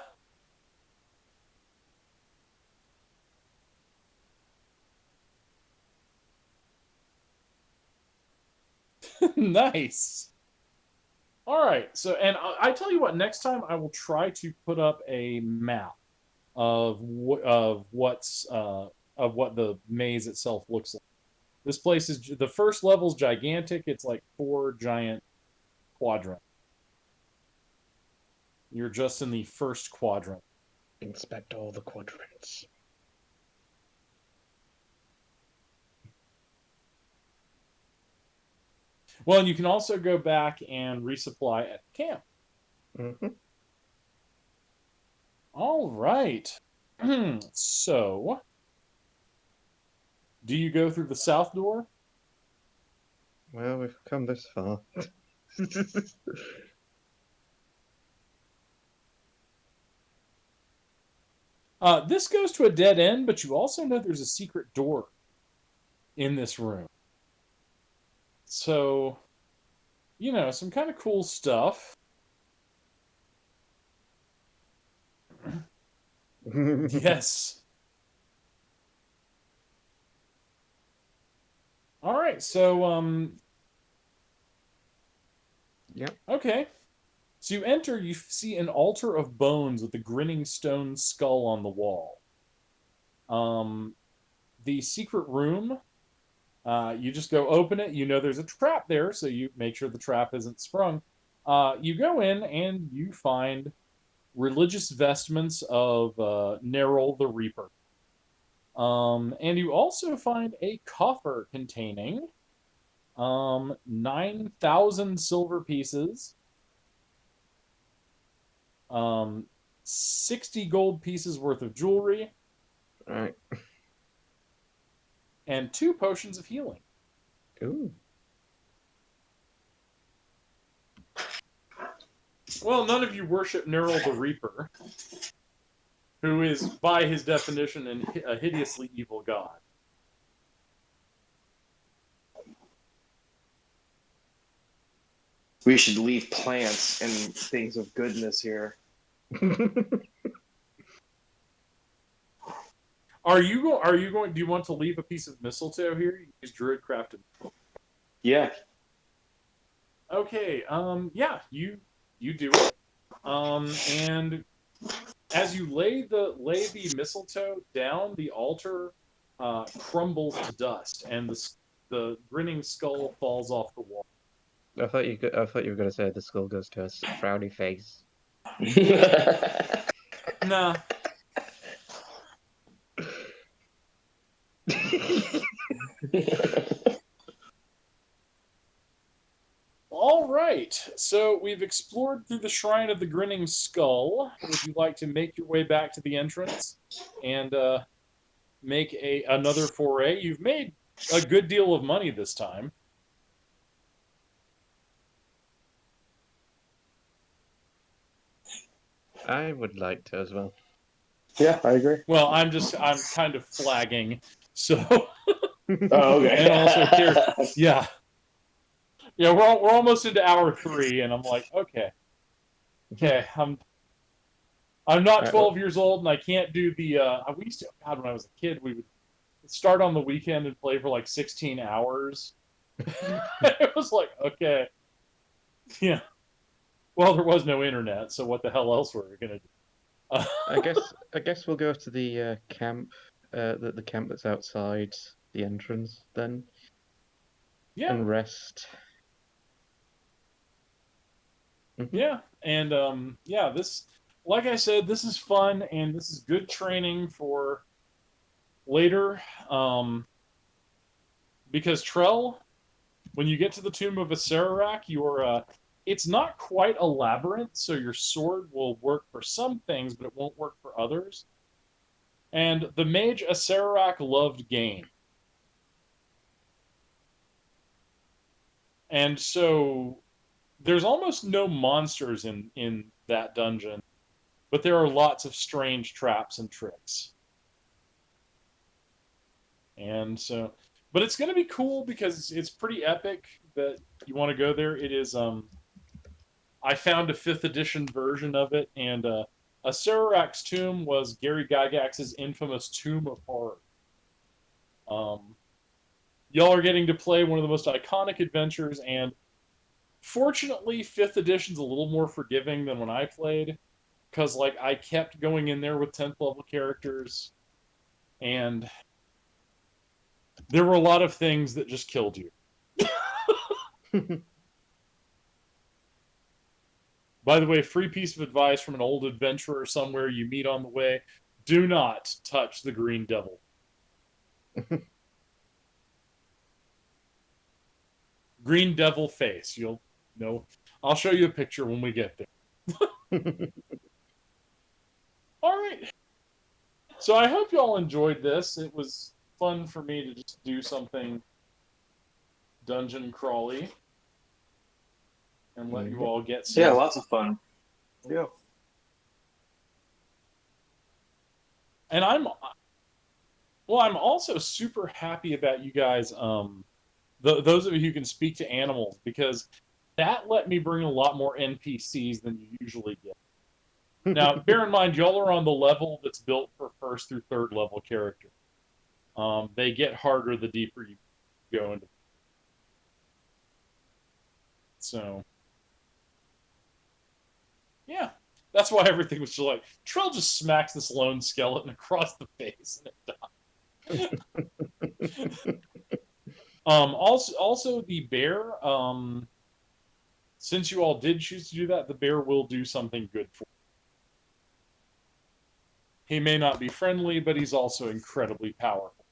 Nice. All right. So, and I tell you what, next time I will try to put up a map of of what the maze itself looks like. This place is the first level's gigantic. It's like four giant quadrants. You're just in the first quadrant. Inspect all the quadrants. Well, and you can also go back and resupply at camp. Mm-hmm. All right. So, do you go through the south door? Well, we've come this far. This goes to a dead end, but you also know there's a secret door in this room. So, some kind of cool stuff. Yes. All right. So, Yep. okay. So you enter, you see an altar of bones with a grinning stone skull on the wall. The secret room, you just go open it. You know there's a trap there, so you make sure the trap isn't sprung. You go in and you find religious vestments of Nerol the Reaper. And you also find a coffer containing 9,000 silver pieces, 60 gold pieces worth of jewelry, Right. and 2 potions of healing. Ooh. Well, none of you worship Nerol the Reaper, who is, by his definition, a hideously evil god. We should leave plants and things of goodness here. Are you going? Do you want to leave a piece of mistletoe here? You use druid crafted. Yeah. Okay. Yeah. You do it. And as you lay the mistletoe down, the altar crumbles to dust, and the grinning skull falls off the wall. I thought you were going to say the skull goes to a frowny face. Nah. All right. So we've explored through the Shrine of the Grinning Skull. Would you like to make your way back to the entrance and make another foray? You've made a good deal of money this time. I would like to as well. Yeah, I agree. Well, I'm kind of flagging. So Oh, okay. and also here, yeah. Yeah, we're almost into hour 3 and I'm like, okay. I'm not 12 years old and I can't do the we used to, God, when I was a kid, we would start on the weekend and play for like 16 hours. It was like, okay. Yeah. Well, there was no internet, so what the hell else were we gonna do? I guess we'll go to the camp, the camp that's outside the entrance then, Yeah, and rest. Mm-hmm. yeah, and yeah, this, like I said, this is fun and this is good training for later. Because Trell, when you get to the tomb of Acererak, it's not quite a labyrinth, so your sword will work for some things, but it won't work for others. And the mage Acererak loved game. And so there's almost no monsters in that dungeon, but there are lots of strange traps and tricks. And so, but it's going to be cool because it's pretty epic that you want to go there. It is I found a 5th edition version of it, and Acererak's tomb was Gary Gygax's infamous Tomb of Horror. Y'all are getting to play one of the most iconic adventures, and fortunately, 5th edition's a little more forgiving than when I played, because like I kept going in there with 10th level characters, and there were a lot of things that just killed you. By the way, free piece of advice from an old adventurer somewhere you meet on the way: do not touch the green devil. Green devil face. You'll know. I'll show you a picture when we get there. All right. So I hope y'all enjoyed this. It was fun for me to just do something dungeon crawly and let you all get Yeah, some. lots of fun. Yeah. And I'm also super happy about you guys. Those of you who can speak to animals, because that let me bring a lot more NPCs than you usually get. Now, bear in mind, y'all are on the level that's built for first through third level characters. They get harder the deeper you go into. So, yeah, that's why everything was just like Trell just smacks this lone skeleton across the face and it dies. Also the bear. Since you all did choose to do that, the bear will do something good for you. He may not be friendly, but he's also incredibly powerful.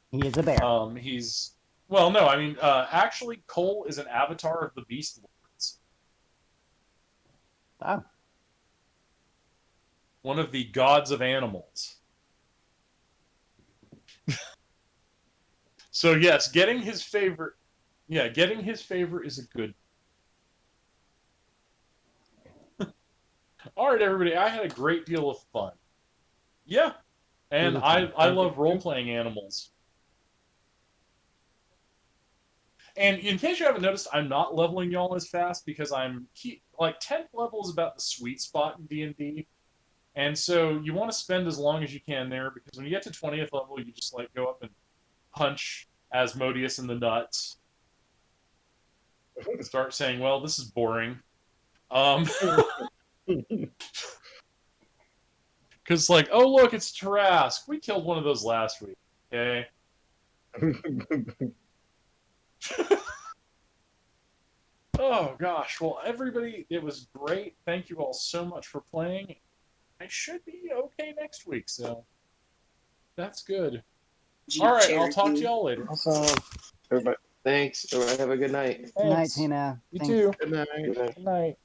He is a bear. He's well, no, I mean, actually, Cole is an avatar of the Beast Lords, Oh, one of the gods of animals. So yes, getting his favor, is a good. All right, everybody, I had a great deal of fun. Yeah, and really fun. I love role playing animals. And in case you haven't noticed, I'm not leveling y'all as fast because I'm like 10th level is about the sweet spot in D&D. And so you want to spend as long as you can there, because when you get to 20th level, you just like go up and punch Asmodeus in the nuts. Start saying, "Well, this is boring." Because like, oh look, it's Tarask. We killed one of those last week. Okay. Oh gosh. Well, everybody, it was great. Thank you all so much for playing. I should be okay next week, so that's good. All right, I'll talk to y'all later. Awesome. Everybody, thanks. Everybody have a good night. Good night, Thanks. Tina. You Thanks. too. Good night. Good night. Good night.